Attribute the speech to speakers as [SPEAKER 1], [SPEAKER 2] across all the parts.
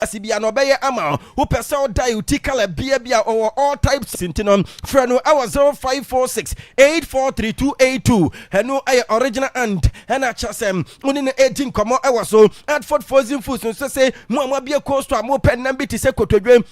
[SPEAKER 1] Asibia no beye ama who person die utikala bia or all types sintinom freno our 0546 843282 heno ay original and hena chasem uni ne 18 komo ewa so Adford Frozen Foods so say mo bia coast to mo pen nambi ti se kotodwe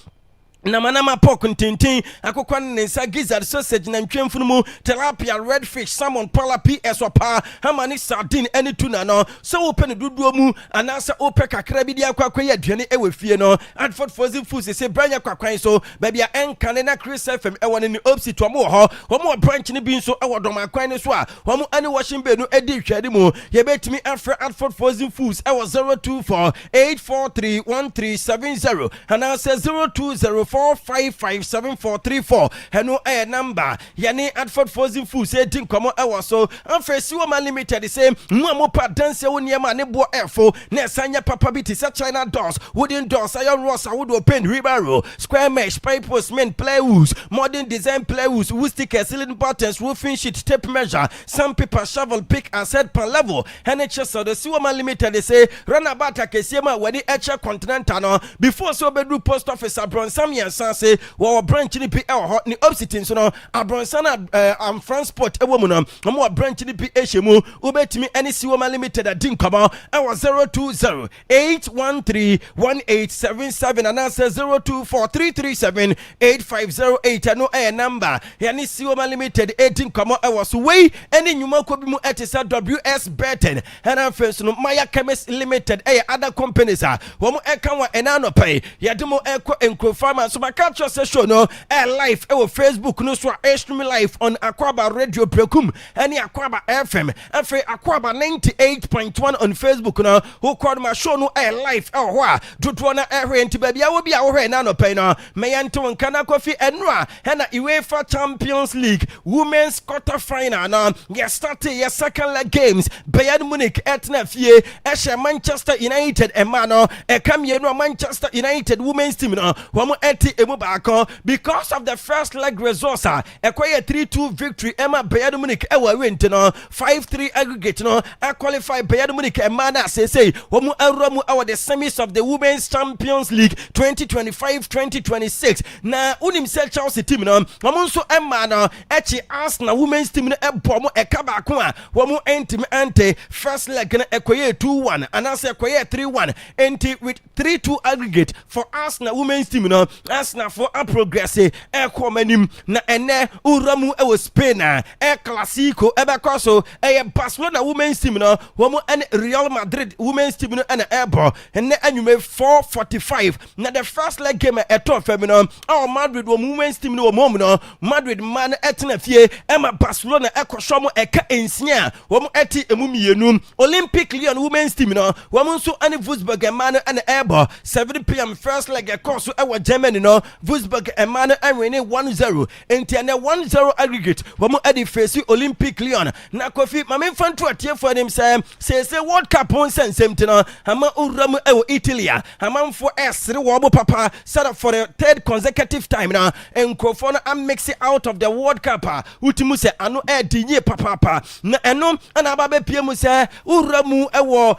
[SPEAKER 1] Namanama pork tintin akokwa nensa gizzard sausage na ntwemfunu mu tilapia redfish salmon pala ps opa hamani sardine any tuna no so open duduo mu anasa ope kakra bi dia kwakwa ye aduane ewe fie no Adford Frozen Foods say branya kwakwan so baby a enkane na Chris FM ewo ne opsi to mo ho wo branch ne bi nso ewo domakwan ne so a wo ani washing bay no edi hwade mu ye betimi afre Adford Frozen Foods ewo 024 843 1370 anasa 020 4557434 heno number yani Adford Frozen Foods etin komo ewo so anfresi wo man limited say mo pa dance wo niema ne bo efo na sanya papa bi ti say China doors wooden doors iron rods wood open rebaro square mesh pipe cement plywood modern design plywood wood sticker ceiling buttons roofing sheet tape measure sandpaper shovel pick and set per level NHS so the see wo man limited say run about akesiema wani eche continental no before so bedu post office abron Yansan say wo branch ni pi hot ni opsitin so no abronsana am transport ewo mu no mo branch ni pi ehemu ubetimi any siwoma limited adin kama ewo 020 813 1877 and answer 024337 8508 no number yani siwoma limited 18 kama ewo so we any nyuma ko bi mu etisa WS Burton and afenso no Maya Chemist Limited other companies wo mo eka wa enano pay yademo eko enkrofa so my capture session no live Facebook no so stream live on Akwaaba Radio Prekum any Akwaaba FM afre Akwaaba 98.1 on Facebook no who called my show no live ho a dodo na enti baby a wo bia wo hwe na no pay no meyanto nkana kofi enra na UEFA Champions League women's quarter final no get started your second leg games Bayern Munich etna fie Manchester United emano come here no Manchester United women's team no because of the first leg results acquire 3-2 victory Emma Bayern Munich ewa win no 5-3 aggregate no qualify Bayern Munich emana say womu awramu our the semis of the women's Champions League 2025-2026 na unim se Chelsea team no womu so emma no echi Arsenal women's team no ebomo ekaba ko a womu entime ante first leg na acquire 2-1 and as acquire 3-1 enti with 3-2 aggregate for Arsenal women's team no Arsenal for a progress komanim na ene uramu Spain Clasico ebekoso Barcelona women's team no womu and Real Madrid women's team no and ebo ene anyume 4:45 na the first leg game eto femino Madrid women's team no mom no Madrid man etena fie Emma Barcelona ekoshomo eka ensia womu eti emu mienu Olympic Lyon women's team no womu so and Wolfsburg man and ebo 7 p.m. first leg course ewa Germany no Wolfsburg emane winning 1-0 entiane 1-0 aggregate womu edi face Olympic Lyon na kofi mame fanto atie for them say World Cup on sensem no ama uramu ewo Italy amanfo esre wo bo papa set up for the third consecutive time na enkofo no am mix it out of the World Cup utimu se ano edinye papa na eno ana ababe piemu se uramu ewo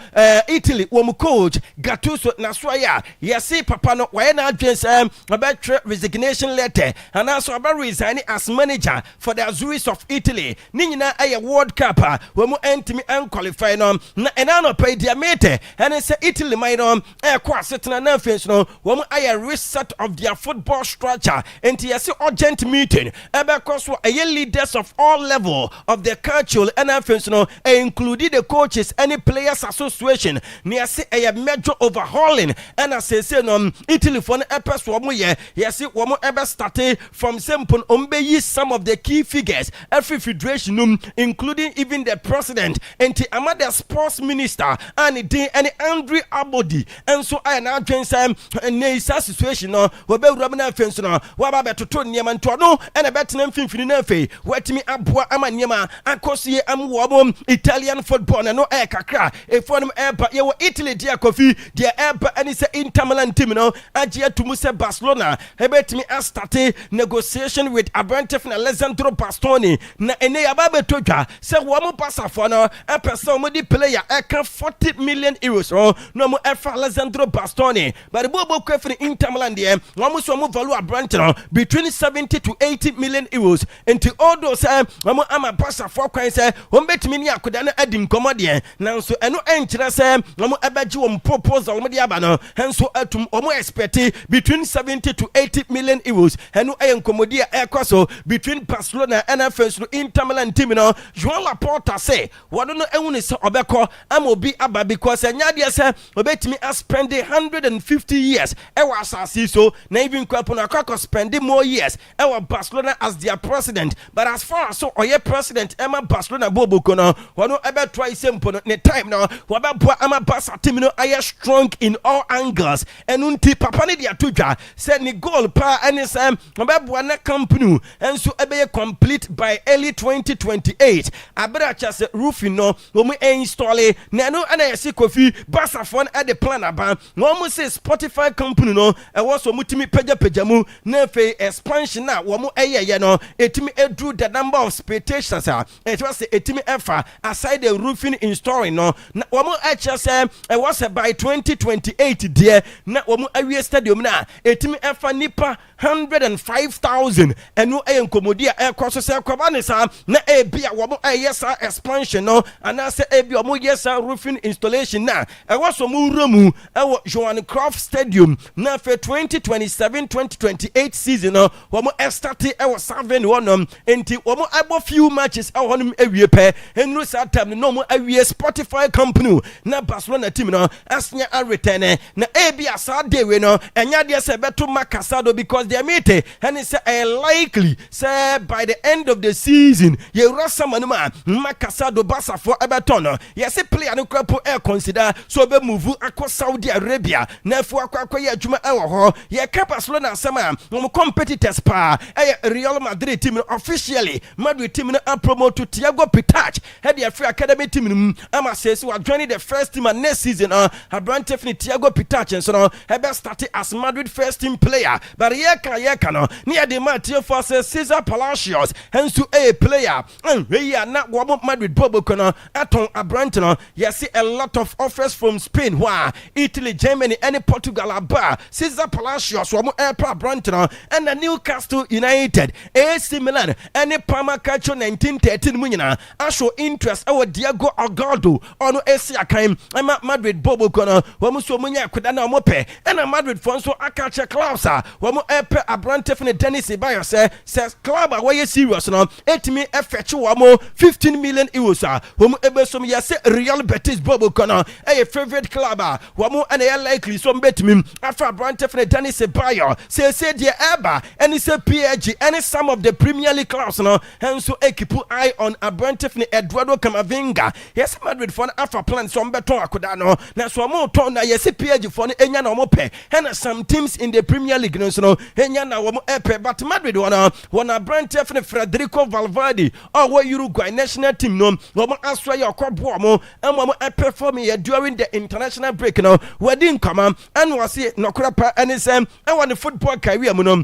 [SPEAKER 1] Italy wo mu coach Gattuso na soya yesi papa no wa na adwen se about resignation letter and also about resigning as manager for the Azuris of Italy. Nina a World Cup when we entimi and qualify no na enano pay their mate and say Italy minor kwa setna na fence no when a reset of their football structure and yes urgent meeting because a leaders of all level of the cultural and fence no including the coaches any players association near say a major overhauling and I say no Italy for episode yes it woman ever started from simple umbe some of the key figures every federation including even the president and the amada sports minister and the any Andre Abodi and so I now join some nesa situation no we be rabna fence no wa ba betoto niam nto no and a bet nam finfini na fe watimi aboa ama niam akosie am wo Italian football no kakra e for them e Italy dia kofi dia e any say Inter Milan team no agia to Barcelona Barcelona ebetimi a start negotiation with Abrante for Alessandro Bastoni na ene ya ba betodwa se wo mo pasafo no epese mo di player eka 40 million euros no mo efa Alessandro Bastoni but the bobo kwefri Inter Milan de wo mo so mo value Abrante no between 70 to 80 million euros into all those mo ama pasafo kwan se wo betimi ni akoda na adi nkomo de nanso eno enkyere se wo ebeji wo proposal wo de aba no henso atum wo expect between 70 to 80 million euros eno nkomodi ekoso between Barcelona and first Inter Milan team no Joan Laporta say wodo no ehunu se obeko amobi aba because enya de se obetimi spend 150 years ewa asasi so na even kwapo na akọ spend more years ewa Barcelona as their president but as far as so oye president Emma Barcelona boboko no wono ebe try simple no ne time no wababo ama Barca team no aye strong in all angles enunti papa ne dia tudwa say ni goal pa any say wababo na company enso ebe complete by early 2028 aberacha say roofing no wo install na no ana yesi kofi Barca phone at the plan aba no say Spotify company no e was so mutimi pagya mu na fe expansion na wo eye no etimi edru the number of spectators it was etimi efa aside the roofing installing no wo acha say e was by 2028 there na wo awie stadium na etimi efa nipa 105,000 enu enkomodia ekoso se kwaba ne sa na ebia wo ayesa expansion no ana se ebia mo yesa roofing installation na e was mo ramu e Johan Cruyff Stadium na fe 2027-2028 season no wo mo start e was 7 one enti wo mo abo few matches e honum ewie pe enu sa time no mo awie Spotify company na Barcelona team no asnya a return na ebia sa dewe no enya de se beto makasado because they meet and it's likely say by the end of the season you rasa manuma makasado Barca for Everton yes player no kwapo e consider so be move akọ Saudi Arabia na fu akọ ya adwuma e wo ho ye ka Barcelona sama no competitors pa Real Madrid team officially Madrid team no promote to Thiago Pitach head the free academy team ama says we are joining the first team next season Abrante Thiago Pitach and so no he start as Madrid first team player but yeka no near the Matthew for Cesar Palacios hensu a player we are not wo Madrid bobo kono aton Abrante no yes a lot of offers from Spain wa Italy Germany and Portugal aba Cesar Palacios wo airport Abrante no and the Newcastle United AC Milan and Parma Calcio 1913 munyina show interest our Diego Algado ono AC akan Madrid bobo kono wo so munya koda na mo pe and Madrid for so akache clubs wo epe Abrante for Dennis Ceballos says club away serious no etimi efeche wo mo 15 million euros wo ebe so yes Real Betis bobo kono a favorite club wo mo and likely so betimi after Abrante for Dennis Ceballos say the eba and say PSG and some of the Premier League clubs no and so keep eye on Abrante for Eduardo Camavinga yes Madrid for after plan so beton akoda no na so mo ton na yes PSG for enya na mo pe and some teams in the Premier League no so no enya na wo epe but Madrid wana Abrante for Federico Valverde or Uruguay national team no wo aswa ya kwabo mo am perform here during the international break no wedding come and was no crapa anytime I want the football career mo no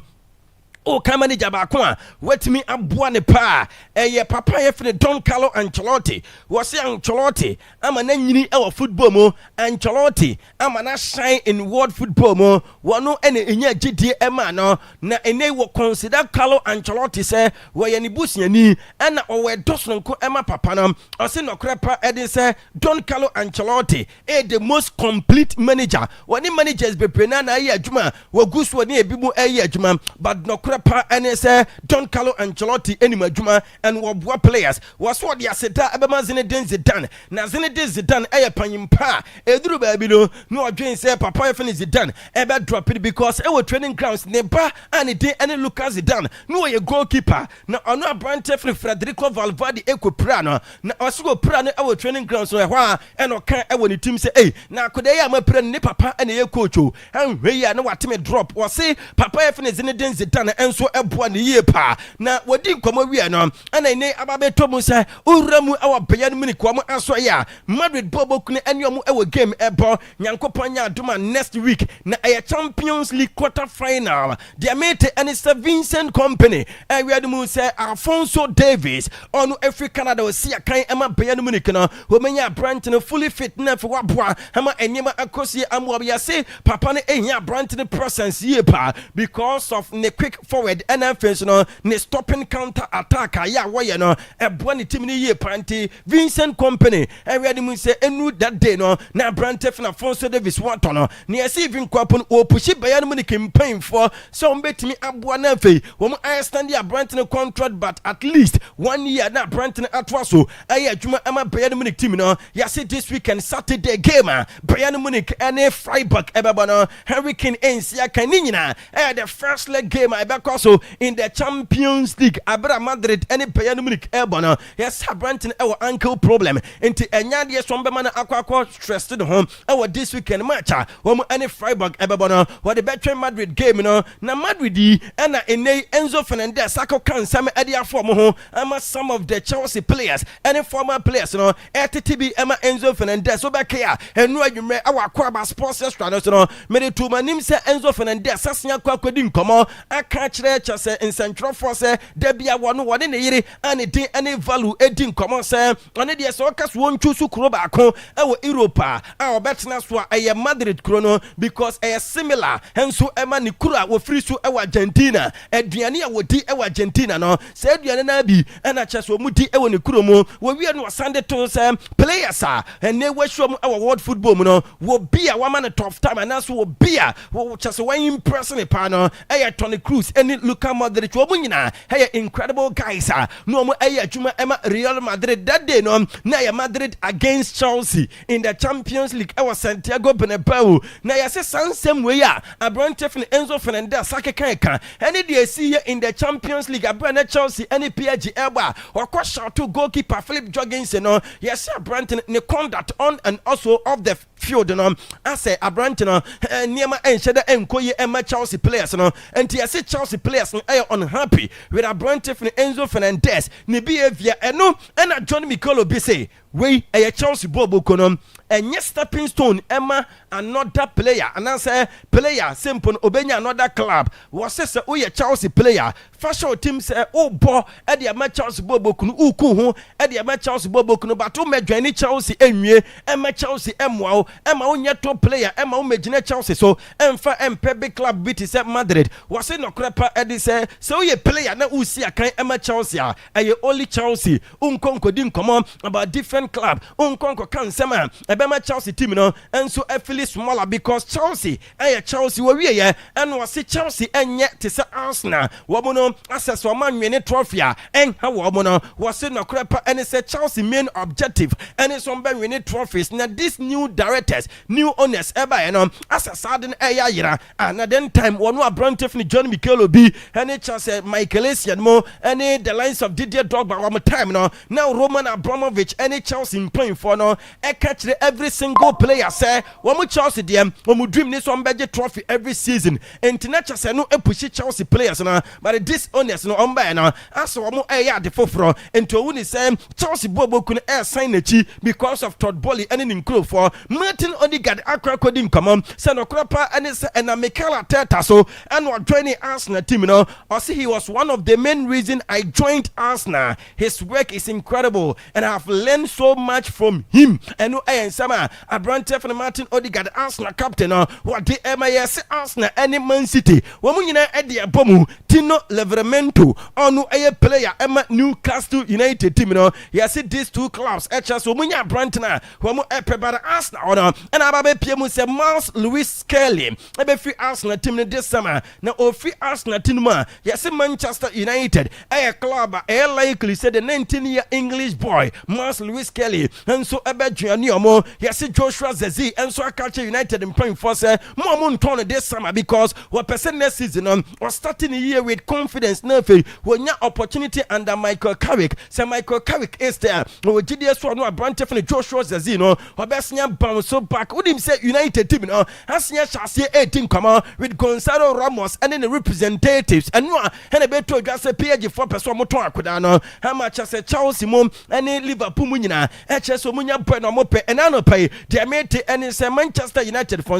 [SPEAKER 1] o ka manager ba ko a wetimi aboa ne pa eye papa ye fene Don Carlo Ancelotti wo se Ancelotti ama na nyini e wo football mo Ancelotti ama na shine in world football mo wono ene enya gidie e ma no na ene wo consider Carlo Ancelotti se wo ye ne busuani na o we dosno ko e ma papa no o se no krepa edin se Don Carlo Ancelotti the most complete manager woni managers be prena na ye adwuma wo gusu ne ebi mu ye adwuma but no pa and say Don Carlo Ancelotti anima adwuma and wo players was what dia seta ebema Zinedine Zidane na Zinedine Zidane panyimpa eduru ba bi no odwen say papa ye Zidane ebe drop it because e training grounds ne ba and dey any Lucas Zidane no ye goalkeeper na ono Abrante Federico Valverde ekopra no na osugo pra no e training grounds no hwa e no kan e ne team say na akoda ya mapra ne papa and ye coach o and we ya na wateme drop was say papa ye Zinedine Zidane enso eboa ne yie pa na wodi nkomo wie no ana ne ababeto mu se uramu awa Bayern Munich wa mu aso ya Madrid bobokune ene omu ewo game ebo nyankopon nya adoma next week na Champions League quarter final dia mate and it's Vincent Company we had mu say Alfonso Davies onu every Canada o see kan ema Bayern Munich no wo menya branch no fully fit na for waboa ama enyema akosi amwa ya say papa ne ehia branch ne presence ye pa because of ne quick forward and offense no ne stopping counter attack ya wo ye no ebo ne team ne ye panti Vincent Company we had mu say enu that day no na branch na Alfonso Davies want no ne see even kwapon o pushi Bayern Munich campaign for so betimi aboa na fei wo mu understand ya branch ne contract but at least 1 year na branch ne atwa so adwuma ama Bayern Munich team no ya say this weekend Saturday game Bayern Munich and Freiburg ebeba no Hurricane Ensia kanina the first leg game ebekọ so in the Champions League Abra Madrid and Bayern Munich ebo no yes branch ne ankle problem into enya de so mbema na akwa stressed home this weekend match wo mu and Freiburg ebeba no what the between Madrid game no na Madrid and Enzo Fernandez sako kan some ade afom ho ama some of the Chelsea players and former players no TTB ama Enzo Fernandez so back here enu adwumre awa Akwaaba sports restaurant no me to manim se Enzo Fernandez sasenya kwakodi nkomo aka kire chase insentro force da bia wono wode ne yire ane din ane value edi nkomo se one de so kaso wonchu su kuro baako ewo Europe a obetena so a Madrid kuro no because similar henso ema ni kura wo free so ewa Argentina aduane a wodi ewa Argentina no se aduane na bi na cheso mudi ewo ni kuro mu wo wie no Sunday to say players ene we show mu ewa world football mu no wo bia wa man tough time and so wo bia wo cheso wan impress me pa no Toni Kroos eni Luka Modric wo mu nyina incredible guys no mo adwuma ema Real Madrid that day no na Madrid against Chelsea in the Champions League ewa Santiago Bernabeu na say same way Abrantef Enzo Fernandez sakeka any dey see here in the Champions League Abrana Chelsea any PSG eba or shout to goalkeeper Philip Jorgensen no yes Abranten ne conduct on and also off the field no I say Abranten no niema enhede enkoye ema Chelsea players no and yes Chelsea players no unhappy with Abrantef Enzo Fernandez ne behavior eno and John Mikolo be say we Chelsea bobo konom and stepping stone Emma another player and I say player simple obenya another club was say oh Chelsea player fashion team say oh boy e dey match Chelsea bobo kunu uku ho e dey match Chelsea bobo kunu but o medwane Chelsea enwie e match Chelsea emwa ema onye top player ema o megine Chelsea so emfa empe big club beat say Madrid was say no krepa e dey say so ye player na usi akan ema Chelsea e only Chelsea unkonko di nkomo about different club unkonko kan sema ebema Chelsea team no enso affiliate smaller because Chelsea Chelsea we ye and was Chelsea enye te say Arsenal wo no access wo man win trophy en ha wo no was no krepa and say Chelsea main objective and some ben win trophies na this new directors new owners eba no access adin yira and then time one Abrantef ni John Mikel Obi and Chelsea Michael Essien mo and the lines of Didier Drogba one time no now Roman Abramovich and Chelsea playing for no catch every single player say one Chelsea dem one dream this one budget trophy every season international say no push Chelsea players no but this owners no on no as one the foforo into who is Chelsea bobo kun sign echi because of Todd Boehly and in club for Martin Odegaard akra coding come on say no krapa and Mikel Arteta so and was joining Arsenal team no or see he was one of the main reason I joined Arsenal. His work is incredible and I've learned so much from him and no sama Abrantef and Martin Odegaard Arsenal captain what the MIS Arsenal and Man City woman nyina e de abomu Tino Livramento onu player Emma Newcastle United team no you see these two clubs so munya Abrantena womu pebara Arsenal no and ababe piemu say Miles Lewis Kelly ebe free Arsenal team this summer na o free Arsenal team ma you see Manchester United club likely said the 19-year English boy Miles Lewis Kelly and so ebe juani omo you see Joshua Zezi and so aka catch United in playing for say more turn this summer because what percent next season or starting the year with confidence. Nothing when your opportunity under Michael Carrick. Say Michael Carrick is there. No GDS one no branch from Joshua Zazino or best bounce so back. Would him say United team has shall see 18 come on with Gonzalo Ramos and then the representatives and no and a better just a PG for person motor kudano. How much as a Chelsea mom and Liverpool munina HS munya point no mope and I no pay their mate and it's a Manchester United for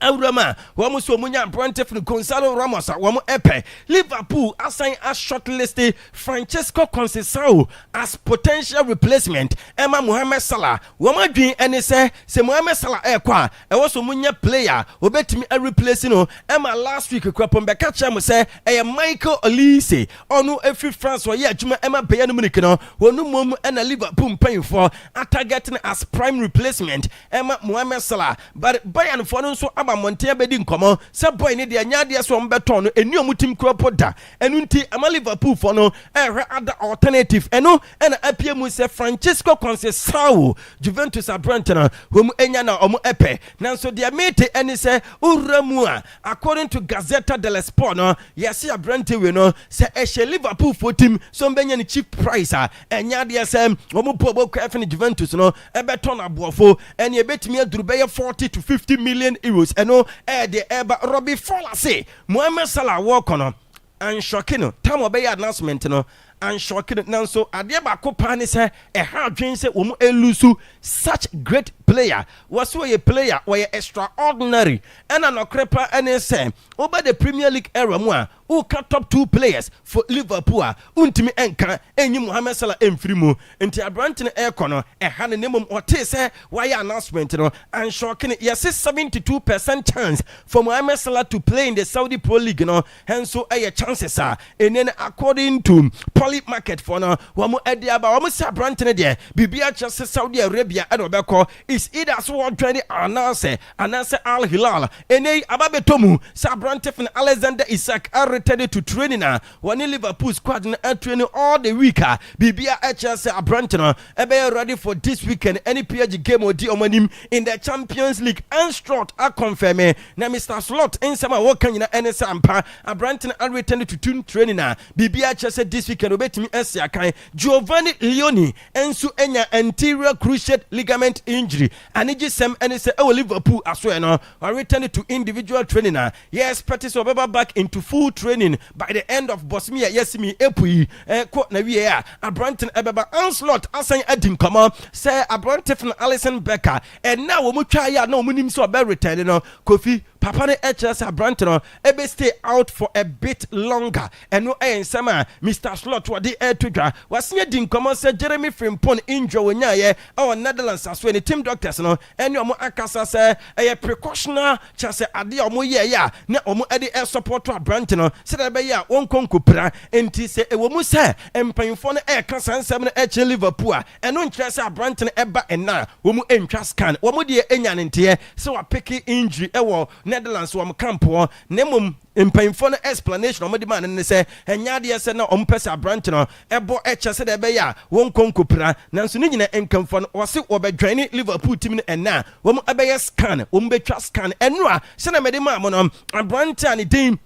[SPEAKER 1] Aurama, wamu so munya brante from Gonzalo Ramos, wamu epe. Liverpool assign as shortlisted Francesco Conceição as potential replacement. Emma Mohamed Salah, wama dream and say Mohamed Salah ekwa. E was munya player. Obet me a replacing no. Emma last week kwapon be catch am say Michael Olise. Onu every France wa ye juma Emma Bayern Munich no. Wonu mom and Liverpool paying for targeting as prime replacement. Emma Mohamed Salah, but Bayern for no so Monte bedin komo se boy ne de anya de so mbeton no enu omutim kropo da enu nti ama Liverpool for no ehwe other alternative enu na apie mu se Francesco Conceição Juventus abrantana wom enya na omo epe nanso de mate eni se uramu a according to Gazzetta dello Sport no yes abrante we no se ehye Liverpool for team so mbenya ni cheap price a enya de se omo pobo kwa ne Juventus no ebeton abofo eni ebetimi aduru be 40 to 50 million euros no de eba Robbie Fowler say Mohamed Salah walk on and shocking time obey announcement no and shocking nanso ade ba ko pa ne say ha dwen say wo mu elusu such great player was a player were extraordinary and an okrepa and say over the Premier League era mu a who cut top 2 players for Liverpool untimi enka enyi Mohamed Salah emfiri mu enti abrante ne ekono ha ne nemum ote say why announcement no and shocking yes 72% chance for Mohamed Salah to play in the Saudi Pro League no hence so chances are and then according to Poly Market for no wamu edi aba wamu say abrante ne de bibia chance Saudi Arabia and obeko is either so join announce Al Hilal ene ababetomu say abrante for Alexander Isak returning to training now. When Liverpool squad training all the week, Bibia HS Abranton, ready for this weekend. Any PSG game or D omanim in the Champions League. And Strot are confirming. Now Mr. Slot in some working in NSAMPA. Abranton are returning to tune training now. Bibia HS this weekend. Obey me Esiakai. Giovanni Leoni Ensu Enya anterior cruciate ligament injury. And it just some NSA Liverpool as well. No, are returning to individual training now. Yes, practice will be back into full training by the end of Bosmia Yesimi Epui quote na wie a Abranton ebeba Onslaught asan adim kama say Abranton from Alison Becker and now we twa ya na omunim so be return no Kofi Papa ne HS Abranton ebe stay out for a bit longer and no ensema Mr. Slot wadi etudwa wasia dim kama say Jeremy Frimpong injury wonya ye our Netherlands as well team doctors no ene omo akasa say a precautionary chance ade omo ye ya na omo ade support to Abranton no say that be ya won konkopra enti say e wo mu say empanfo no e ka sansem no e Liverpool eno nkyere say Abranton eba ena wo mu entwa scan wo mu de enya nte say wa pick injury e wo Netherlands wo camp wo nemum empanfo no explanation omo de man ne say enya de say na ompese Abranton no ebo eche say that be ya won konkopra nanso ni nyina enkamfo no wo se wo be dwane Liverpool team no ena wo mu abeye scan wo mu betwa scan eno a say na mede ma mo no Abranton ne team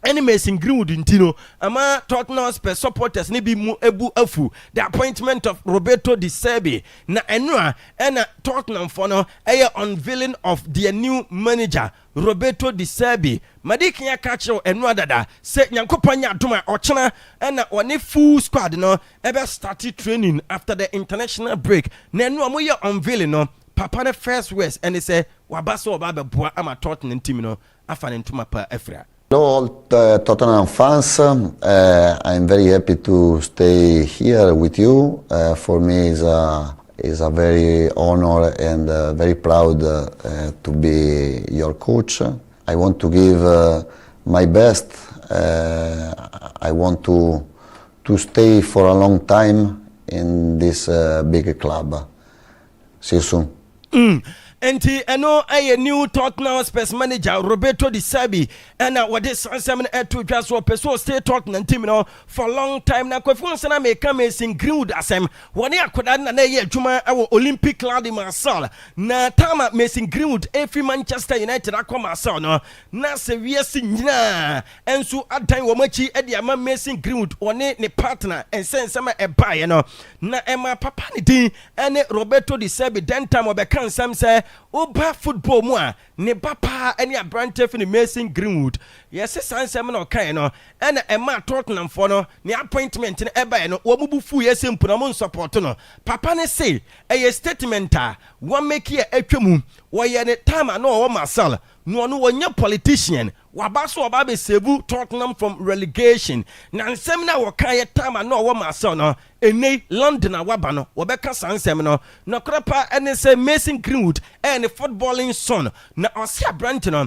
[SPEAKER 1] enemies in Greenwood Intino, ama Tottenham Spurs supporters ni bi mu ebu afu the appointment of Roberto Di Serbi na enua ena Tottenham for no unveiling of their new manager Roberto Di Serbi madiki ya kacho enua dada se nyankopon nya adoma ochena ena one full squad no ebe started training after the international break na enua mo ye unveiling no papa ne first words and they say wabaso oba beboa ama Tottenham team no afa ne ntuma pa afra.
[SPEAKER 2] Hello, all Tottenham fans. I'm very happy to stay here with you. For me, is a very honor and very proud to be your coach. I want to give my best. I want to stay for a long time in this big club. See you soon.
[SPEAKER 1] enti eno aye new Tottenham Spurs manager Roberto Di Serbi and what this seven to just so person stay Tottenham team for a long time na kwefun sana me come in Greenwood asem woni akoda na ye adwuma awo Olympic Cloud Marseille na tama Mason Greenwood every Manchester United akọ Marseille no na se wiase nyina enso adan wo machi e dia ma Mason Greenwood one ne partner ensensema e bae no na ema papa ne din ene Roberto Di Serbi den time obekan sam se oba football mu a ne papa ene abrante fi ne Mason Greenwood yes sansem na okan no ene ema Tottenham for no ne appointment ne e bae no wo mubufu yes mpu na mo support no papa ne say e statement a wo make e atwam wo ye ne time na wo Marseille no no wonya politician wabaso obabe sevu Tottenham from relegation na nsem na wokan ye time na wo Marseille no ene London awaba no wobeka sansem no no kropa ene say Mason Greenwood ene footballing son na osia branch no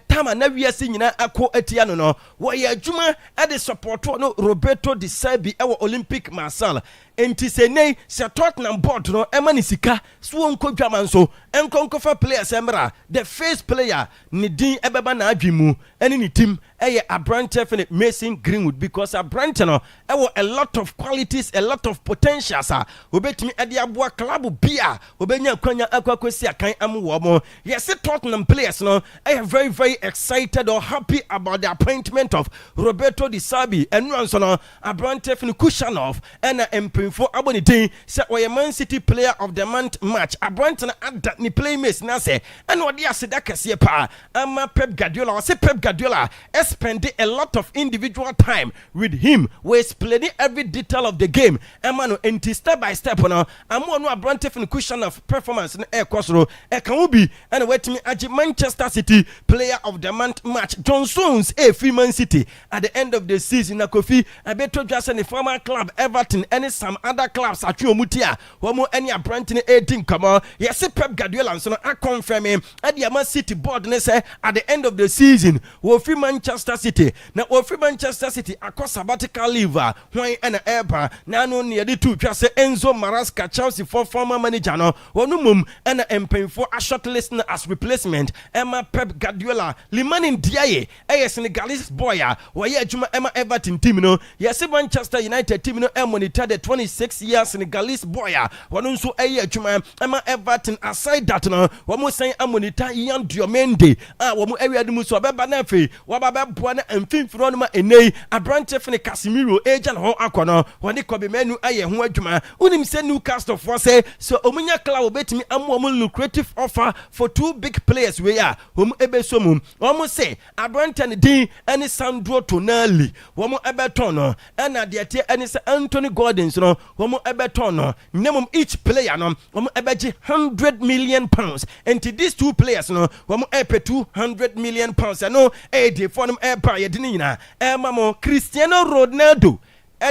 [SPEAKER 1] time na wiase nyina akọ atia no no wo ye adwuma e de support no Roberto Di Serbi e wo Olympic Marseille enti se nei se Tottenham board no ema ni sika so onko dwaman so enkonko fa players emra the first player ni din ebeba na adwimu ene ni team eye abrante for Mason Greenwood because abrante no e a lot of qualities, a lot of potentials obetimi e de aboa club bia obenya kwanya akwakwesi akan amwo mo yes Tottenham players no I am very very excited or happy about the appointment of Roberto Di Serbi and so no abrante for Kushanov and mpinfo abonitin say oye Man City player of the month match abrante na ada ni playmates na say and odi aseda kese pa ama Pep Guardiola say Pep Guardiola spend a lot of individual time with him we explaining every detail of the game emano enti step by step no amo no abrante fin cushion of performance na e kwosoro e kan obi and wetimi agi Manchester City player of the month match John Stones free Man City at the end of the season na Kofi abeto just the former club Everton and some other clubs atwe omutia wo any abrante 18 come on yes Pep Guardiola so no a confirm him at the Man City board ne say at the end of the season wo free Manchester City na wo free Manchester City akọ sabbatical leave when and ever na no ne de tu twa say Enzo Maresca Chelsea for former manager no wonu mum and empemfo a shortlist as replacement Emma Pep Guardiola Limani Ndiaye Senegalese boy wo ye adwuma Emma Everton team no yes Manchester United team no monitor the 26 year Senegalese boy wonu nso adwuma Emma Everton aside that no wo mo say monitor Ian Diomende wo mo area dum so beba na fe wo baba boa na mfimfino no ma enei abrante fene Casemiro agent ho akono woni kobe menu aye ho adwuma unim say Newcastle for say so omunya club betimi amu lucrative offer for two big players we are ebesomu omu say abrante ne din ene Sandro Tonali wo ebeton no na de tie ene say Anthony Gordon no wo ebeton no minimum each player no wo ebeji £100 million and these two players no wo pay £200 million no dey for them empire ye din nyina mamo Cristiano Ronaldo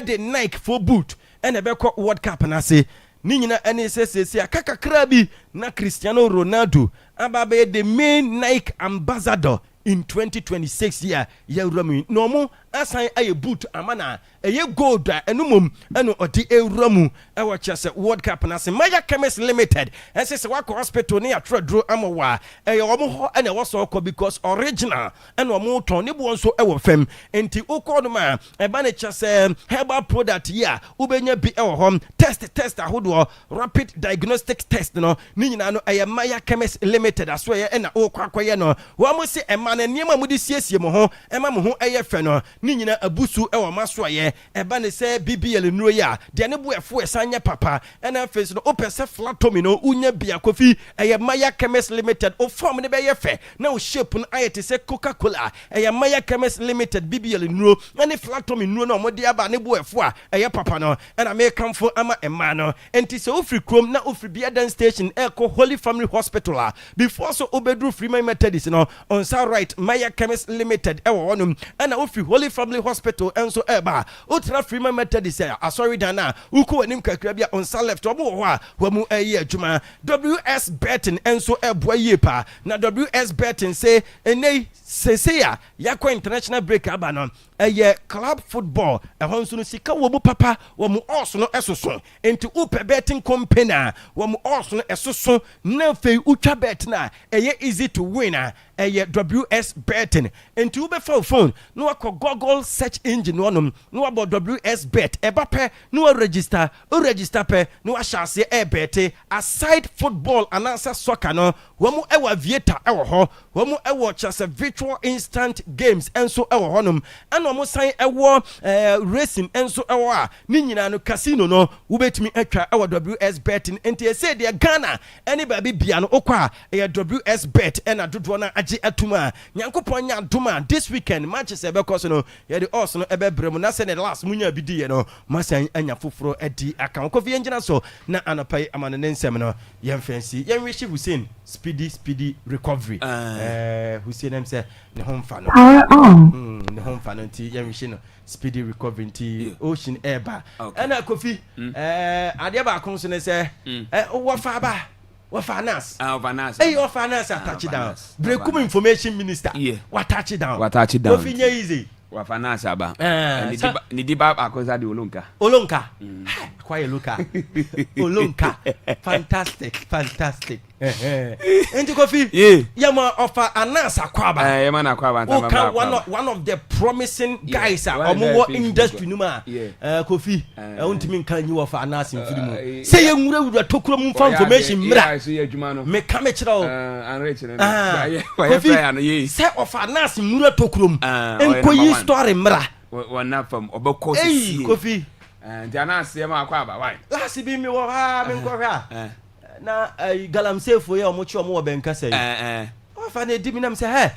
[SPEAKER 1] the Nike for boot and ebeko World Cup na say ni nyina ene sesesi akaka krabi na Cristiano Ronaldo ababe the main Nike ambassador in 2026 year Rami no mo asan aye boot amana eye gold enumum eno odi ewramu e wacha se World Cup na se Maya Chemist Limited and say wako hospital ne atrodro amawa eye omo ho ene woso ko because original eno mo ton ne bo nso e wo fam enti ukọ no ma e ba ne cha se herbal product here ubenya bi e wo hom test ahodo rapid diagnostic test no ni nyina no eye Maya Chemist Limited aso ye na ukọ akoye no wo mo se e ma na niam mu di siesie mo ho e ma mo ho eye fe no ni nyina abusu e wo maso ye eba ne se BBL nuro ya de ne bo efo esanya papa ena face no opese flatomy no unya bia kofi eye Maya Chemist Limited o form ne be ye fe na o shape no ayete se Coca-Cola eye Maya Chemist Limited BBL nuro ene flatomy nuro no mode aba ne bo efo a eye papa no ena me kamfo ama ema no enti se ofri krom na ofri bia dan station Echo Holy Family Hospital before so obedru Freeman Methodist no on sa right Maya Chemist Limited e wo honum ena ofri Holy Family Hospital enso eba utra Freeman Methodist asori dana uko anim kakra bia on left obo ho a wamu ayi adwuma WS Betting enso eboa yepa na WS Betting say enei seseya yakwa international break aba no eye club football ehon nso no sika wo mu papa wo mu oso no esoso enti upe betting company wo mu oso no esoso na fei utwa bet na eye easy to win eye WS Betting enti ube phone no akọ Google search engine wonum no about WS Bet ebape no register pe no ahase bet aside football and answer soccer no wo mu ewa vieta ewo ho wo mu ewo chase virtual instant games enso ewo honum and omo san ewo racing enso ewo a ni nyina no casino no wobetimi atwa ewo WS Betting enti e say de Ghana anybody bia no okwa e WS Bet na dodo na agi atuma nyankopon nya doma this weekend Manchester because no ye the us no ebebrem na say the last munya bidi ye no masan anya foforo adi aka ko fi engina so na anopai amane nsem no ye fancy ye wish Hussein speedy recovery Hussein am say ne homfa no ne homfa no nti ye wish no speedy recovery nti ocean airba ana kofi ade ba kon so ne say wo fa ba Wafanas.
[SPEAKER 3] Wafanas.
[SPEAKER 1] Hey, Wafanas touch down. Breakum information minister.
[SPEAKER 3] Yeah.
[SPEAKER 1] What touch down.
[SPEAKER 3] Kofinya
[SPEAKER 1] easy.
[SPEAKER 3] Wafanas aba. Ni diba akoza di Olonka.
[SPEAKER 1] Olonka. Quite Luka. Olonka. Fantastic. Enti Kofi.
[SPEAKER 3] Yeah.
[SPEAKER 1] Yama offer Anas Akwaaba.
[SPEAKER 3] Yama na Akwaaba.
[SPEAKER 1] One of the promising guys omo industry numa. Kofi. Untimi kan you offer Anas in film. Say you nwura tokuro mu information mra. Me ka me kira o. Kofi. Say offer Anas nwura tokuro mu. Enkoyi story mra.
[SPEAKER 3] Wana from oboko si.
[SPEAKER 1] Hey Kofi.
[SPEAKER 3] Ndi Anas yama Akwaaba why?
[SPEAKER 1] Last bi me wo ha me nkwa na galamsey for ye omo chi omo benka say ofa na edimi nam say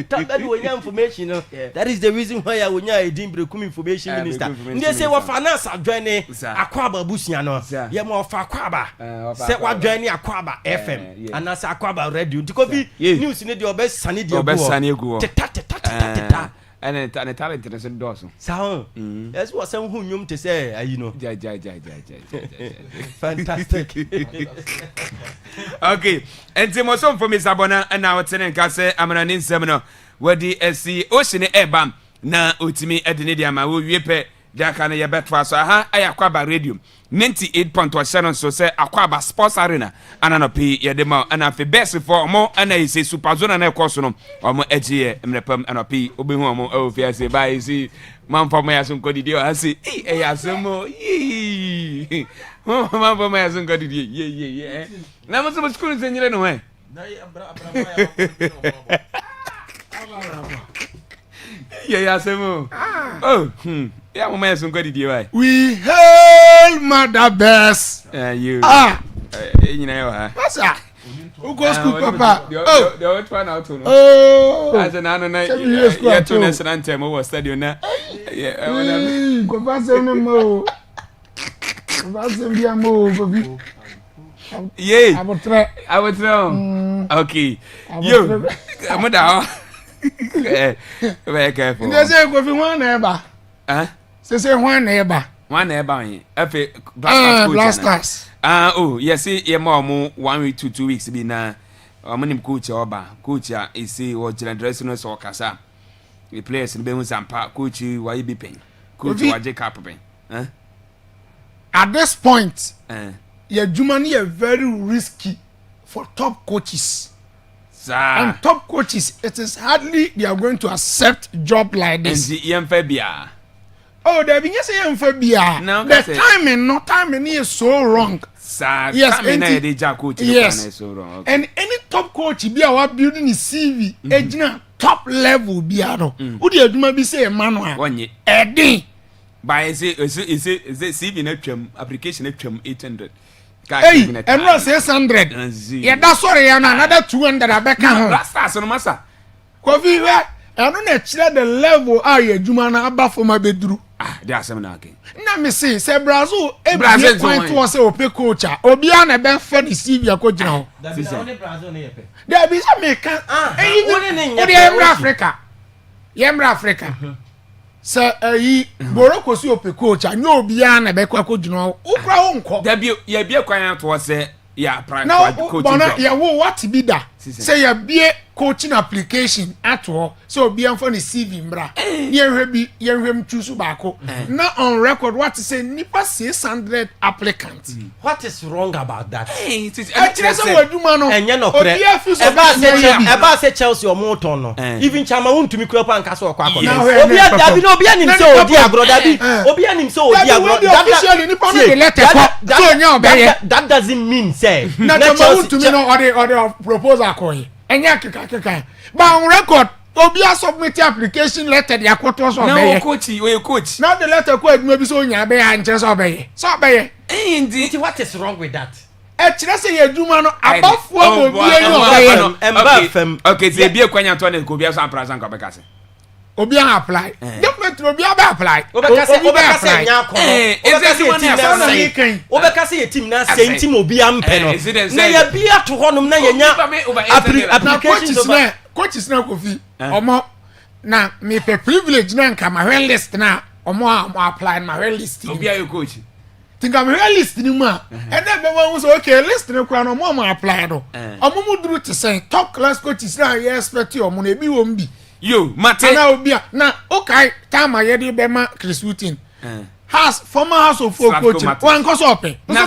[SPEAKER 1] tabad we nya information no that is the reason why I wonya edin brekum information minister ndi say wo finance adwane Akwaaba busia no ye mo ofa Akwaaba say wa adwane Akwaaba FM and say Akwaaba radio dikobi news ni de obesane de go teta
[SPEAKER 3] and talent is in Dawson.
[SPEAKER 1] So, that's what some who knew to say, you know. Fantastic.
[SPEAKER 3] Okay, and Timoson for Miss Abona and now it's an Casse Amananin Seminar where the SC Ocean Airbam na Utimi Edinidia Mawu Yepe, Dakana Yabet Fasa, Akwaaba Radio. 98.7 so say Akwaaba Sports Arena ananopi yedema anafi best for more ana ise super zone na ekoso no omo egie mrepam anopi obehu omo ofia se bai si man for my asun kodidi o asi asemo man for my asun kodidi ye na mo so school senyere no he na asemo yeah, my man, good.
[SPEAKER 4] We hail Mother Bess.
[SPEAKER 3] You. You know,
[SPEAKER 4] what's that? Who goes to Papa?
[SPEAKER 3] The old one out. As an anno night, yeah, 2 nights and time over study now. Yeah,
[SPEAKER 4] go pass any more. Pass any more.
[SPEAKER 3] Yay,
[SPEAKER 4] I will try.
[SPEAKER 3] Okay. You, I'm down. Very careful.
[SPEAKER 4] There's a go for one ever. Say one neighbor.
[SPEAKER 3] One neighbor.
[SPEAKER 4] Blasters.
[SPEAKER 3] Oh, yes, yeah, more 1 week to 2 weeks be na. Omonim coach oba. Coach is see what dressing us or casa. The players in Bemus and Park. Coach, why be paying? Coach, why Jacob paying?
[SPEAKER 4] At this point, your Jumani are very risky for top coaches. And top coaches, it is hardly they are going to accept job like this.
[SPEAKER 3] And the Fabia.
[SPEAKER 4] Oh, they've been saying Fabia.
[SPEAKER 3] No,
[SPEAKER 4] the timing is so wrong.
[SPEAKER 3] Yes,
[SPEAKER 4] yes. So wrong. Okay. And any top coach be our building his CV, ejina top level be ado. Who do you be say manual?
[SPEAKER 3] One year.
[SPEAKER 4] Eddie.
[SPEAKER 3] By is it CV na twam application na twam 800.
[SPEAKER 4] Hey, and no 600. Yeah, that's sorry, another 200 I back home.
[SPEAKER 3] Blasters no massa.
[SPEAKER 4] Kofi we, I don't know the level are you Jumana above for my bedroom.
[SPEAKER 3] There are some knocking.
[SPEAKER 4] Now me say Brazil point to us open coach. Obiana ben for the CV coach now.
[SPEAKER 1] That is only Brazil near.
[SPEAKER 4] There be some make Africa. yemra Africa sɛ ayi boroko si ope coach a no bia na be kwa kodwino ukra wo nko
[SPEAKER 3] da bi ya bia kwan to se ya prime
[SPEAKER 4] coach bona ya wo what be da say ya bia coaching application ato so obi amfo ne CV mbra ye hwem choose baako na on record what say nipa 600 applicants
[SPEAKER 1] what is wrong about that
[SPEAKER 4] say waduma no
[SPEAKER 1] enye no kre e ba say Chelsea o moton no even chama wuntumi kura pa nka so kwa akọ obi adabi no obi anim say odi agro dabi obi anim say odi agro
[SPEAKER 4] officially nipa no the letter so nya obeye
[SPEAKER 1] that doesn't mean say
[SPEAKER 4] na chama wuntumi no or proposal ko enya keka ba on record obi a submit application letter the akoto so
[SPEAKER 3] obeye na coach
[SPEAKER 4] now the letter ko aduma bi so nya be ya nche so obeye
[SPEAKER 1] indeed what is wrong with that
[SPEAKER 4] kire say aduma no abafo obi enyo
[SPEAKER 1] obeye fam
[SPEAKER 3] okay say bia kwanya to na ko bia so amprasan ko beka se
[SPEAKER 4] obi an apply definitely obi an apply
[SPEAKER 1] obeka say nya ko obeka say team na say team obi am pe no na ya bia to honum na nya application
[SPEAKER 4] coaches na kofi omo na me pe privilege na nka ma list na omo apply na ma list
[SPEAKER 3] obi ayo coach
[SPEAKER 4] tinga ma list ni mu a and then be won so okay list ni kura no omo apply do omo mu duru to say top class coaches na you expect omo na ebi wo mbi
[SPEAKER 3] yo mate
[SPEAKER 4] na obi a na okay time ye dey be ma Chris Wooten has former house of folk coach wan ko so pe no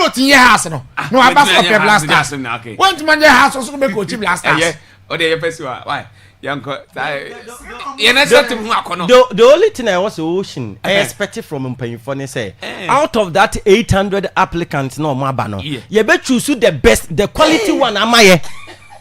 [SPEAKER 4] tin house no aba so pe blasters wan tin manje house so be coach blasters
[SPEAKER 3] o dey person why yanko you know that mu akono
[SPEAKER 1] the only thing I was ocean I expected from mpanyfo ne say out of that 800 applicants no maba no ye be choose the best the quality one amaye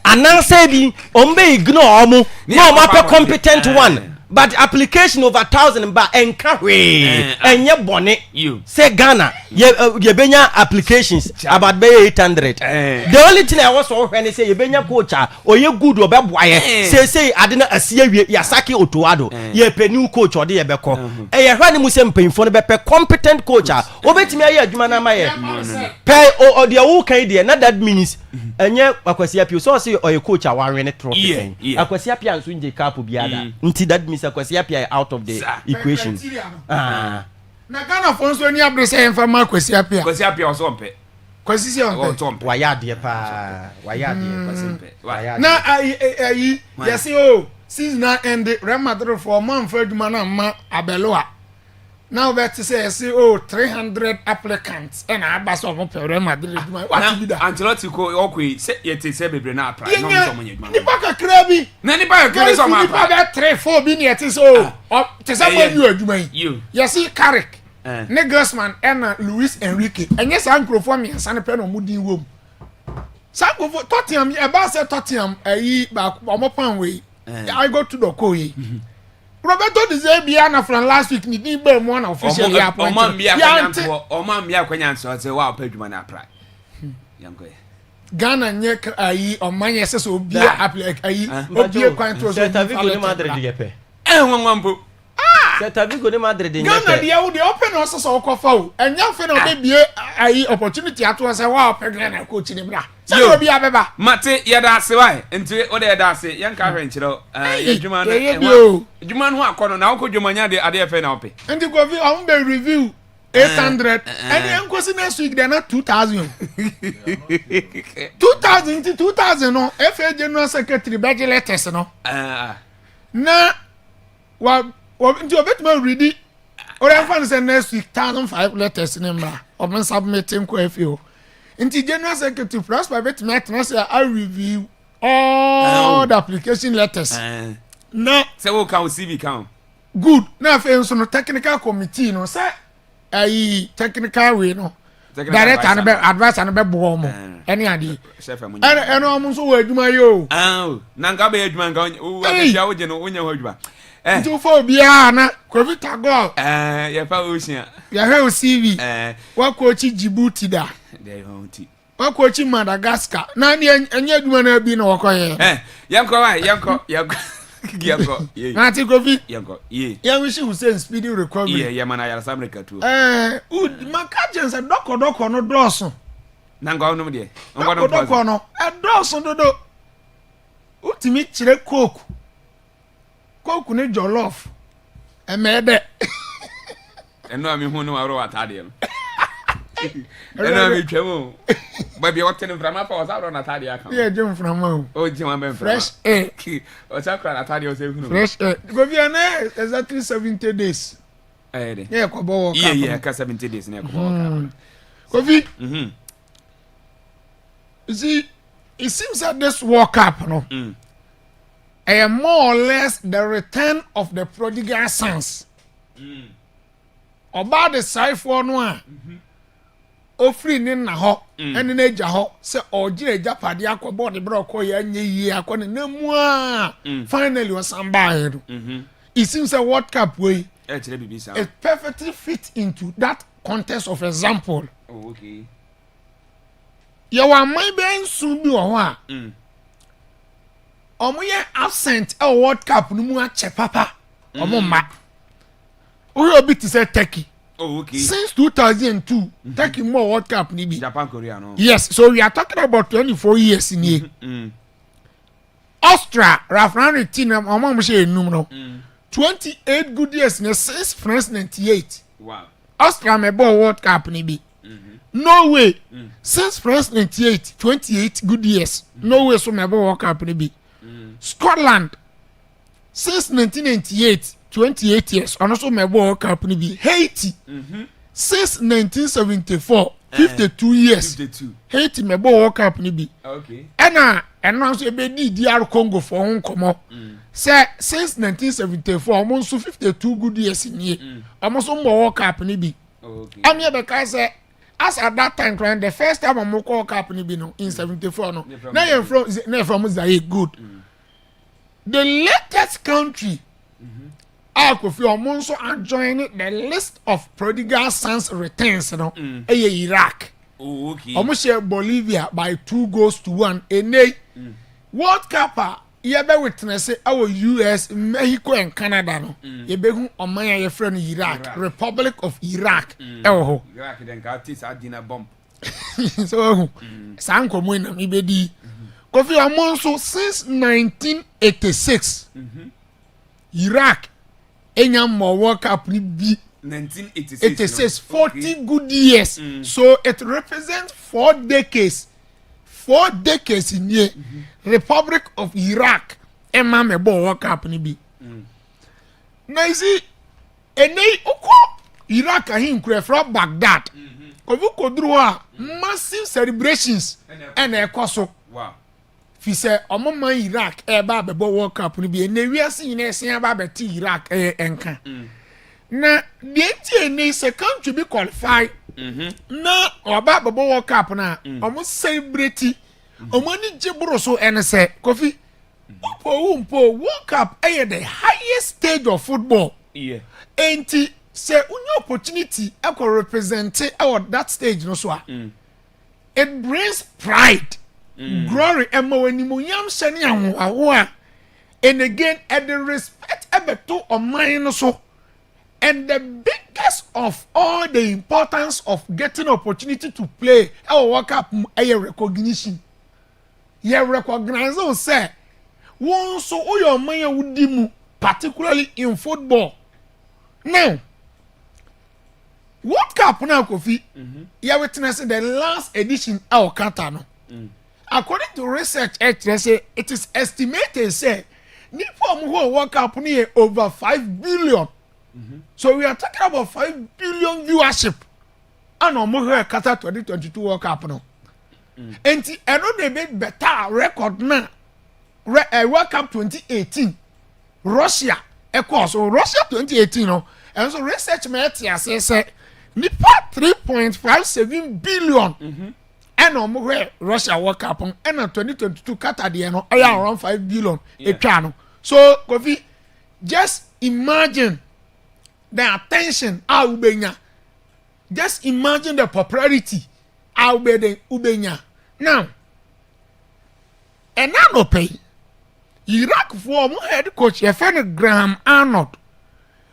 [SPEAKER 1] ananse bi ombe ignore omo no ma competent one but application over 1,000 ba encourage enye bone say Ghana ye benya applications about 800 the only thing I was so when say ye benya coach oye good obeboaye say ade na asie wie ya saki otoado ye pe new coach ode ye beko ye hwa ne mu se mpanyfo no be pe competent coach obetimi aye adwuma na ma ye pe ode wo kan de na that means enye akwasi apio so say oye coach awanwe ne trophy akwasi apia nso nje cup biada nti that means akwasi apia out of the equation
[SPEAKER 4] na Ghana for nso ni abre say enfa ma akwasi apia
[SPEAKER 3] oso mpe
[SPEAKER 4] kwasi si on pe
[SPEAKER 1] wayade pa wayade kwasi mpe
[SPEAKER 4] na ayi yes o season na end Real Madrid for man for adwuma na ma abeloa now bet say 300 applicants and abas of Real Madrid what be that
[SPEAKER 3] Ancelotti ko okwe say yete say bebre na apply no so mo nyeduma
[SPEAKER 4] ni baka krabi
[SPEAKER 3] na ni baka krabi so ma
[SPEAKER 4] apply ni 3-4 bi ni yete so te say mo nyu adwuma yi yes Carrick Nagelsmann and Luis Enrique enye sa nkrofo mi ansa ne pe no mudin wom sa go Tottenham e ba say Tottenham ayi ba omopan we I go to the koyi Roberto De Zerbi ana from last week ni be mo na official ya appoint.
[SPEAKER 3] Oman bia kwanya so say wa padwuma na apply. Yanko.
[SPEAKER 4] Ghana nye ayi oman ye so obi apply ayi obi kwan to so
[SPEAKER 1] Celta Vigo ni Madrid ye pe.
[SPEAKER 3] Nwanwambo.
[SPEAKER 1] Celta Vigo ni Madrid ye pe.
[SPEAKER 4] Ghana dia wo de open no so okofa o. Enya fe na be bie ayi opportunity ato say wa open Ghana coach ni bra. Say obi abeba.
[SPEAKER 3] Mate ye da se why? Enti o de da se ye nka hwe nkyerɛ ye dwuma no. Dwuma no akono na wo dwuma nya de ade fe na ope.
[SPEAKER 4] Enti go vi on be review 800 and then nkosi next week they na 2000. 2000 no FA General Secretary Beji letters no. Na wa nti obetuma ready ora fan say next week 1005 letters number oben submitting ko FA. Nti General Secretary Prosper betuma atena say I review all the application letters. Na
[SPEAKER 3] say wo kan CV kan.
[SPEAKER 4] Good. Na fe nso no technical committee no say ayi technical way no. Director and advice and be bo mo. Any ade. And omo so wo adwuma yo.
[SPEAKER 3] Na nka be adwuma nka wo abia wo je no wonya ho adwuma.
[SPEAKER 4] Nti fo bia na COVID go.
[SPEAKER 3] Ya fa ocean.
[SPEAKER 4] Ya he CV. Wa coach Djibouti da.
[SPEAKER 3] Dey honti.
[SPEAKER 4] Wa coach Madagascar. Na ni anya adwuma na bi na wakoye.
[SPEAKER 3] Yanko wa yanko. Yanko.
[SPEAKER 4] Na ti COVID.
[SPEAKER 3] Yanko. Ye.
[SPEAKER 4] Ya wish Hussein speedy recovery.
[SPEAKER 3] Yeah, man ya America too.
[SPEAKER 4] Makajense doko no doso.
[SPEAKER 3] Na ngwa no de.
[SPEAKER 4] Doko no. Doso dodo. Utimi chire coke coke ne jollof emede
[SPEAKER 3] eno ami hu no waro atade no eno ami twemo ba bi wote no frama pa osaro na atade aka
[SPEAKER 4] yeah jim frama
[SPEAKER 3] o jim wa ben
[SPEAKER 4] fresh air
[SPEAKER 3] o sakra na atade o se hu no
[SPEAKER 4] fresh air go bi na exactly 70 days yeah ko bo
[SPEAKER 3] yeah ka 70 days na ko bo
[SPEAKER 4] Kofi. You see, it seems that this World Cup, no, more or less the return of the prodigal sons. About the side for no, offering in na ho, and in age ho, say or jire japadi akwa body broko ya nye akwa ne mu finally was somebody. It seems a World Cup way. It perfectly fits into that context of example.
[SPEAKER 3] Oh, okay.
[SPEAKER 4] You are my ben soon be or ye absent a World Cup no mu ache papa. Omo ma. We obi to say Turkey.
[SPEAKER 3] Oh, okay.
[SPEAKER 4] Since 2002, Turkey more World Cup ni be.
[SPEAKER 3] Japan, Korea, no.
[SPEAKER 4] Yes, so we are talking about 24 years in here. Austria, Rafran team omo mo say enum no. 28 good years in 6 France 98.
[SPEAKER 3] Wow.
[SPEAKER 4] Austria me ball World Cup ni be. No way. Since France 98, 28 good years. No way so me ball World Cup ni be. Scotland since 1998, 28 years. And also me ball World Cup ni be. Haiti since 1974, 52 years.
[SPEAKER 3] 52.
[SPEAKER 4] Haiti me ball World Cup ni be.
[SPEAKER 3] Okay.
[SPEAKER 4] And also e be DR Congo for Hong Kong. Say since 1974 almost 52 good years in here. Almost World Cup ni be.
[SPEAKER 3] Okay.
[SPEAKER 4] I'm here because as at that time the first time I'm World Cup ni be no in 74 no. Now you're from Zaire good. The latest country Kofi almost joining the list of prodigal sons returns no. Iraq.
[SPEAKER 3] Oh, okay.
[SPEAKER 4] Almost share Bolivia by 2-1. World Cup you be witness our US, Mexico and Canada no. You be who oman your friend Iraq, Republic of Iraq.
[SPEAKER 3] Iraq then got this a dinner bomb.
[SPEAKER 4] So sanko mo na mi be di. Kofi Amonso since 1986. Iraq enya mo World Cup ni bi
[SPEAKER 3] 1986.
[SPEAKER 4] 86 40 good years. So it represents 4 decades. 4 decades in here. Republic of Iraq Emma me bo World Cup ni bi. Now you see enei oko Iraq ahin kure from Baghdad. Kovu kodru a massive celebrations and ekoso.
[SPEAKER 3] Wow.
[SPEAKER 4] Fi say omo man Iraq e ba be bo World Cup ni bi na wiase yin esen ba be ti Iraq enka. Na the enei se country be qualify. Na oba be bo World Cup na omo celebrate omo ni jiburo so ene say Kofi Umpo World Cup the highest stage of football.
[SPEAKER 3] Yeah.
[SPEAKER 4] Enti say unyo opportunity e ko represent that stage no so it brings pride, glory and animuonyam sene ahwo and again at the respect ebeto oman no so. And the biggest of all the importance of getting opportunity to play our World Cup recognition. You recognize on say one so your man would particularly in football. Now World Cup now Kofi you witness the last edition our Qatar. According to research it is estimated say Nippon World Cup near over 5 billion. So we are talking about 5 billion viewership. And no more Qatar 2022 World Cup no. And I know they made better record now. World Cup 2018. Russia. So Russia 2018 no. And so research made say Nipa 3.57 billion. And no more Russia World Cup and 2022 Qatar the no around 5 billion. So Kofi, just imagine the attention ubenya. Just imagine the popularity ubenya. Now, and no pay. Iraq former head coach Graham Arnold.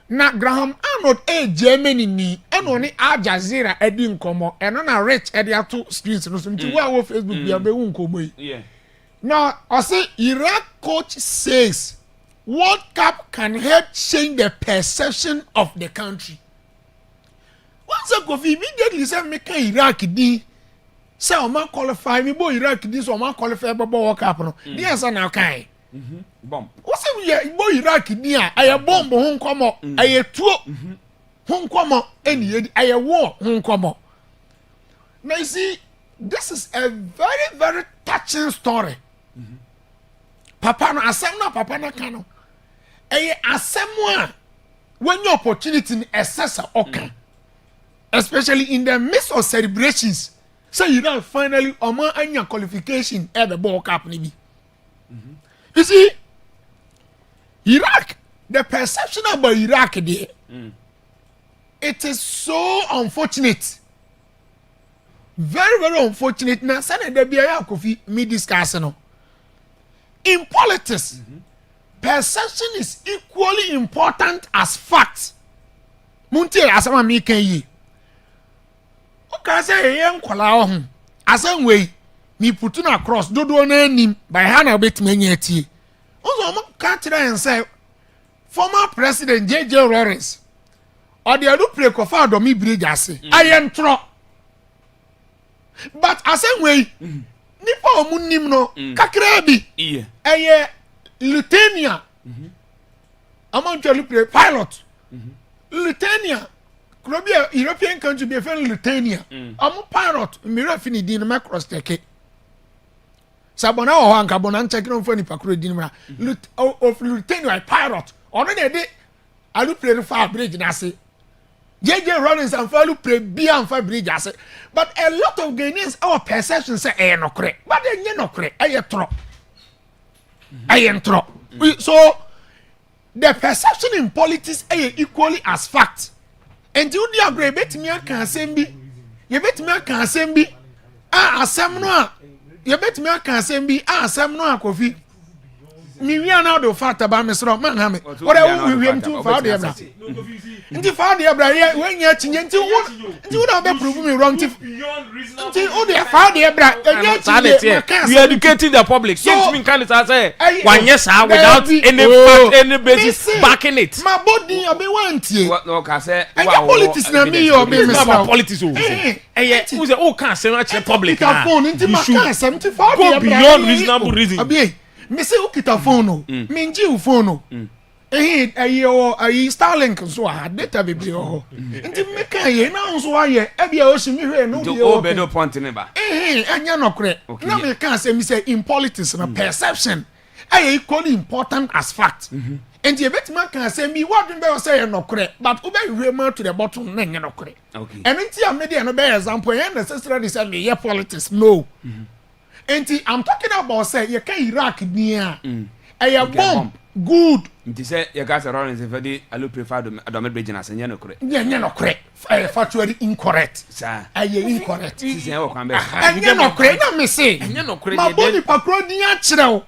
[SPEAKER 4] Now Graham Arnold Germany ni and only Al Jazeera edin komo and on a rich two screens no some Facebook be unkomo.
[SPEAKER 3] Yeah.
[SPEAKER 4] Now I say Iraq coach says World Cup can help change the perception of the country. Once a coffee immediately say make Iraq di say o ma qualify me bo Iraq di so o ma qualify bo World Cup no. The answer na kai.
[SPEAKER 3] Bomb.
[SPEAKER 4] What say we bo Iraq di a aye bomb ho nkomo aye tuo ho nkomo eni aye war ho nkomo. Now you see, this is a very, very touching story. Papa no asem na papa na kano. Eye asem wa when your opportunity in excess oka. Especially in the midst of celebrations. So you know finally omo anya qualification at the World Cup ni bi. You see, Iraq, the perception about Iraq there, it is so unfortunate. Very, very unfortunate. Now, Senator Biaya Kofi me discussing no. In politics, perception is equally important as fact. Munti asama mi kan yi. O ka say yen kwala ho. Asan we mi putu na cross dodo na anim by hana obetime nya tie. Ozo mo ka tira en say former president JJ Lawrence or the adu play kofa do mi bridge ase. Ayen tro. But asan we nipa omunim no kakra bi. Eye Lithuania. Among play pilot. Lithuania. Could be a European country be a friend Lithuania. I'm a pilot. Mira fini din ma cross take. Sabona o hanka bonan check no funny pakro din ma. Of Lithuania pilot. Already dey alu play the far bridge na say. JJ Rollins and Falu play B and Far bridge ase. But a lot of Ghanaians our perception say eh no correct. But they no correct. Eh tro. Eh tro. So the perception in politics is equally as fact. And you do agree betimi aka asem bi. You betimi aka asem bi. Asem no a. You betimi aka asem bi. Asem no akofi. Mi wi ana do fact about Mr. Man ha me. What I we ntu fa de bra. Nti fa de bra ye when ya chinye nti wo na be prove me wrong nti o de fa de bra.
[SPEAKER 1] We educating the public. Can't mean can say one yes without any fact any basis backing it.
[SPEAKER 4] My body obi wantie.
[SPEAKER 3] No ka say
[SPEAKER 4] wow. Politics na me obi me
[SPEAKER 1] say politics o. Who say o can say na public na.
[SPEAKER 4] Nti ma can say nti fa de bra.
[SPEAKER 1] Go beyond reasonable reason.
[SPEAKER 4] Abi me say o kita phone o. Me nji u phone o. Ayi Starlink so ha data bebre ho. Nti me kan ye na so aye e bia o shimi hwe no bi
[SPEAKER 3] o bedo point ne ba.
[SPEAKER 4] Anya no kre. Na me kan say me say in politics na perception aye equally important as fact. And you bet man can say me what do say no kre but o be hwe to the bottom na nya no kre. Okay. And nti am dey no be example e necessarily say me politics no. And I'm talking about say you can Iraq near. A bomb good.
[SPEAKER 3] Nti say you guys around is very allo prefer do bridge na senya no correct.
[SPEAKER 4] Nya no correct. Factually incorrect.
[SPEAKER 3] Sir.
[SPEAKER 4] Incorrect.
[SPEAKER 3] Sisi e wo kan be.
[SPEAKER 4] Nya no correct na me say.
[SPEAKER 3] Nya no correct.
[SPEAKER 4] Ma body pakro din a kire.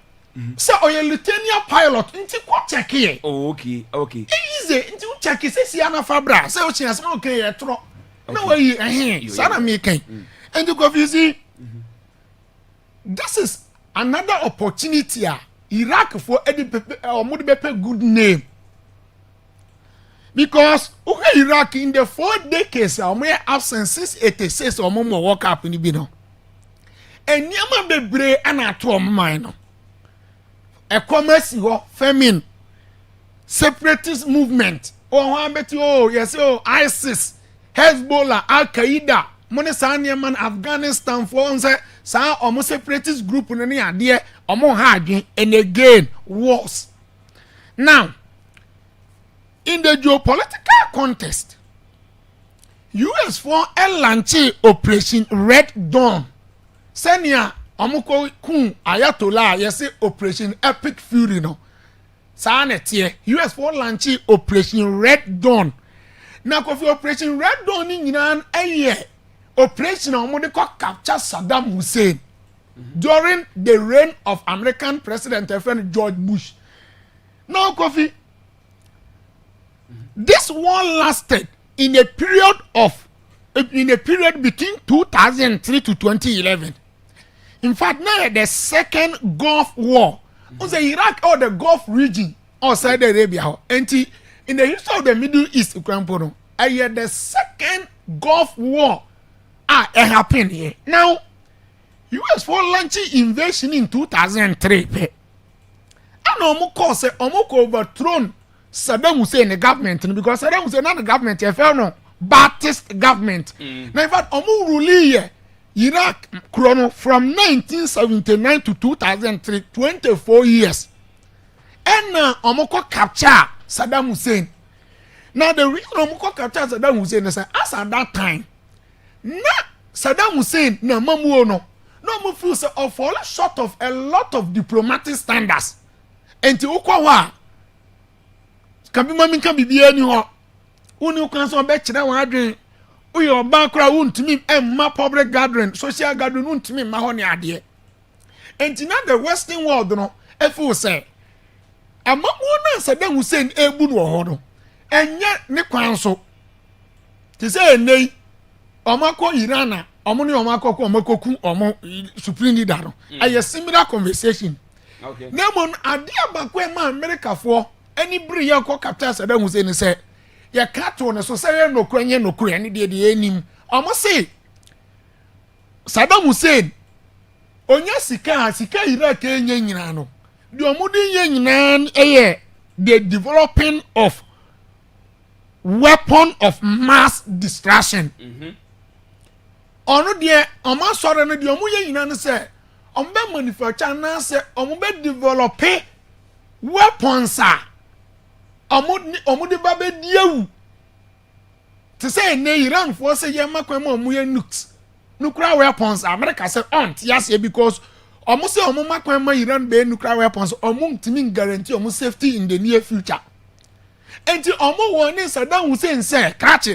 [SPEAKER 4] Say oye Lithuania pilot nti ko check here.
[SPEAKER 3] Oh okay.
[SPEAKER 4] Easy nti wo check say si ana fabra. Say o chance na okay e tro. Na we sana me kan. And you confuse. This is another opportunity Iraq for any good name. Because okay, Iraq in the 4 decades we absent since 86 or more World Cup in the bino. And nyama bebre ana to mine. A commerce famine, separatist movement. Yes, ISIS, Hezbollah, Al Qaeda, Monesania man Afghanistan for sa omo separatist group no ne ade omo ha adwen and again wars. Now in the geopolitical context, US for launch Operation Red Dawn. Senia omo ko kun Ayatollah yes Operation Epic Fury no. Sa na tie US for launch Operation Red Dawn. Na ko fi Operation Red Dawn ni nyina eye operation on the capture Saddam Hussein during the reign of American President George Bush. Now, Kofi, this war lasted in a period between 2003 to 2011. In fact, now the second Gulf War, was Iraq or the Gulf region, or Saudi Arabia. And in the history of the Middle East, Grandpa, I had the second Gulf War happened here. Now, US for launching invasion in 2003. And almost cause almost overthrown Saddam Hussein the government because Saddam Hussein not the government, you no Baptist government. Now, in fact, almost rule Iraq chrono from 1979 to 2003, 24 years. And now, almost capture Saddam Hussein. Now, the reason almost capture Saddam Hussein is as at that time, na Saddam Hussein na mamu no mo feel say fall short of a lot of diplomatic standards enti ukwa wa kan bi mami kan bibia ni ho uni ukwan so be kire wan adwen uye oba kra wuntimi emma public gathering social gathering wuntimi ma ho ne ade enti na the western world no e feel say amamu na Saddam Hussein ebu no ho no enye ne kwan so ti say enei omako Irana omuni omako ko omakoku omo supreme leader no a similar conversation okay nemon ade abakwe ma America for any bri ye ko captain Saddam Hussein say ye kato ne so say no kwenye no kure ne de enim omo say Saddam Hussein onya sika Iraq enye nyina no de omudi nye nyina the developing of weapon of mass destruction ono de omo sore no de omo ye nyina no say omo be manufacture na say omo be develop weapons omo de ba be diewu to say na Iran for say ye makwa ma omo ye nuclear weapons America say on yes because omo say omo makwa ma Iran be nuclear weapons omo ntimi guarantee omo safety in the near future enti omo woni Saddam Hussein say catch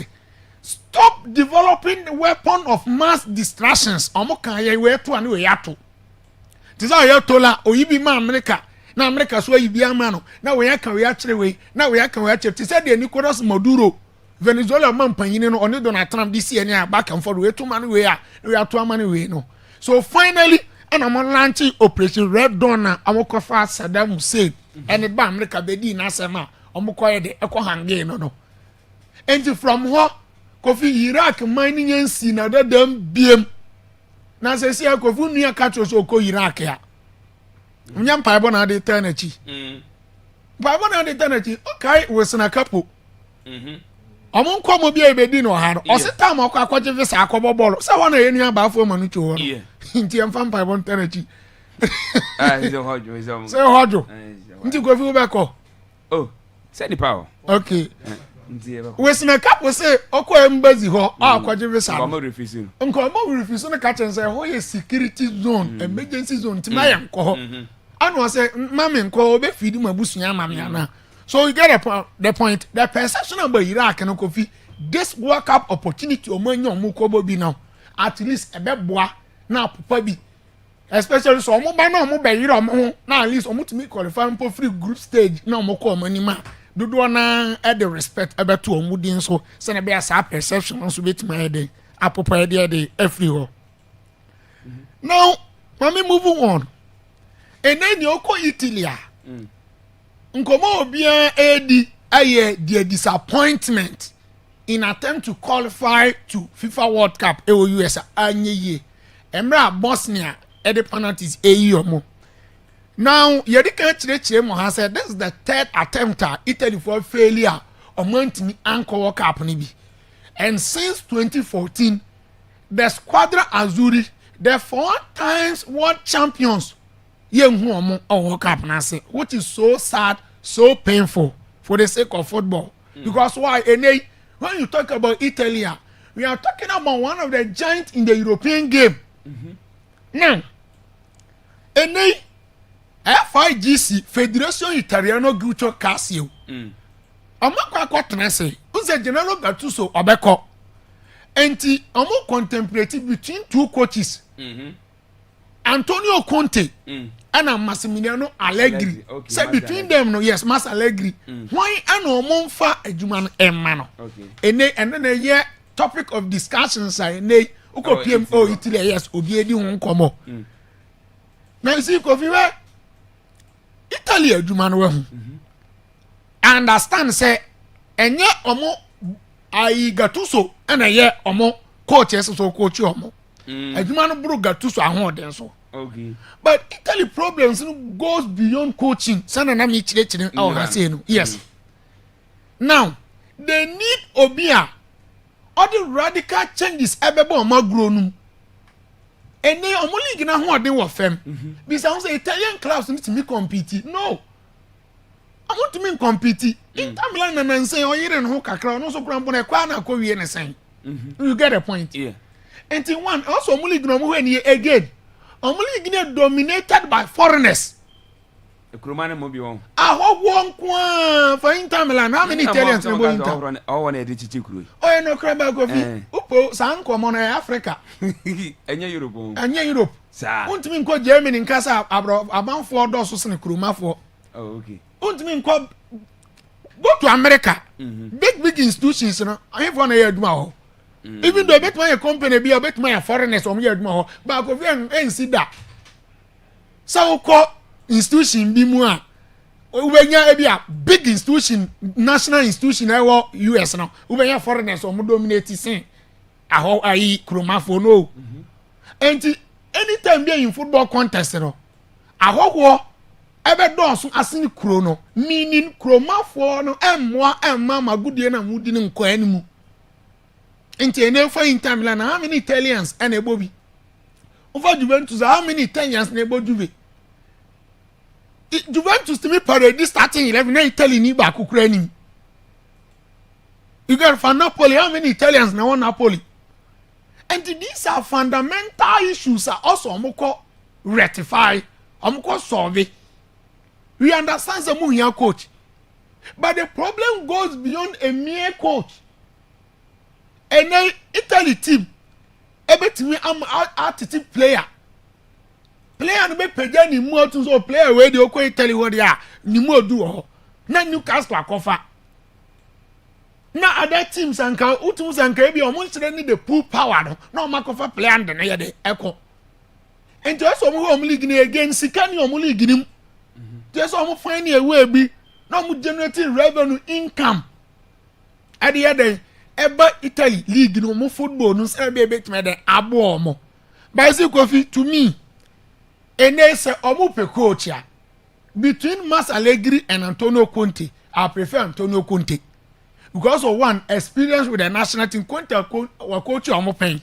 [SPEAKER 4] stop developing the weapon of mass distractions. Omo kan ye we to anu we yato. Tiza ye to la oyibi ma America. Na America so yibi ama no. Na we kan we akire we. Na we kan we akire. Tiza de Nicolas Maduro. Venezuela man panyine no oni Donald Trump this year na back and forth we to man we ato amani we no. So finally and I'm launching Operation Red Dawn na amokofa Saddam Hussein. And ba America be di na sema omo koye de eko hange no. And from her Kofi Iraq mining yansi na dadam biem na se sia kofu nua katro so ko Iraq ya nyam paibo na de tenachi paibo na de tenachi okay wesna kapo omon ko mo bia ebedi no ha no o se tam akwaje visa akobo bolo se wona ye nua ba afo manu chu ho no nti em fam paibo tenachi
[SPEAKER 3] is a hojo
[SPEAKER 4] se hojo nti kofi be ko
[SPEAKER 3] oh se ni power
[SPEAKER 4] okay wesina kapo say okwa embassy ho akwaje visa
[SPEAKER 3] nkomo refuse
[SPEAKER 4] no ka chen say ho ye security zone emergency zone timaya nko ho anu say mama nko obe feed mabusua mama yana so you get the point the perception about Iraq no Kofi this work up opportunity omanya omukobo bi now at least ebeboa na papa bi especially so omo ba na omo be yire omo na at least omo timi qualify for free group stage na omo ko omo nima dodo na the respect abeto omudin so se na be asa perception so betima ede apopa ede every ho now when we move on and then you go Italy nkomo obia edi aye the disappointment in attempt to qualify to FIFA World Cup US anyeye emra Bosnia ede penalties omo. Now, Yedika Chile Moha said this is the third attempt at Italy for failure on Montini Anchor World Cup. And since 2014, the Squadra Azzurri, the 4 times world champions, World Cup, which is so sad, so painful for the sake of football. Because why? When you talk about Italy, we are talking about one of the giants in the European game. Now, FIGC Federation Italiano Guccio Casio. Amaka kwatnese, unse General Gattuso obeko. Enti omo contemplative between 2 coaches. Antonio Conte and Massimiliano Allegri.
[SPEAKER 3] Okay,
[SPEAKER 4] say between them no yes, Mas Allegri. Why and omo fa ejuman emano. Okay. And then a year topic of discussions are ne uko PMO Italy yes obi edi ho nkomo. Now you see Kofi Italy adwuma no wahu I understand say enye omo ayi Gattuso na ye omo coaches so coach omo adwuma no bro Gattuso ahoden so
[SPEAKER 3] okay
[SPEAKER 4] but Italy problems goes beyond coaching sana na me chire I say no yes now they need obia all the radical changes ebebo omagro num ene omo league na ho den wo fam because say Italian clubs need to me compete no I want to mean compete. Inter Milan and say, oh, you don't know Kakra, no so cramp on a corner, call you anything. You get a point.
[SPEAKER 3] Yeah.
[SPEAKER 4] And in one, also, Muli Gnomu again. Omuli dominated by foreigners.
[SPEAKER 3] The Krumana Mobion.
[SPEAKER 4] I hope one for Inter Milan. How many Italians know Inter?
[SPEAKER 3] Oh, one edit crew.
[SPEAKER 4] Oh, no crab coffee. Upo, Sanko, Mona, Africa.
[SPEAKER 3] And Europe.
[SPEAKER 4] And Europe. Sir. Want to mean call Germany in Casa about 4 dollars in a Kruma for.
[SPEAKER 3] Oh, okay.
[SPEAKER 4] Want to mean call go to America. Big institutions, you know. I have one year tomorrow. Even though I bet my company be a bit my foreigners or year tomorrow, but I go see that. So called institution be more. When you be a big institution, national institution, US now. When you foreigners or dominate scene. I hope I Kruma for no. And anytime be in football contest, you know. I hope ebe dɔɔso asene kuro no meaning kromafoɔ no emma magudie na mudi ne nkɔ animu nti ene fa Inter Milan how many Italians and ebobi over Juventus how many Italians na ebo Juventus to me parade starting 11 na Italy ni ba kukura nim you get from Napoli how many Italians na one Napoli and these are fundamental issues are also omoko rectify omoko solve. We understand the movie coach. But the problem goes beyond a mere coach. And then Italy team, every team attitude player. Player no be peja ni mu to so player we dey go Italy what ya ni mu do ho. Na Newcastle akofa. Na other teams anka utum sanka bi o mo nkyere ni the pool power no. Na o makofa player and na ye dey eko. Enti so mo ho league ni again sika ni o mo league ni. Just almost finding a way be no generating revenue income. At the other, ever Italy league no more football no say be bet me the abo mo. But say coffee to me, and they say omo pe coach ya. Between Mas Allegri and Antonio Conte, I prefer Antonio Conte because of one experience with the national team. Conte wa coach omo pen.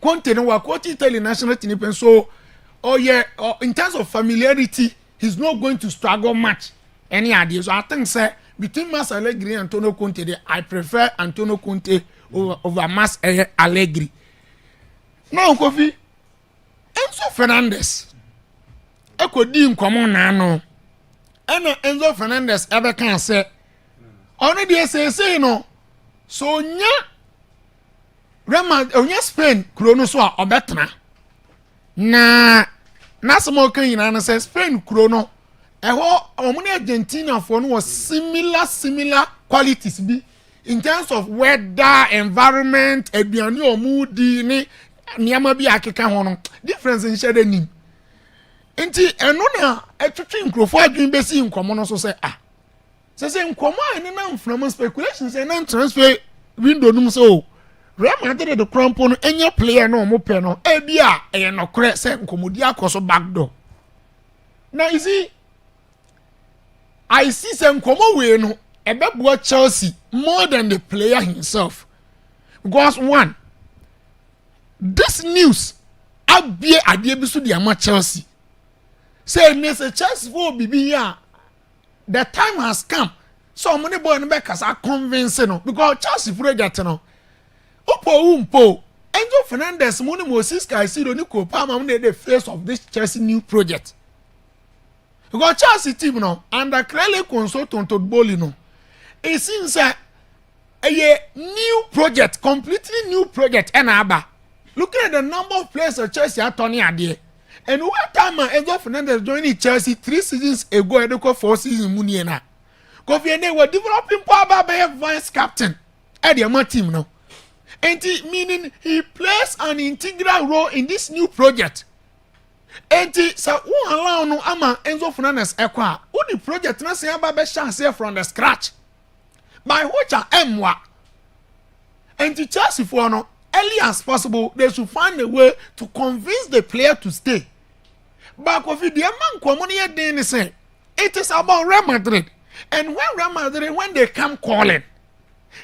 [SPEAKER 4] Conte no wa coach Italy national team pen so. Oh yeah, in terms of familiarity, he's not going to struggle much. Any idea? So I think, sir, between Mas Allegri and Antonio Conte, I prefer Antonio Conte over Mas Allegri. Now, Kofi, Enzo Fernandez, I could deem common now. And Enzo Fernandez ever can say, already say no. So, yeah, Spain, Kronoswa or better. Na some kan yina na say Spain kuro no eho omuni Argentina for no was similar qualities be in terms of weather environment aduane omudi ni niama bi akeka ho no difference in shade nim enti eno na etwetwe nkrofo adwen besi nkomo no so say say nkomo ani na mframa speculation say na transfer window num so Real Madrid the crampon any player no mo pe no e bia e no kre se nkomodi akoso back door. Now you see I see some nkomo we no e bebo Chelsea more than the player himself. Because one this news abie ade bi so dia ma Chelsea. Say Mr. Chelsea for bibi ya the time has come. So money boy no be kasa convince no because Chelsea project no Umpo, Enzo Fernandez, Moni Moses Caicedo, Nico Palmer, the face of this Chelsea new project. You got Chelsea team now, under clearly consultant to Bolino. It seems a new project, completely new project, and Abba. Looking at the number of players of Chelsea are turning a day. And what time Enzo Fernandez joined Chelsea 3 seasons ago, and go 4 seasons, Muniena. Kofi and they were developing power by a vice captain at the team now. And meaning he plays an integral role in this new project. enti sa wo allow no ama Enzo Fernandez ekwa wo the project na se aba be chance from the scratch by which are emwa enti Chelsea for no early as possible they should find a way to convince the player to stay back of the man commonly den say it is about Real Madrid and when Real Madrid when they come calling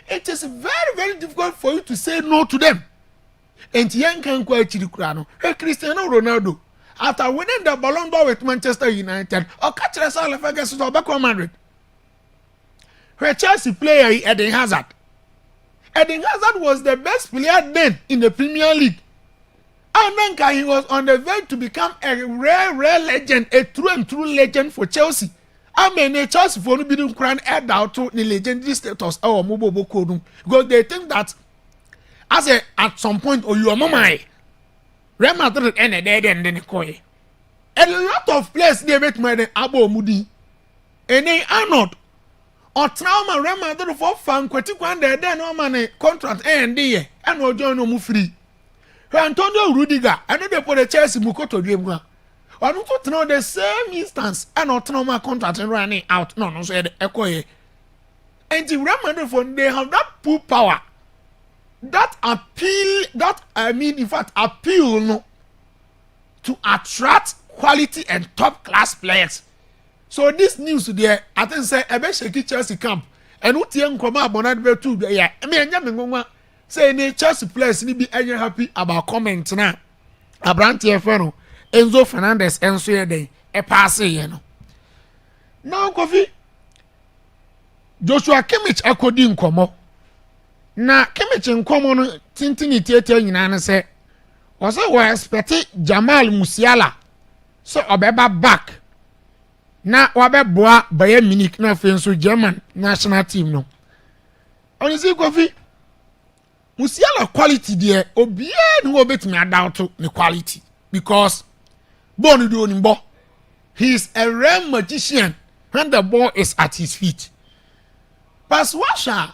[SPEAKER 4] it is very very difficult for you to say no to them enti yen kan kwa chiri kura no Cristiano Ronaldo after winning the Ballon d'Or with Manchester United or catch the Sir Ferguson or back Madrid where Chelsea player Eden Hazard was the best player then in the Premier League. And then he was on the way to become a rare legend, a true and true legend for Chelsea. I mean, Chelsea for no be crown add out to the legendary status or mobile code because they think that at some point or you are mama Real Madrid and a dead and then koi. A lot of players they make money abo mudi. And they are not. Or trauma Real Madrid for fan kweti kwande then no money contract and no join no free. Antonio Rudiger and they put the Chelsea mukoto dwemwa. Or not to know the same instance and not trauma contract and running out. No said ekoye. And the Real Madrid they have that pull power. That appeal no, to attract quality and top class players. So this news there, I think say ebe shake Chelsea camp and what young nkoma abonad be too yeah. I mean nya me ngwa say the Chelsea players ni be happy about comment na. Abrante Efeno Enzo Fernandez enso ye den e pass ye no. Now Kofi Joshua Kimmich akodi nkomo. Na Kimmich nkomo no tintini tietia nyina ne se o se we expect Jamal Musiala so obeba back na wabeboa Bayern Munich na fenso German national team no oni si Kofi Musiala quality there obie no obetimi adoubt the quality because ball do onimbo he is a rare magician when the ball is at his feet pass washa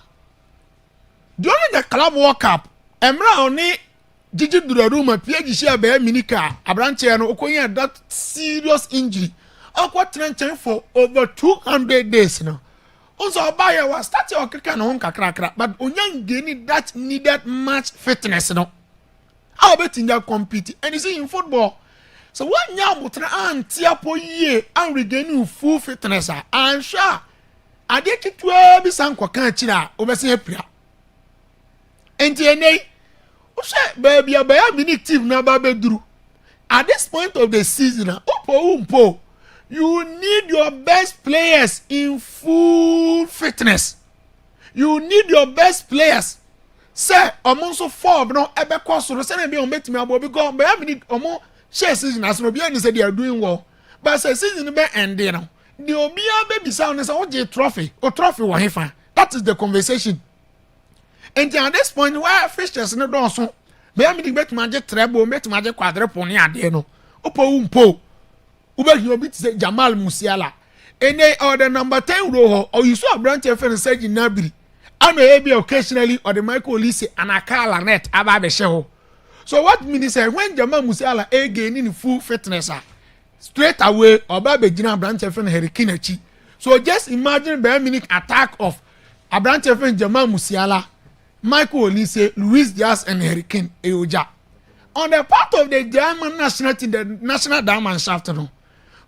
[SPEAKER 4] during the club World Cup emra oni Gigi Donnarumma PG share Bayern Munich abranche no okonya that serious injury akwa trenchen for over 200 days now. Also Obaya was starting okeka no kakrakra but onyan geni that needed much fitness no. How bet in compete and you see in football. So when ya mutra antiapo ye and regain full fitness and sure ade kitwa bi sanko kan chira obese apia. Enti enei o say baby Bayern Munich team na ba beduru. At this point of the season umpo you need your best players in full fitness. You need your best players. Say omonso form no ebe kwasoro say na be on betimi abo because Bayern Munich omo share season as no be any say they are doing well. But say season be end now. The obia baby sound say o trophy. O trophy wa hefa. That is the conversation. And at this point where fixtures no don so Bayern Munich betimi age treble betimi age quadruple ni ade no. Umpo Uber you bit say Jamal Musiala. And they are the number 10 row or you saw a branch of and said in Nabri. And maybe occasionally or the Michael Olise and Akala net about the show. So what means say when Jamal Musiala again in full fitness straight away or Baby Gina branch of and Hurricane. So just imagine Bayern Munich attack of a branch of Jamal Musiala, Michael Olise, Luis Diaz and Hurricane Eoja. On the part of the German national team, the national diamond shaft no.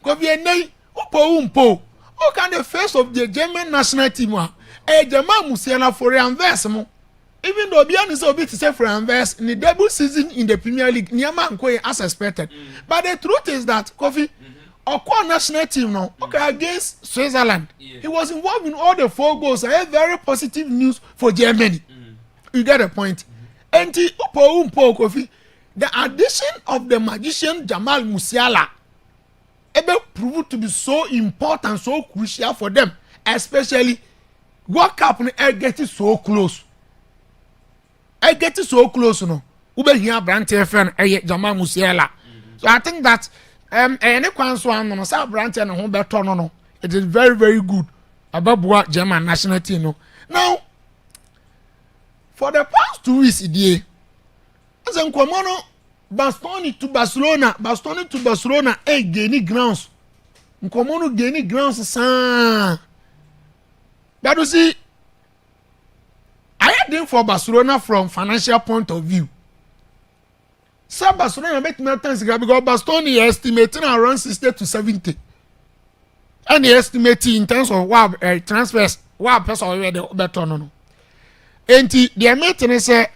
[SPEAKER 4] Kovienei umpo o can the face of the German national team Jamal Musiala for reinvest mo even though Bian is a bit say for reinvest in the double season in the Premier League Niama Nkoye as expected but the truth is that Kofi Okwa national team no okay against Switzerland he was involved in all the 4 goals. I have very positive news for Germany. You get the point. And umpo Kofi the addition of the magician Jamal Musiala ebe proved to be so important, so crucial for them, especially World Cup get it so close. I get it so close, no. Ube here Brant FN Jamal Musiala. So I think that any one no say Brant and home better no. It is very very good about what German national team no. Now for the past 2 weeks there as en komono Bastoni to Barcelona, gaining grounds. Nkomo gaining grounds, san. But you see, I think for Barcelona from financial point of view. Some Barcelona make me because Bastoni estimating around 60 to 70. And the estimating in terms of transfers, person already better no. And the meeting say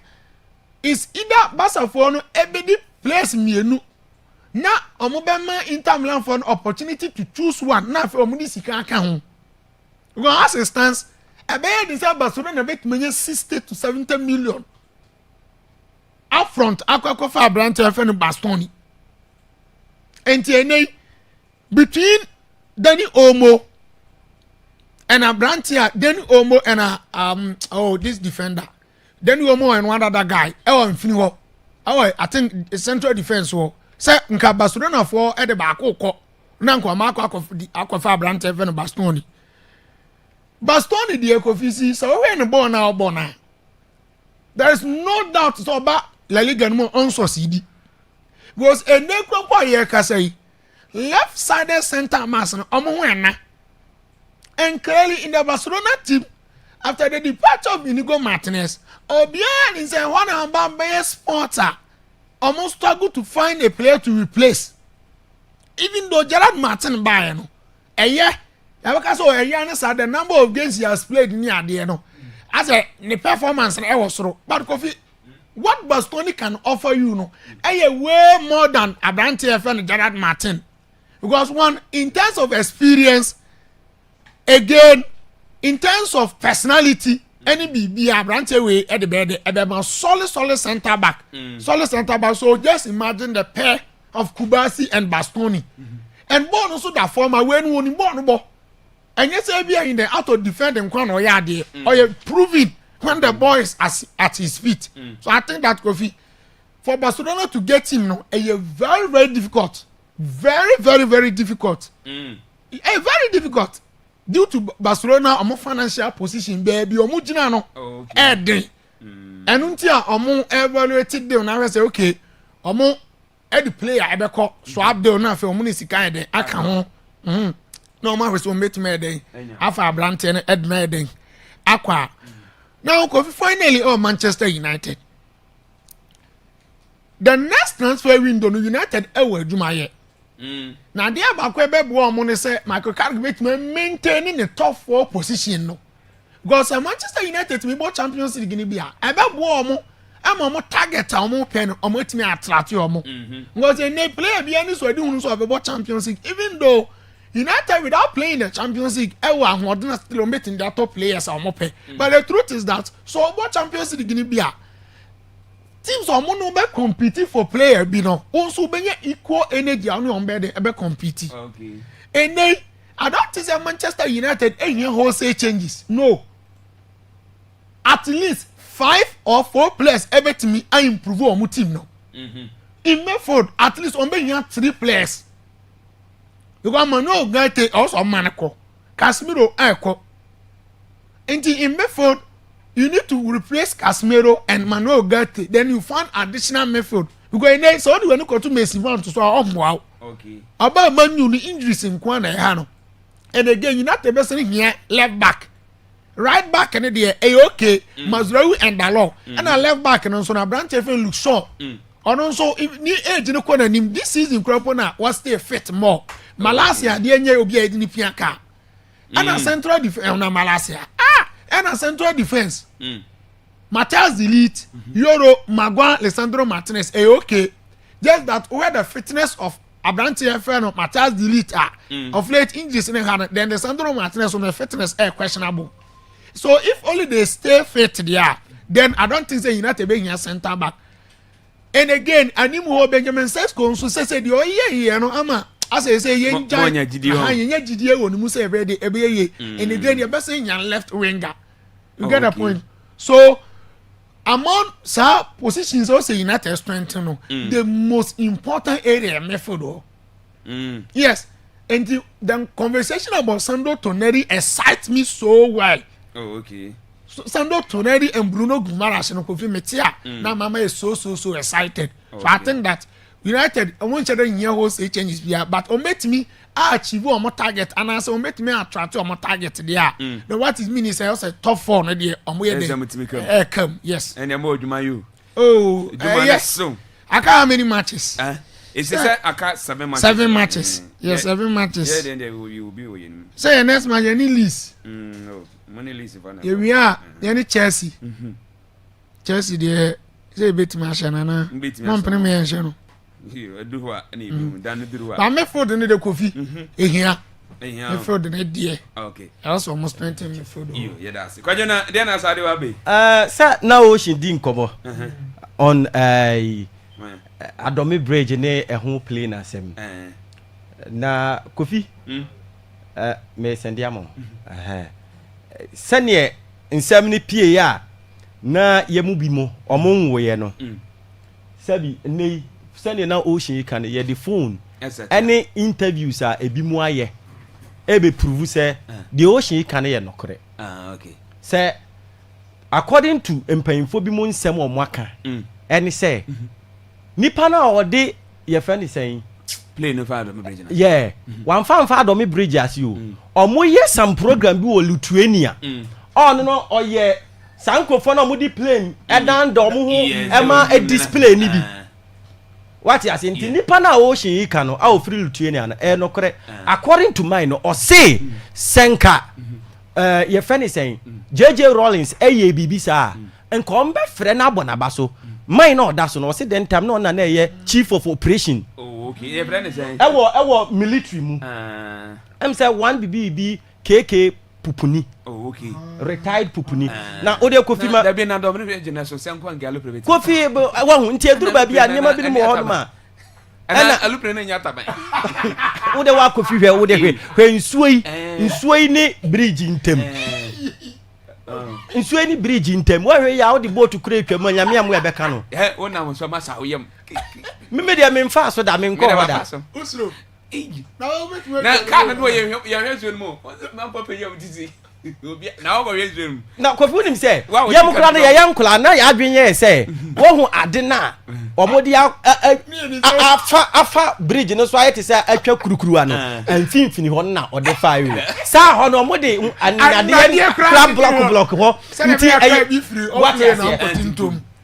[SPEAKER 4] is either Barcelona ebedi place mienu. Na omobema Inter Milan for an opportunity to choose one. Na for omudi sika aka ho. Because as it stands, Ebeye decide Barcelona bet me 60 to 70 million. Upfront, Akwaaba brand FN Bastoni. And between Danny Olmo and a brand here, Danny Olmo and this defender. Danny Olmo and one other guy. I think the central defense war. Say nka Barcelona for at the back ko. Na nko Akwaaba brand FN Bastoni. Bastoni the Ecofisi, so when the ball now. There is no doubt so about La Liga no unsucceed. Because a necro player can say left-sided center mass and clearly in the Barcelona team after the departure of Inigo Martinez, Obian is a one and best sporter. Almost struggled to find a player to replace. Even though Gerard Martin Bayern, a year, because a year said the number of games he has played near the end. As the performance and was through, but Kofi, what Bastoni can offer you, no, way more than Abrante and Gerard Martin, because one in terms of experience, again, in terms of personality, any be Abrante way at the bed, a solid center back, solid center back. So just imagine the pair of Kubasi and Bastoni, and born also that former when winning born. And yes, be in the out of defending corner or yard or you proving when the boy is at his feet. So I think that Kofi for Barcelona to get him no, a very difficult, very difficult. Very difficult due to Barcelona omo financial position baby omo gina no eden. And until omo evaluated them now say okay omo the player ebeko swap dey na fe omo ni sika eden aka ho. No man was met me then. After Abrante and Edna then. Aqua. Now finally Manchester United. The next transfer window no United Jumaye. Now they are back money say Michael Carrick maintaining the top 4 position no. Because Manchester United me bought Champions League ni bia. Ebe bo omo am target omo pen omo timi attract omo. Because they play bia ni so di hunu so be Champions League even though United without playing the Champions League, still meeting their top players are more pay. But the truth is that so what Champions League in Bia teams are more competing for player also be equal energy on bed competing.
[SPEAKER 3] Okay.
[SPEAKER 4] And then I don't think that Manchester United any wholesale changes. No. At least 5 or 4 players ever to me I improve on my team now. In Medford, at least on be 3 players. Because Manuel Garte also Manako, Casemiro Eko. And in Medford, you need to replace Casemiro and Manuel Garte. Then you find additional Medford. Because in so do you go to Messi want to so wow.
[SPEAKER 3] Okay.
[SPEAKER 4] About Manu the injuries in Kwana Hano. And again, you're not the best thing here, left back. Right back and the okay, Mazraoui and Dalot. And I left back and also na branch look short. And also if ni age no corner him this season Cropona was stay fit more. Malaysia the enye obi a edini piaka. And a central defense na Malaysia. And a central defense. Matthias Delete, Yoro, Magua, Alessandro Martinez, okay. Just that where the fitness of Abrante FN of Matthias Delete of late injuries in the hand, then Alessandro Martinez on the fitness questionable. So if only they stay fit there, then I don't think they United being a center back. And again, Animu Benjamin Sesko so say the no ama as I say yen GDA won mu say every day and again you best say left winger. You get the point. So among sir positions also United strengthen the most important area midfield. Yes. And the conversation about Sandro Toneri excites me so well.
[SPEAKER 3] Oh, okay.
[SPEAKER 4] Sando Toneri and Bruno Guimaraes and Kofi Metia. Now Mama is so excited. So I think that United, I want to hear what's a changes here, but omit me, I achieve on my target, and I say omit me, I try to on my target there. Now what is mean is I also top 4 on the on where they come. Yes.
[SPEAKER 3] And you're more you.
[SPEAKER 4] Oh, yes. I can't how many matches?
[SPEAKER 3] It's I can't 7 matches.
[SPEAKER 4] 7 matches. Yes, 7 matches.
[SPEAKER 3] Yeah, then they will be winning.
[SPEAKER 4] Say next match, any list.
[SPEAKER 3] No, money list.
[SPEAKER 4] Here we are. Any Chelsea. Chelsea, they say bit machine, one premier channel.
[SPEAKER 3] You do what any done do what.
[SPEAKER 4] I'm for the need of coffee. Here. For the idea.
[SPEAKER 3] Okay.
[SPEAKER 4] I also almost 20 minutes for
[SPEAKER 3] you. Yeah, that's it. Kwajona, then as I do be.
[SPEAKER 1] Sir, now she didn't come on Adomi Bridge ne ehun plane asem. Na Kofi. Me sendi amo. Sane nsem ne pie ya na yemu bi mo omo nwoye no. Sabi nei sane na ocean kan ye the phone. Any interviews a ebi mu aye. Ebe prove say the ocean kan ye nokore.
[SPEAKER 3] Okay.
[SPEAKER 1] Say according to empanyfo bi mo nsem o mo aka. Any say nipa na ode ye friend saying
[SPEAKER 3] play no father me bridge na.
[SPEAKER 1] Yeah. Wan fan father me bridge as you. Omo ye some program bi wo Lithuania. On no oye sankofo na mo di plane e dan do mo ho e ma e display ni bi. What you saying? Nipa na ocean yi ka no a ofri Lithuania na e no kore according to mine no o say senka ye friend saying JJ Rollins e ye bibi sa enko mbe frɛ na abɔ so mine no da so no say den time no na ye chief of operation.
[SPEAKER 3] Oh okay. Ye friend is saying
[SPEAKER 1] ewo military mu em say one bibi KK Pupuni.
[SPEAKER 3] Oh okay.
[SPEAKER 1] Retired Pupuni. Na ode Kofi ma
[SPEAKER 3] da bi na do me generation senko angalo private.
[SPEAKER 1] Kofi wa hu ntie duru ba bia nyema bi mo ho ma
[SPEAKER 3] ana alupre na nyata ban.
[SPEAKER 1] Ode wa Kofi hwe ode hwe nsuoi ni bridge ntem. Nsuoi ni bridge ntem wa hwe ya ode boat kura twam nyame am ebe ka no.
[SPEAKER 3] Wona mo so ma sa oyem.
[SPEAKER 1] Me dia me mfa so da me nko hoda.
[SPEAKER 4] Usro.
[SPEAKER 3] Na kana no ye hwe mo. Ma papa ye odisi. Na o go hwe zwe mo.
[SPEAKER 1] Na Kofi unim se ye mukra na ye yankula na ya adwenye se wo hu ade na omodi afa bridge no so ayete se atwa kurukuru ano amfimfini ho na ode fa yo sa ho no omodi ade block ho nti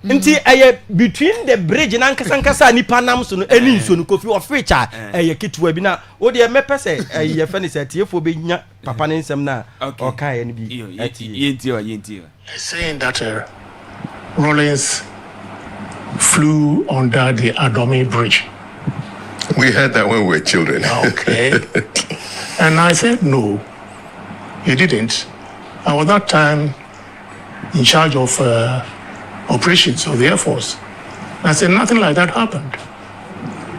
[SPEAKER 1] nti aye between the bridge na nkasa nipa nam so no eni nso no Kofi of which aye kitwa bi na wo de mepese aye fa ni se tiefo be nya papa ne nsem na o kai ni bi
[SPEAKER 3] yenti
[SPEAKER 5] saying that Rollins flew under the Adomi Bridge.
[SPEAKER 6] We heard that when we were children.
[SPEAKER 5] Okay. And I said, no, he didn't. I was that time in charge of operations of the Air Force. I said, nothing like that happened.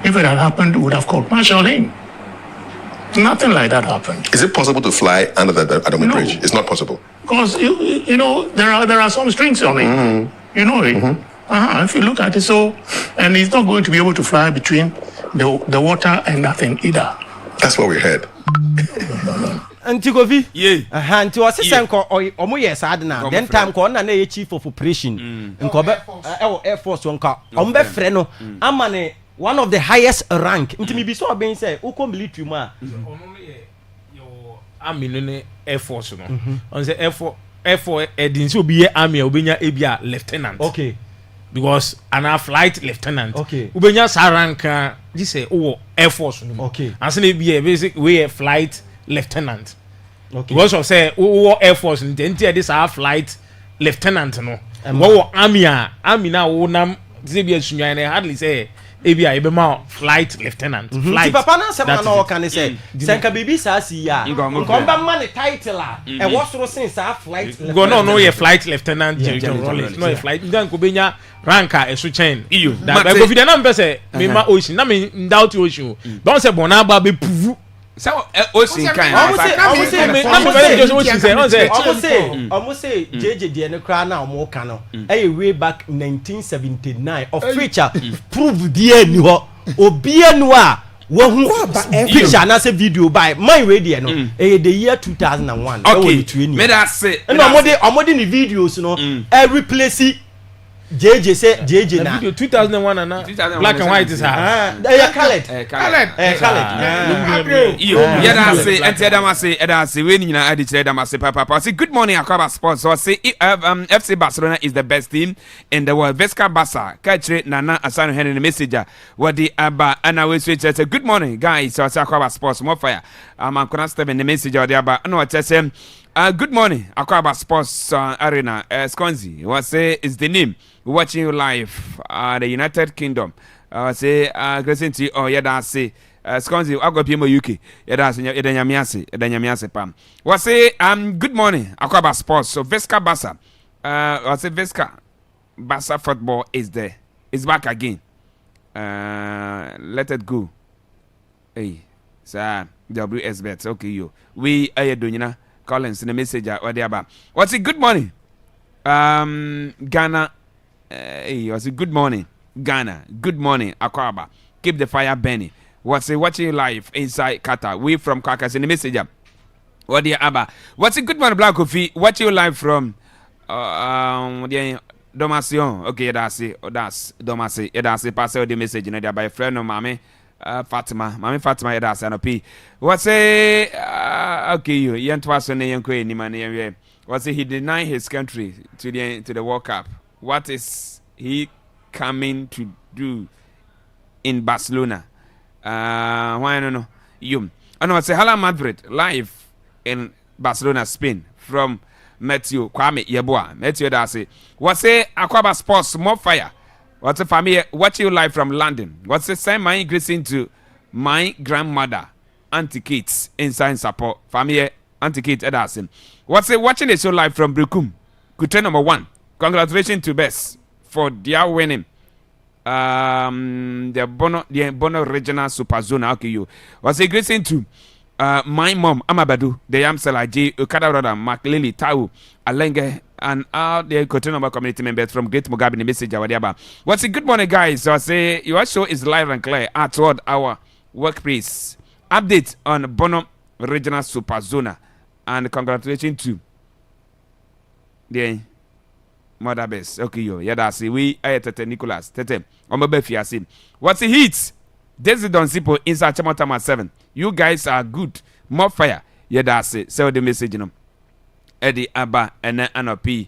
[SPEAKER 5] If it had happened, we would have court-martialed him. Nothing like that happened.
[SPEAKER 6] Is it possible to fly under the Adomi Bridge? It's not possible.
[SPEAKER 5] Because, you know, there are some strings on it. Mm-hmm. You know it. Mm-hmm. If you look at it, so, and he's not going to be able to fly between the water and nothing either.
[SPEAKER 6] That's what we heard.
[SPEAKER 1] Anti Kofi?
[SPEAKER 3] Yeah.
[SPEAKER 1] Anti was senko omo yes adna. Then time ko na ye chief of operation. Nko be Air Force wonka. Omo be frɛ no amane one of the highest rank. Nti mi bi so ben say uko military mu a.
[SPEAKER 7] Ono no ye yo army no Air Force no. On say Air Force edin so bi ye army obenya ebia lieutenant.
[SPEAKER 1] Okay.
[SPEAKER 7] Because an flight lieutenant.
[SPEAKER 1] Okay.
[SPEAKER 7] Ubenya sa rank you say Air Force no.
[SPEAKER 1] Okay.
[SPEAKER 7] And say be a basic we a flight lieutenant.
[SPEAKER 1] Okay.
[SPEAKER 7] Because of say Air Force nti this our flight lieutenant no. Wo army na wo nam say be asunyan na hardly say ebia e be ma flight lieutenant. Flight.
[SPEAKER 1] Ti papa na se ma na o kan say senka bibi sa si ya. Nko ba ma ne title a e wo soro sen sa flight lieutenant.
[SPEAKER 7] Go no ye flight lieutenant Rollins. No ye flight ndan ko benya ranka esu chain iyo da ba go fi na mpese me ma ocean na me doubt ocean don say bona ba be puvu
[SPEAKER 3] so ocean kan
[SPEAKER 1] almost say JJ de ne kra na omo ka no way back 1979 of feature prove die ni ho obi anu a Wahu picture na say video by my radio no the year 2001
[SPEAKER 3] okay me that say
[SPEAKER 1] no omode ni videos no replace JJ say JJ na
[SPEAKER 7] video 2001 and black and white is
[SPEAKER 1] colored
[SPEAKER 3] yeah say enter say we nyina adi kire dem say papa say good morning Akwaaba Sports so say FC Barcelona is the best team in the world Vesca Barca ka kire Nana Asano Henry the messenger what the aba and we switch say good morning guys so say Akwaaba Sports more fire Ankona Steven the messenger the aba no say good morning Akwaaba Sports Arena Skonzi what say is the name watching you live the United Kingdom say greeting to you oh yeah that say Skonzi agwa pmo UK yeah that say edanyamiase pam what say good morning Akwaaba Sports so Vesca Barca what say Vesca Barca football is there it's back again let it go hey sir WS bet okay yo we are doing Collins in the messenger or the about what's it good morning Ghana hey what's it good morning Ghana good morning Akwaaba keep the fire burning what's it watching live inside Qatar we from Caucus in the messenger what the Abba what's it good morning Black Coffee watching you live from the Domation okay that's Domasi that's it pass the message you know by friend of mommy Fatima that's NP what's it okay you yent was on the ni man what's it he denied his country to the World Cup what is he coming to do in Barcelona why I don't know you I know say Hala Madrid live in Barcelona Spain from Matthew Kwame Yeboah Matthew that's it what's it Akwaaba Sports more fire what's a family watching you live from London what's the same my increasing to my grandmother Auntie Kate inside support family Auntie Kate Ederson what's it watching the show live from Brukum Kutre number 1 congratulations to Bess for their winning the Bono Regional Super Zone okay you what's it greeting to my mom Amabadu the Yamsela J Okada brother Mark Lily Tau Alenge and all the Kotonomba community members from Great Mugabe in the message whatever what's it good morning guys so I say your show is live and clear at what our workplace update on Bono Regional Super Zona and congratulations to the Mother Best okay yo yeah that's it we are Tete Nicholas Tete Omobefiasi what's the heat Desi Don Sipo inside Chamotama 7 you guys are good more fire yeah that's it send the message you know Eddie Abba and NOP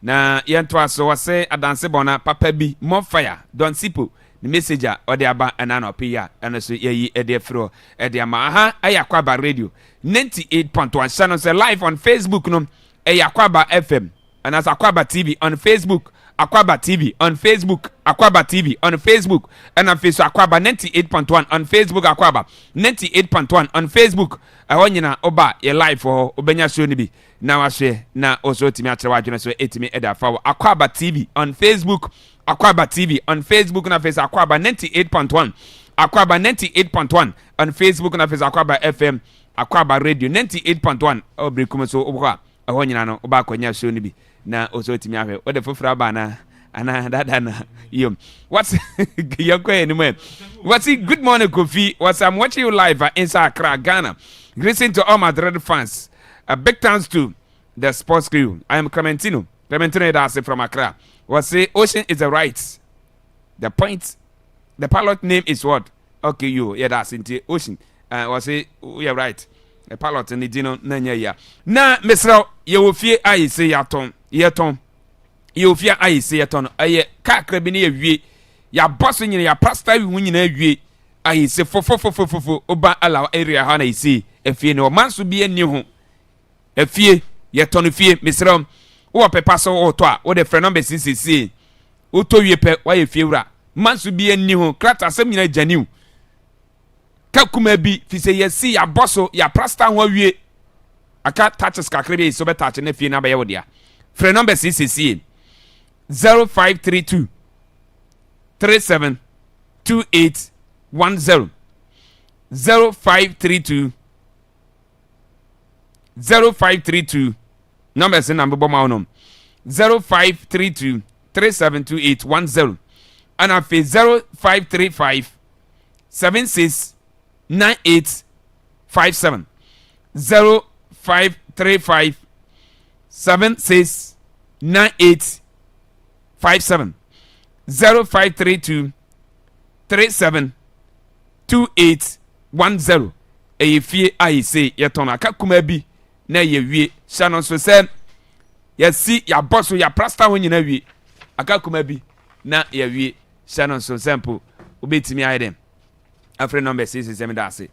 [SPEAKER 3] na yentwa so wase adanse bona papa bi more fire Don Sipo the messenger or the Abba and NOP ya and so ye Eddie Fro Eddie Ama aha Akwaaba radio 98.1 channel say live on Facebook no Akwaaba FM and as Akwaaba TV on Facebook Akwaaba TV on Facebook Akwaaba TV on Facebook and on Facebook Akwaaba 98.1 on Facebook Akwaaba 98.1 on Facebook ahonyina oba ye live for obenya show ni bi na wahwe na also timi akere wadwene so etimi eda fa Akwaaba TV on Facebook Akwaaba TV on Facebook na face Akwaaba 98.1 Akwaaba 98.1 on Facebook na face Akwaaba FM Akwaaba radio 98.1 obrikum so obwa ahonyina no oba kwanya show ni bi na also timi ahwe o de fofura ba na ana dada na yom what's your question what's it good morning Kofi what's I'm watching you live inside Accra Ghana greeting to all Madrid fans a big thanks to the sports crew I am Clementino that's from Accra what's it ocean is the right the point the pilot name is what okay you yeah that's in ocean what's it you're right the pilot in the dino nanya ya na Mr. Yewofie I say yaton Yewofie I say yaton aye kakra bi na yawie ya boss nyina ya pastor wi nyina awie I say fo oba ala area ha na isi efie no manso bi ani ho efie yeton fie Mr. wo pepa so wo to a wo de friend number CCC wo to wie pe wa ye fie wura manso bi ani ho krata asem nyina janiu kakuma bi fi se yesi ya bosso ya pastor ho awie aka touches kakra bi so be touch na fie na ba ye wo dia friend number CCC 0532 37 2810 0532 numbers in number bomb 0532 372810 and I face 0535 76 9857 0535 76 9857 0532 37 2810 efie ayise yeton aka kuma bi na ye wie sha no so se yasi ya boso ya prasta ho nyina wie aka kuma bi na ye wie sha no so sample obetimi ayedem afre number 667 da se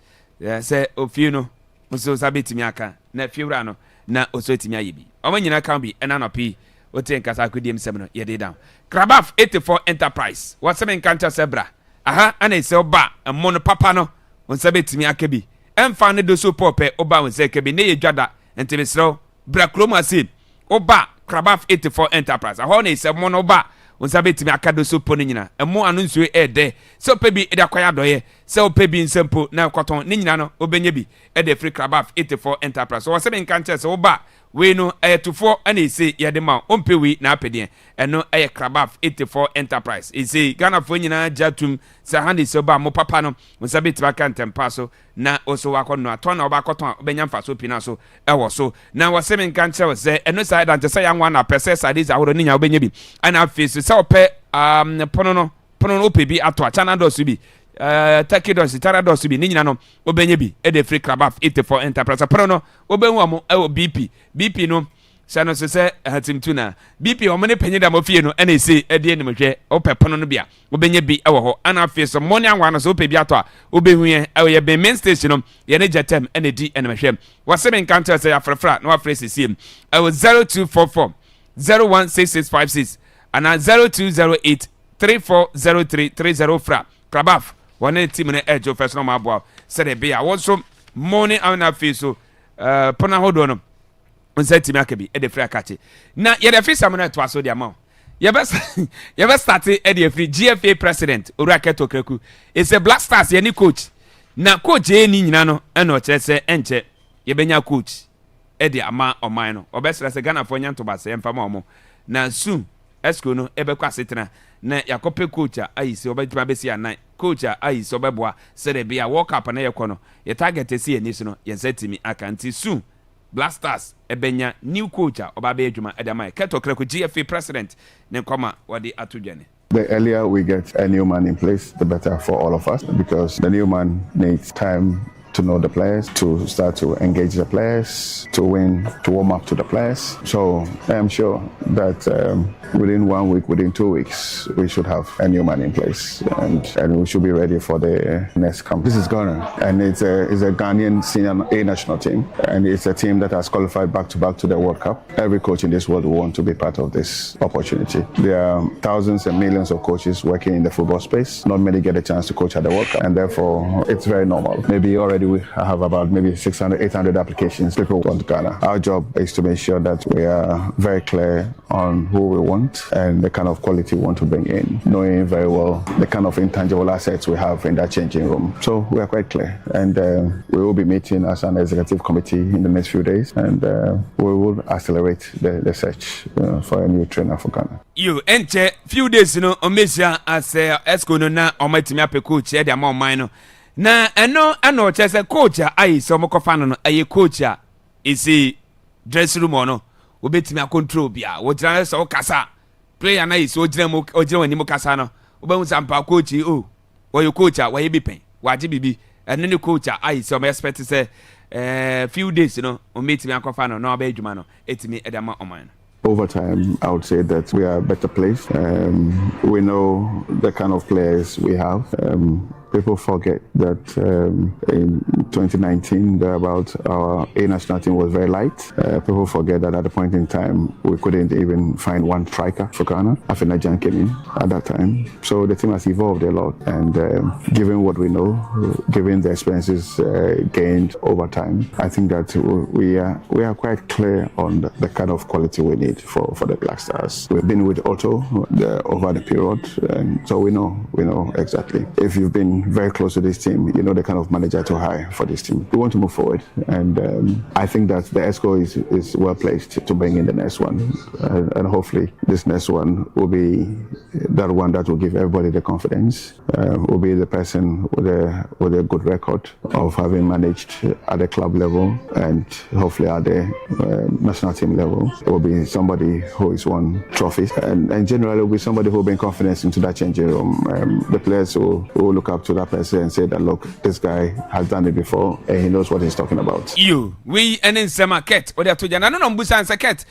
[SPEAKER 3] se ofie no so sabetimi aka na fiewra no na oso etimi ayebi o nyina kan bi ena no pi oten kasa akudiem sem no ye dey down Krabaf 84 Enterprise wasem nkanta sebra aha ana ese oba mono papa no onsabetimi aka bi emfa ne do so pope oba wonse ka bi ne ye dwada entebesro bra kromo ase oba Krabaf 84 Enterprise aha na ese mono oba onsabetimi aka do so po ne nyina emo anu nsuo ede se ope bi ede akwaya doye se ope bi nsempo na kwaton ne nyina no obenye bi ede free Krabaf 84 Enterprise so wasem nkanta se oba we no ayetufo ana ese yede ma ompewi na apede eno aye Krabaf 84 Enterprise ese Ghana fo nyina jatum se hande se ba mo papa no nsabeti baka ntempa so na oso wakono ato na obakoton obenya mfa so pina so ewo so na wasem nka nche se eno side ante se yanwa na pese side za horo ninya obenya bi ana face se ope pono no ope bi ato acha na do so bi takidos tarados bi ninyina no obenye bi e de free Krabaf 84 Enterprise pro no obenwu amo e BP no sano se hatimtu na BP o mene penye da mofie no ena ese e de nimhwe opepono no bia obenye bi e wo ho ana afie so money anwa no so ope bi ato a obenhu ye e ye be main station no ye ne jetem ena di enimhwe wasem encounter se afrefra no afre sesiem e 0244 016656 ana 0208 340330 fra Krabaf one team na edge first no mabo said e be a wonso morning ana face so pona hodo no onse team akabi e de free akache na ye de free samuna to aso dia ma ye be start e de free GFA president Oraketo Kreku is a Black Stars ye ni coach na coach e ni nyina no e no kire se enche ye benya coach e de ama oman no obesra se Ghana fo nyanto ba se emfa ma omo na soon esco no e be kwa setena na yakope coach a ayise obetima besi anan coach a ayise obeboa sere bia world cup na yekono ye target esi eni so no ye setimi akanti soon Black Stars ebenya new coach a obabe adwuma edama Keto Kreko GFA president ne koma wadi atudwane.
[SPEAKER 8] The earlier we get a new man in place, the better for all of us, because the new man needs time to know the players, to start to engage the players, to warm up to the players. So I am sure that within 1 week, within 2 weeks, we should have a new man in place, and we should be ready for the next camp. This is Ghana, and it's a Ghanaian senior A national team, and it's a team that has qualified back-to-back to the World Cup. Every coach in this world will want to be part of this opportunity. There are thousands and millions of coaches working in the football space. Not many get a chance to coach at the World Cup, and therefore it's very normal. Maybe already we have about maybe 600, 800 applications. People want Ghana. Our job is to make sure that we are very clear on who we want and the kind of quality we want to bring in, knowing very well the kind of intangible assets we have in that changing room. So we are quite clear, and we will be meeting as an executive committee in the next few days, and we will accelerate the search for a new trainer for Ghana.
[SPEAKER 3] You enche few days omesia as esco no na omatimi ape coach e de ama oman no na eno ano chese coach ayi so mokofa no ayi coach a isi dressing room no obetimi a control bia wo tira so kasa player na isi ojira wani mo kasa no obahu sampa coach o wo coach a wo ye bipen waje bibi eno ne coach ayi so me expect say few days ometimi akofa no na obedwuma no etimi e de ama oman no.
[SPEAKER 8] Over time, I would say that we are better placed. We know the kind of players we have. People forget that in 2019, our A national team was very light. People forget that at the point in time, we couldn't even find one striker for Ghana. Afenajan came in at that time. So the team has evolved a lot. And given what we know, given the experiences gained over time, I think that we are quite clear on the kind of quality we need for the Black Stars. We've been with Otto over the period, and so we know exactly. If you've been been very close to this team. You know the kind of manager to hire for this team. We want to move forward, and I think that the ESCO is well placed to bring in the next one, and hopefully this next one will be that one that will give everybody the confidence. Will be the person with a good record of having managed at the club level and hopefully at the national team level. It will be somebody who has won trophies, and generally will be somebody who will bring confidence into that changing room. The players will look up to that person and say that, look, this guy has done it before and he knows what he's talking about.
[SPEAKER 3] We and in some market or to Jana no Busan Saket.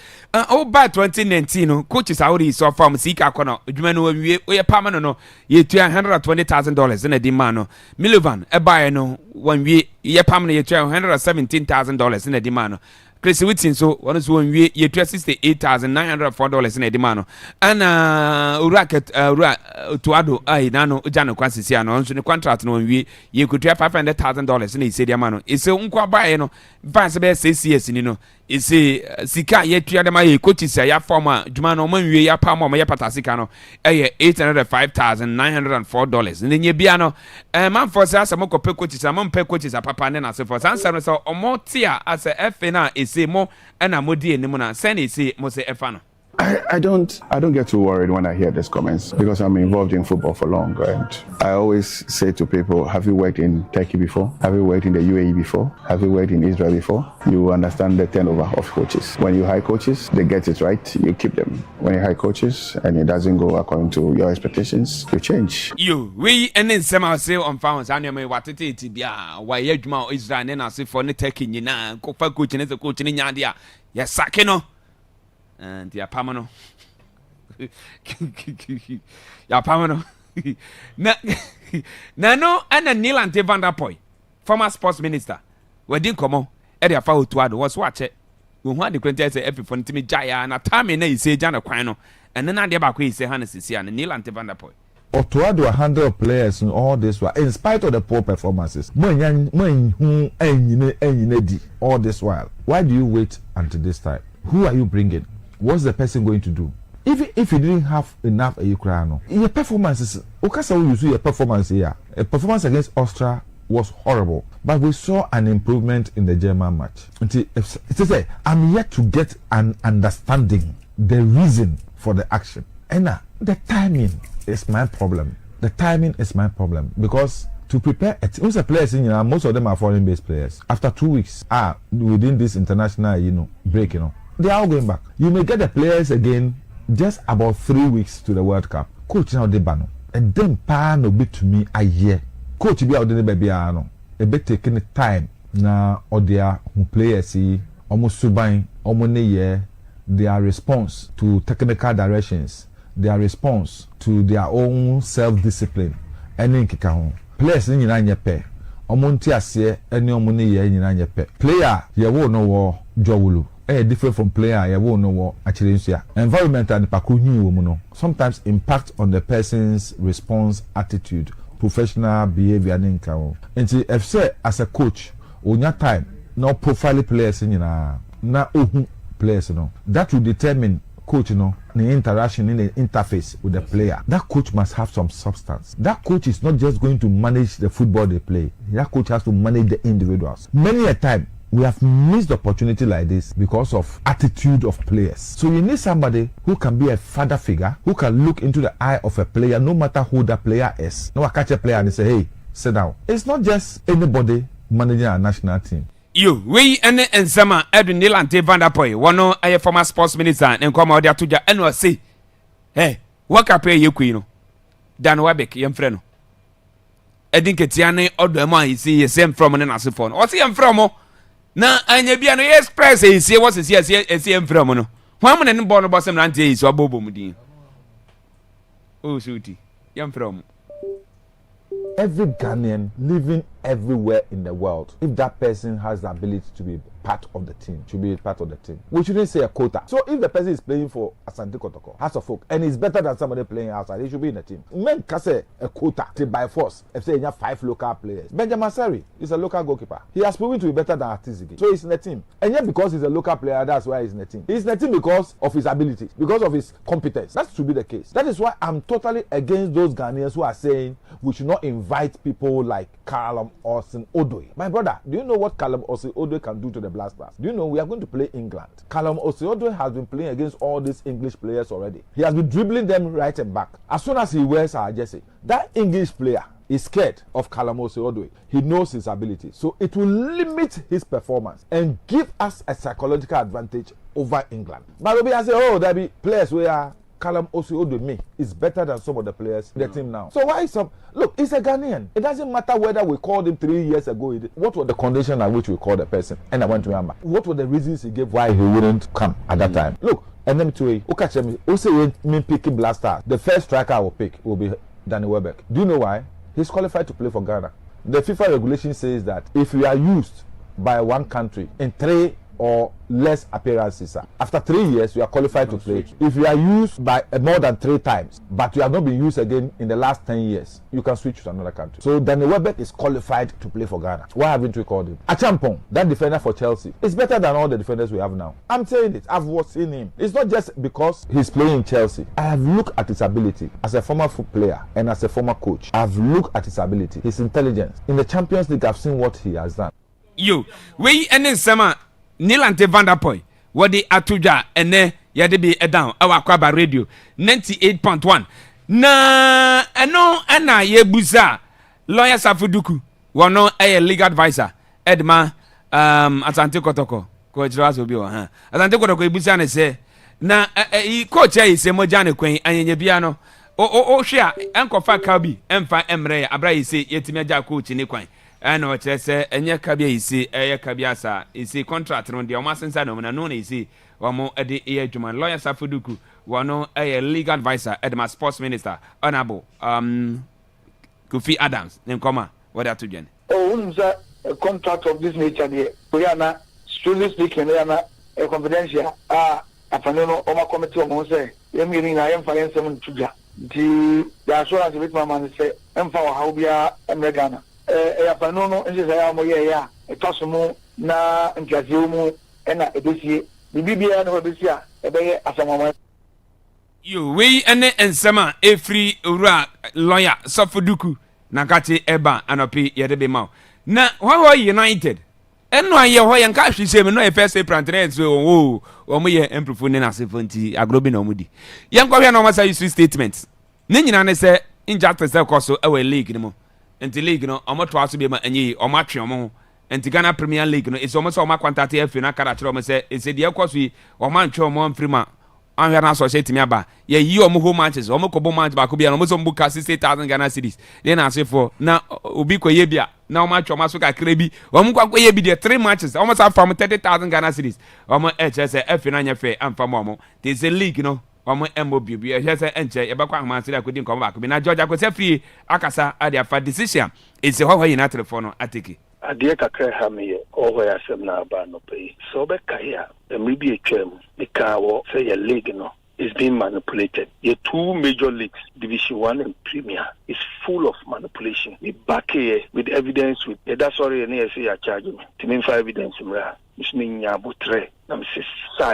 [SPEAKER 3] By 2019, coaches already saw from Sika Kono, Jumano, we are permanent, ye $120,000 in a demand. Milovan, a buyer no 1 year, ye permanent $117,000 in a demand. Chris Whitson, so one is 1 year, ye $68,904 in a demand. And Uraket, Tuado, Nano, Jano Quasisiano, on the contract no year, you could have $500,000 in a city amano. It's a unqua buy, no, Vice Best says, you know. It's a Sika yet Triadama coaches a former Jumano Manu ya Palma Maya Patasicano, $805,904. And then ye biano, a man for Sasamoko pe coaches, among pe coaches a papa and as for Sansa or more tia as a FNA is say more and a modi and Nimona, send it say Mose Efano.
[SPEAKER 8] I don't get too worried when I hear these comments because I'm involved in football for long, and I always say to people, have you worked in Turkey before? Have you worked in the UAE before? Have you worked in Israel before? You understand the turnover of coaches. When you hire coaches, they get it right, you keep them. When you hire coaches and it doesn't go according to your expectations, you change.
[SPEAKER 3] We and then some say on founds and you may what it is why you Israel and I say for the Turkey, you know, coach and as a coach in India. Yes, Sakino. And ya pamano ya pamano na no and Neil Ante van der Poy, former sports minister, we didn't come on e fa otuado was watch it we want the quintess every fun to me jaya na time na say jana kwan no and then na ba ko say Hannes and Neil Ante van der Poy
[SPEAKER 9] Otuado 100 players in all this while, in spite of the poor performances. All this while, why do you wait until this time? Who are you bringing? What's the person going to do? Even if you didn't have enough Ukraine, your performances, your performance here, a performance against Austria was horrible, but we saw an improvement in the German match. I'm yet to get an understanding, the reason for the action. And the timing is my problem. The timing is my problem because to prepare most of the players in most of them are foreign based players. After 2 weeks, within this international, break, they are all going back. You may get the players again just about 3 weeks to the World Cup. Coach now debano. And then pan no bit to me a year. Coach be out the baby no. A bit taking the time now or their players see almost subain almost year their response to technical directions, their response to their own self-discipline. Any kika players in your pay. Omonti ase any omone ye nyina nyepe. Player ye wo no wo jowulu. Different from player you won't know what actually environment and the sometimes impact on the person's response attitude, professional behavior and income. And if say as a coach, on your time, no profile players in na players that will determine coach the interaction in the interface with the player. That coach must have some substance. That coach is not just going to manage the football they play. That coach has to manage the individuals. Many a time we have missed opportunity like this because of attitude of players. So you need somebody who can be a father figure, who can look into the eye of a player, no matter who that player is. Now I catch a player and say, hey, sit down. It's not just anybody managing a national team.
[SPEAKER 3] We and Sama Edwin Neil Ante van der Poy, one of a former sports minister and come out there to the annual say, hey, what can pay you, Queen? Dan Wabek, young friend. Edin Ketiane or the man you see same from an answer phone. What's he from? Na anya bia no express e what is here e from no hwan mo ne born boss am rante e so abobo mudin oh suti yam from
[SPEAKER 9] every Ghanaian living everywhere in the world. If that person has the ability to be part of the team, should be part of the team. We shouldn't say a quota. So if the person is playing for Asante Kotoko, House of Folk, and is better than somebody playing outside, he should be in the team. Men can say a quota by force. If say you have 5 local players, Benjamin Sari is a local goalkeeper. He has proven to be better than Atizigi, so he's in the team. And yet because he's a local player, that's why he's in the team. He's in the team because of his ability, because of his competence. That should be the case. That is why I'm totally against those Ghanaians who are saying we should not invite people like Callum Hudson-Odoi. My brother, do you know what Callum Hudson-Odoi can do to the Black Stars? Do you know we are going to play England? Callum Hudson-Odoi has been playing against all these English players already. He has been dribbling them right and back. As soon as he wears our jersey, that English player is scared of Callum Hudson-Odoi. He knows his ability. So it will limit his performance and give us a psychological advantage over England. But maybe I say, oh, there be players where Callum Hudson-Odoi is better than some of the players in the team now. So why some? Look, he's a Ghanaian. It doesn't matter whether we called him 3 years ago. What were the conditions at which we called the person? And I want to remember. What were the reasons he gave why he wouldn't come at that time? Look, and let me tell you, me picking Black Stars. The first striker I will pick will be Danny Welbeck. Do you know why? He's qualified to play for Ghana. The FIFA regulation says that if you are used by one country in 3 or less appearances, after 3 years you are qualified to play. If you are used by more than 3 times but you have not been used again in the last 10 years, you can switch to another country. So Danny Welbeck is qualified to play for Ghana. Why haven't we called him? Achampong, that defender for Chelsea, is better than all the defenders we have now. I'm saying it. I've seen him. It's not just because he's playing in Chelsea. I have looked at his ability as a former football player and as a former coach. I've looked at his ability, his intelligence. In the Champions League, I've seen what he has done.
[SPEAKER 3] You, we and then Sama Nilante Vanderpoy, what the Atuja and then Yadibi Edan, our Akwaaba radio 98.1. Na ano ana yebuza lawyer Safuduku, one a legal advisor, Edma Asante Kotoko, Coach Rasobi, Asante Kotoko Busane say, na coach is a Mojane Queen and Yabiano. Oh, share, Uncle Fakabi, Emfa Emre, Abra say, Yetimeja coach in Equine. And what I say, and your cabia is a cabiasa is a contract on the Omasan Sano, and known is one more at the ear Juman lawyer Safuduku, one a legal advisor at my sports minister, Honorable Kofi Adams, then comma, what are to Jen?
[SPEAKER 10] Oh, a contract of this nature, we are not, strictly speaking, we are not a confidential. A Fanono Oma Committee on say, you're meaning I am finding some to the assurance with my man say, and for how we are Americana. Fanono, and say, I'm a Tosumo, na and Jazumu, and a BC, the BBN or BCA, a bay as a moment.
[SPEAKER 3] You we and Sama, a free lawyer, Safuduku, Nakati Eba, and Opi Yadebima. Na, why were United? And no, you're and cash, you say, no, a first apprentice, so, or me, improve in a 70, a globin or moody. Young Korean almost used statements. Nina say, in Jackson, also, our league, no. And the league, no, I'm not to be my any or matrimony. And the Ghana Premier League, no, it's almost all my quantity of Finaka, say, it's a dear course we or man show more prima. I'm going to associate me about. Yeah, you are more matches, almost couple matches, but could be almost on book 60,000 Ghana cities. Then I say for now, Ubiko Yebia, now match or Masuka Krebi, or Mukwa Yebi, there 3 matches, almost have from 30,000 Ghana cities. Or my HS, F in your fair, and for Momo. There's a league, you know. Omo MOB just enter e bakwa man say couldn't come back. Na Georgia go say free akasa adia for decision. It's a how you na telephone atiki.
[SPEAKER 11] Adia kakra ha me o ho ya sem na ba no pay. So be kai a maybe a twem the car say your league no is being manipulated. Your 2 major leagues, Division 1 and Premier, is full of manipulation. We back here with evidence with that's sorry and say a charge me. To mean for evidence which mean ya butre. Nam say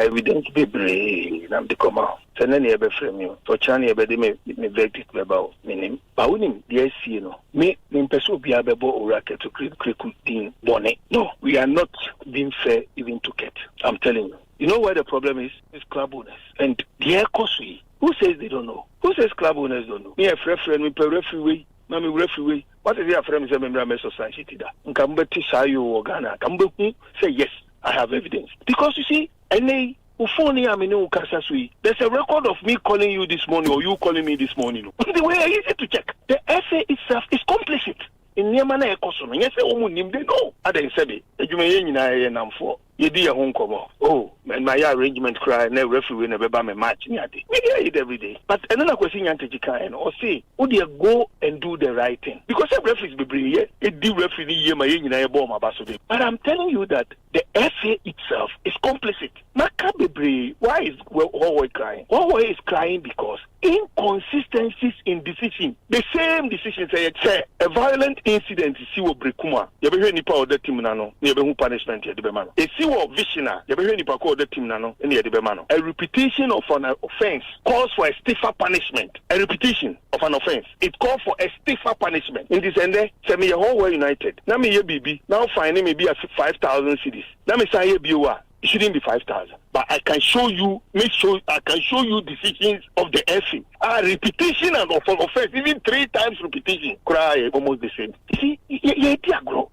[SPEAKER 11] evidence be brave. Nam de come out. So nani ebe frame you. For chani ebe de me verdict about meaning. But when the SC no me person be able or to create bonnet. No, we are not being fair even to get. I'm telling you. You know where the problem is? It's club owners. And their costly. Who says they don't know? Who says club owners don't know? Me a friend, me per referee, me referee. What is your friend? Say me society da. Nkambe tisayo or Ghana. Kambe say yes, I have evidence. Because you see, there's a record of me calling you this morning or you calling me this morning. The way I easy to check. The FA itself is complicit. In Yamana Ekosom, yes, they know. Ada Sebi, Ejumayin Nam for. You do your home cover. Oh, man, my arrangement cry, no referee, never buy my match. Maybe I eat every day. But another question, Yantajika, or say, would you go and do the right thing? Because a referee is be it do referee, my in bomb about. But I'm telling you that the FA itself is complicit. Why is Huawei crying? Huawei is crying because inconsistencies in decision. The same decision say a violent incident is what Brekuma. You ever hear any power of the team nano? You ever who punishment here the bemano? A see what Vishina. You ever hear any power of the team nano? Any the bemano? A repetition of an offense calls for a stiffer punishment. A repetition of an offense. It calls for a stiffer punishment. In this end, say me a whole United. Now me a BB. Now finding me be a 5,000 cities. Now me say a BUA. It shouldn't be 5,000. But I can show you, I can show you decisions of the FA. Repetition and offense, even 3 times repetition, cry almost the same. You see, grow.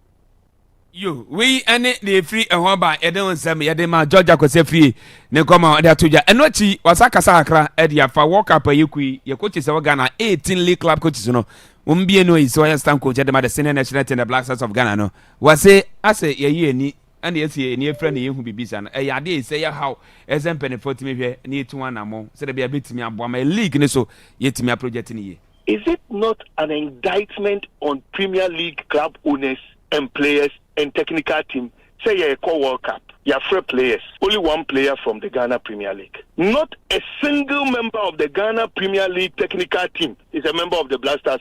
[SPEAKER 3] You, we and the free and one by Edon Sam, Yadema, Georgia was a free, Nekoma, and Atuja, and what she was Sakasakra, Edia, for walk up a Yukui, your coaches of Ghana, 18 league club coaches, no. Umbiano is so I stand coach at the senior national and the Black Stars of Ghana, no. Was say, I say, ye, and yes, near friend who be busy. A idea say how as I'm penny 40 me near to 1 more. So there be a bit to me about my league, so yet me a project in a year.
[SPEAKER 11] Is it not an indictment on Premier League club owners and players and technical team? Say you call World Cup, you have 3 players, only 1 player from the Ghana Premier League. Not a single member of the Ghana Premier League technical team is a member of the Black Stars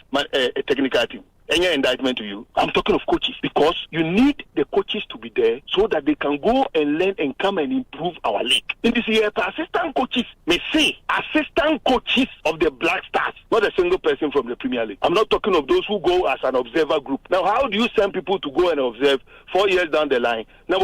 [SPEAKER 11] technical team. Any indictment to you? I'm talking of coaches because you need the coaches to be there so that they can go and learn and come and improve our league. In this year, assistant coaches may say assistant coaches of the Black Stars, not a single person from the Premier League. I'm not talking of those who go as an observer group. Now, how do you send people to go and observe 4 years down the line? Now,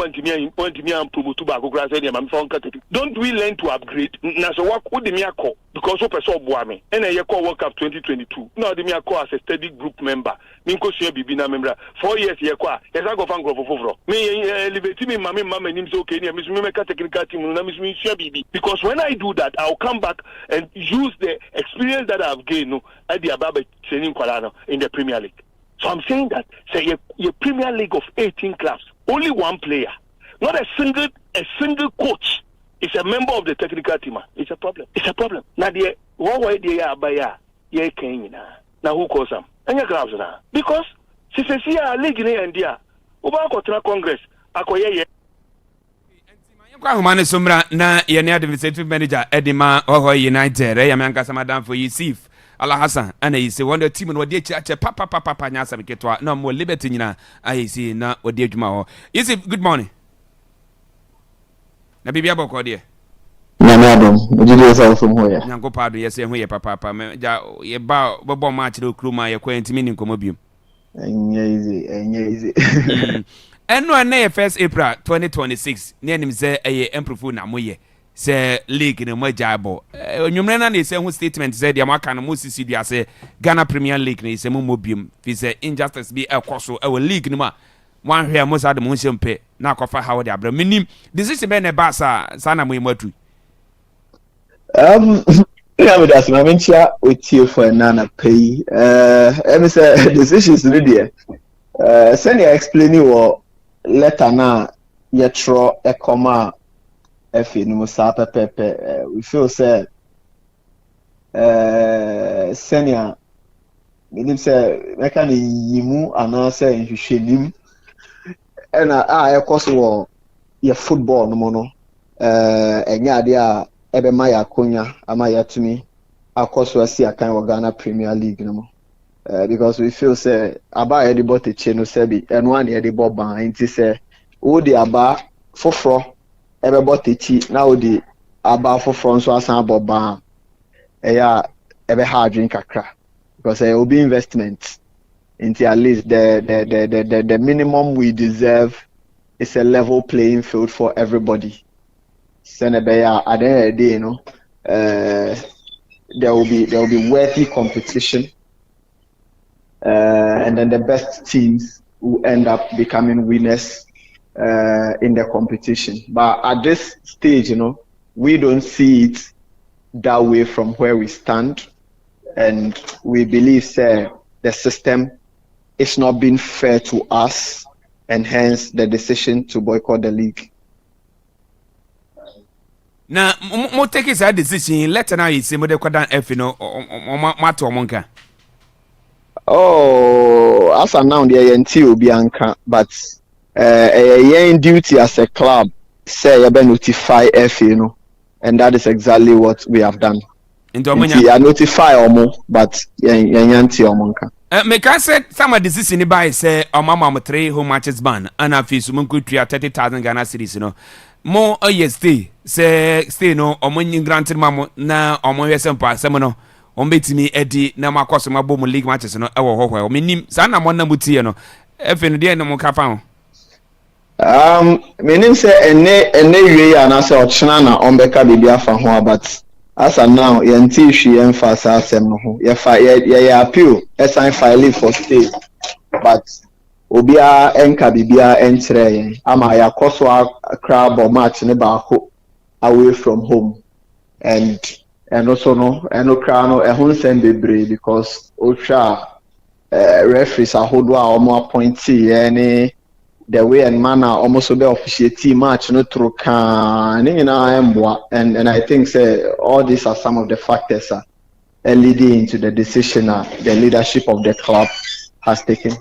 [SPEAKER 11] don't we learn to upgrade? Now, so what would the call? Because of person Boame and a call World Cup 2022. Now, the call as a steady group member. Minko share bibi na member 4 years ye kwa esa go fan grofo foforo me elevate me mama nim so okay me make technical team na me share bibi because when I do that I'll come back and use the experience that I've gained at the Ababa training kwala in the Premier League. So I'm saying that say your Premier League of 18 clubs, only 1 player, not a single coach is a member of the technical team. It's a problem. It's a problem. Now the one way they are by ye Kenya. Now who calls them? Because see a league in India, Uba Congress, Akoye.
[SPEAKER 3] Kwahumane Sumra na yene administrative manager Edima Oho United, Yamanka Samadan for Yusif, Allah Hassan, and he say one team and what they chat papa nyasa miketwa, no more liberty na I see na what they juma. Yusif, good morning. Na Bibia Boko dear.
[SPEAKER 12] Madam, did you yourself from where?
[SPEAKER 3] Yanko pardon, yes, and we papa, ye bow, bobo match to Kruma, your quaint meaning comobium.
[SPEAKER 12] Easy.
[SPEAKER 3] And no, na first April 2026, near him say a improve na moye, say league in a mojabo. You remember the same statement said the American Moses say Ghana Premier League is a mobium, is a injustice be a cost our league no. One here most of the motion pay, now cover how they are minim. This is a man a basa, sana motu.
[SPEAKER 12] That's my mentor with you for Nana pay. Let say decisions really. Send you explaining what letter na yetro e comma efi no sapa pepe. We feel say senior menim say meka ni yimu ana say nhwehwenim na e koso wo ye football no mo no enya ade a ebe ma ya konya ama ya tumi akoso asi akan wa Ghana Premier League no mo because we feel say aba e dey bot a cheno sebi eno an e dey bot ban nti say wo dey aba foforo ebe bot a chi na wo dey aba foforo nso asan bot ban ya ebe hard drink kakra because it will be investment into at least the minimum we deserve is a level playing field for everybody. Senebeya at the end of the day, you know, there will be worthy competition, and then the best teams will end up becoming winners in the competition. But at this stage, you know, we don't see it that way from where we stand, and we believe the system is not being fair to us, and hence the decision to boycott the league.
[SPEAKER 3] na mo take that decision let now you say mo de kwada F no mato omonka.
[SPEAKER 12] Oh, as of now, the ANT will be anka, but yen duty as a club say you notify FA, you know, and that is exactly what we have done. I notify omo, but yen omonka.
[SPEAKER 3] Make I said some decision by say mama 3 home matches ban and a fees could create 30,000 Ghana cedis, you know. More stay say no omo granted mamo na omo yesempa semono ombetimi edi na makoso mabo league matches no ewo hoho o menim sa na mo na mutie no efe no de no mo kafa
[SPEAKER 12] meaning say ene wie ya na say ochena na ombeka bibia fa ho but as and now yenti hwe emphasize asem no ho ye appeal assign file for stay but obia enka bibia enkyere yen ama yakoso crab match ne ba ho away from home and also no crano ehun send bebre because ultra referees ahodo a omo appointee any the way and manner almost be officiate match no through can and I think say all these are some of the factors leading into the decision the leadership of the club has taken.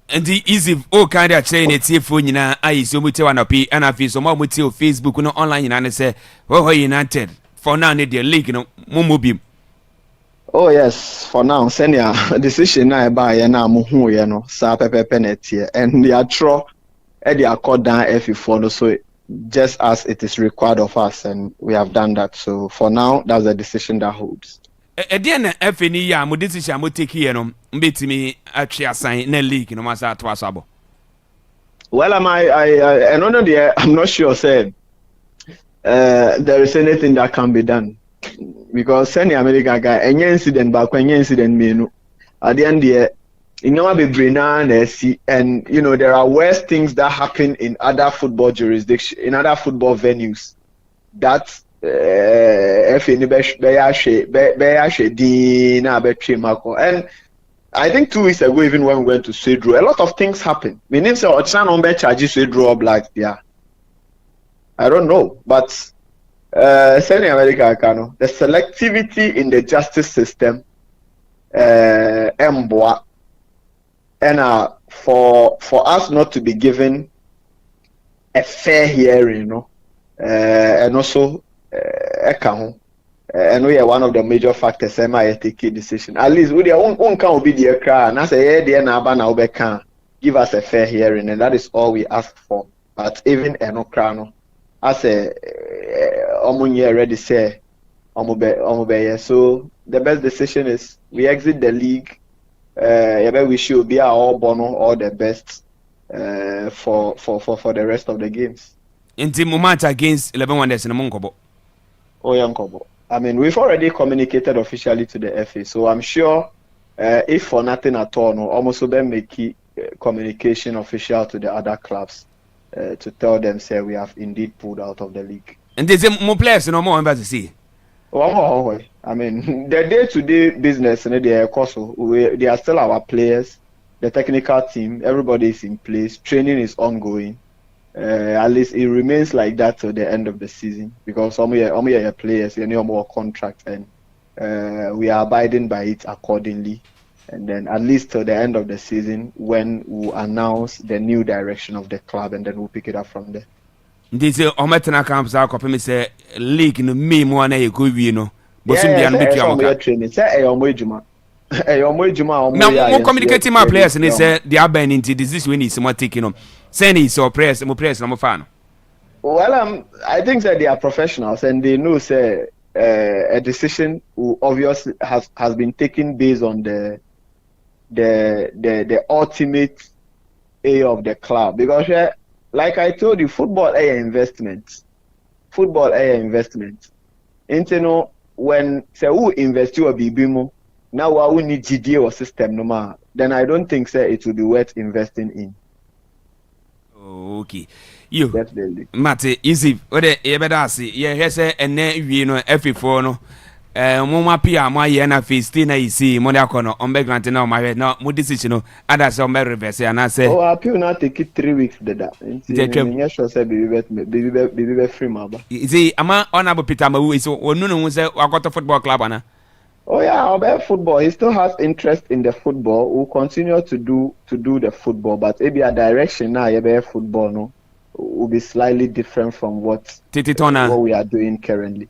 [SPEAKER 3] And the easy kind of chain it's here for nyina ayi so muti wana pi and afi so mo muti o Facebook no online nyina say United for now need the league no mumubim.
[SPEAKER 12] Oh yes, for now senior decision na eba ye na mo hu ye no sa pepepe net here and they tro e dey accord down FE4 no so just as it is required of us and we have done that, so for now that's the decision that holds.
[SPEAKER 3] Ede na FE ni ya mo decision mo take here no mbetimi atwe asan na league no masa atwa sabo.
[SPEAKER 12] Well I don't know there, I'm not sure say there is anything that can be done because any American guy any incident back when any incident me at the end there in your be na see, and you know there are worse things that happen in other football jurisdictions, in other football venues that and I think 2 weeks ago even when we went to Swedro a lot of things happened. Meaning so charges Swedro like yeah, I don't know, but Southern America, the selectivity in the justice system, and for us not to be given a fair hearing, you know, and also and we are one of the major factors take decision. At least we can be the cry and I say yeah, give us a fair hearing, and that is all we ask for. But even Enokrano, as a Omunye already say so the best decision is we exit the league. We should be all bono all the best for the rest of the games.
[SPEAKER 3] In the moment against 11 Wonders in Monkobo.
[SPEAKER 12] Oh Yankobo. I mean we've already communicated officially to the FA, so I'm sure if for nothing at all, no, almost will make communication official to the other clubs to tell them say we have indeed pulled out of the league.
[SPEAKER 3] And there's more players no more to see.
[SPEAKER 12] Oh, I mean the day-to-day business and they are still our players, the technical team, everybody is in place, training is ongoing. At least it remains like that till the end of the season because some of your players you know more contract and we are abiding by it accordingly, and then at least till the end of the season when we announce the new direction of the club and then we'll pick it up from there.
[SPEAKER 3] This ometena camps are copy say league no me mo na e go wi no bosum bia no betua mo ka
[SPEAKER 12] training say
[SPEAKER 3] now communicating my players and say they are been into this when is more taking send is or press no fan.
[SPEAKER 12] Well I think that they are professionals and they know say a decision obviously has been taken based on the ultimate aim of the club because like I told you, football is an investment. Football is an investment. And you know, when say who invest you a bibimo, now we need GDA or system no more, then I don't think say it will be worth investing in.
[SPEAKER 3] Okay. You
[SPEAKER 12] definitely.
[SPEAKER 3] Mate, easy. What you better see. Yeah, he say and then you know FE4 no. Mama Pia, my yana face, Tina, you see, Monaco, on background, no, my head, no, more decision, others on my reverse, and I say,
[SPEAKER 12] oh, I appeal now take it 3 weeks, the yes, sure, say, baby, free, mama.
[SPEAKER 3] You see, I'm honorable Peter Mawu, so, or no, was I got a football club, Anna.
[SPEAKER 12] Oh yeah, about football. He still has interest in the football. Will continue to do the football, but maybe a direction now, about football, no, will be slightly different from what we are doing currently.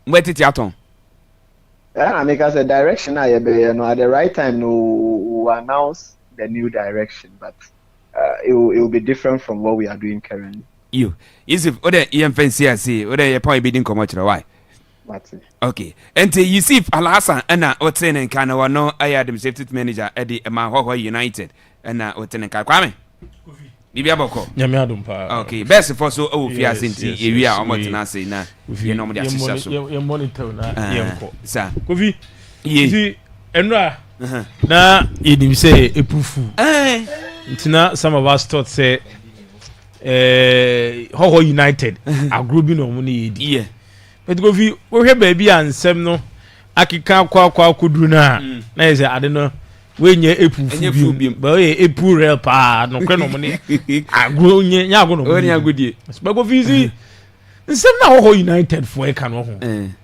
[SPEAKER 3] Where did you at?
[SPEAKER 12] Yeah, because the direction now, no, at the right time, no, we'll announce the new direction, but it will be different from what we are doing currently.
[SPEAKER 3] You, is if other EMFNCC, other your point bidding come out, why? Okay, and you see, Alhassan, and what's in and kind of no, I had the safety manager at the Mahoho United, and what's in Kwame. Bibiaboko. Okay, best for so oh, Fias in the area or what I say now. You know, your
[SPEAKER 7] monitor now, sir. Kofi, ye, Enra, na, you say a proof. Tina, some of us thought say, Hoho United, a grouping of money, yeah. But Kofi, we have baby and Semno, Akika kwa kuduna, na is I don't know. When you a pool, but a poor real pa, no money. I grow nya go no good ye. But go easy. Some now United for a canon.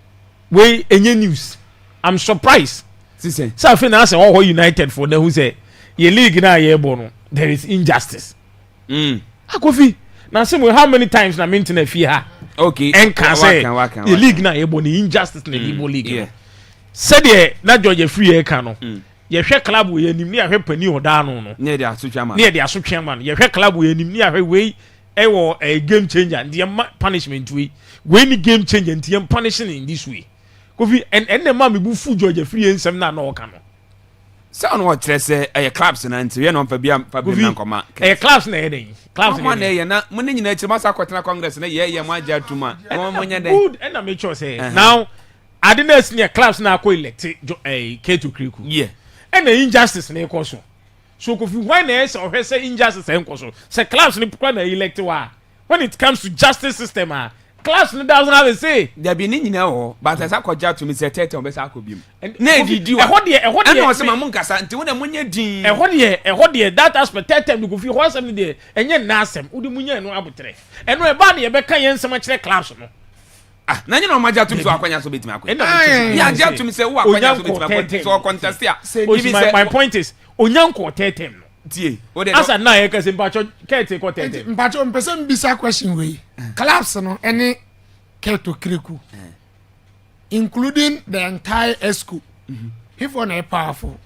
[SPEAKER 7] Way any news. I'm surprised. So I finance all United for them who say ye league na ye bono. There is injustice. Akofi. Now see how many times na maintain fear. Okay. And can say ye league na ye bono injustice na the league. Said ye na George free e canon. Ye hwe club we anim ni ahwe pani oda no no
[SPEAKER 3] ne de asotwaman
[SPEAKER 7] ye hwe club we anim ni ahwe we e wo a game changer and punishment we ni game changer and the punishing in this way Kofi and the man me bu fu George free ensem na na oka no
[SPEAKER 3] say on what say e clubs na nti we no fa bia nkoma
[SPEAKER 7] e clubs na eden clubs na
[SPEAKER 3] ye na mo ne nyina chirma sa kwetena congress na ye ma ja tuma mo nya den
[SPEAKER 7] good and na make sure say now adina senior clubs na ko elect K2 Kriku
[SPEAKER 3] yeah.
[SPEAKER 7] And the injustice na ekoso so Kofi why na say say injustice enkoso say class ni kwa na elect wa when it comes to justice system class no doesn't have a say
[SPEAKER 3] there be ni nyina ho but as akoja to me say tete on be sa akobim na edidi wa
[SPEAKER 7] ehode
[SPEAKER 3] e no se ma mun kasa nti wona munya din
[SPEAKER 7] ehode that aspect tete no Kofi ho asem de enye na asem udi munya no abotre eno e ba na ye be kan ye nsem akire class no
[SPEAKER 3] na nyina maja to so akwanya so betima akwanya ya ja to me say wo akwanya so betima akwanya so contest ya
[SPEAKER 7] my point is onyanko tetem no
[SPEAKER 3] tie
[SPEAKER 7] asa na ye kase mpacho kete ko tetem
[SPEAKER 4] mpacho mpese mbisa question we collapse no any K2 Kriku including the entire school if one is powerful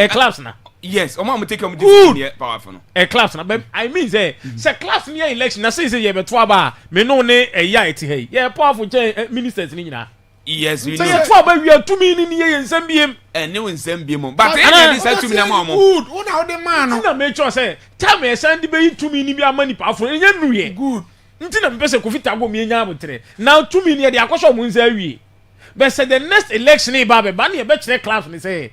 [SPEAKER 7] class na
[SPEAKER 3] yes omo take am this powerful no
[SPEAKER 7] class na but I mean say class near election na say ye beto aba me no ne ya eti hey ye powerful ministers ni nyina
[SPEAKER 3] yes we know
[SPEAKER 7] say ye to aba wi atumi ni ye nsam biem
[SPEAKER 3] ne nsam biem but any say tumi na ma mo
[SPEAKER 4] good who na the man
[SPEAKER 7] no na make sure say time e send be tumi ni bi amani powerful enye nuye
[SPEAKER 4] good
[SPEAKER 7] nti na mpese ko fita go me nya abotre now tumi ni de akosho mo nsa wi but say the next election e ba be ba na ye be kire class ni say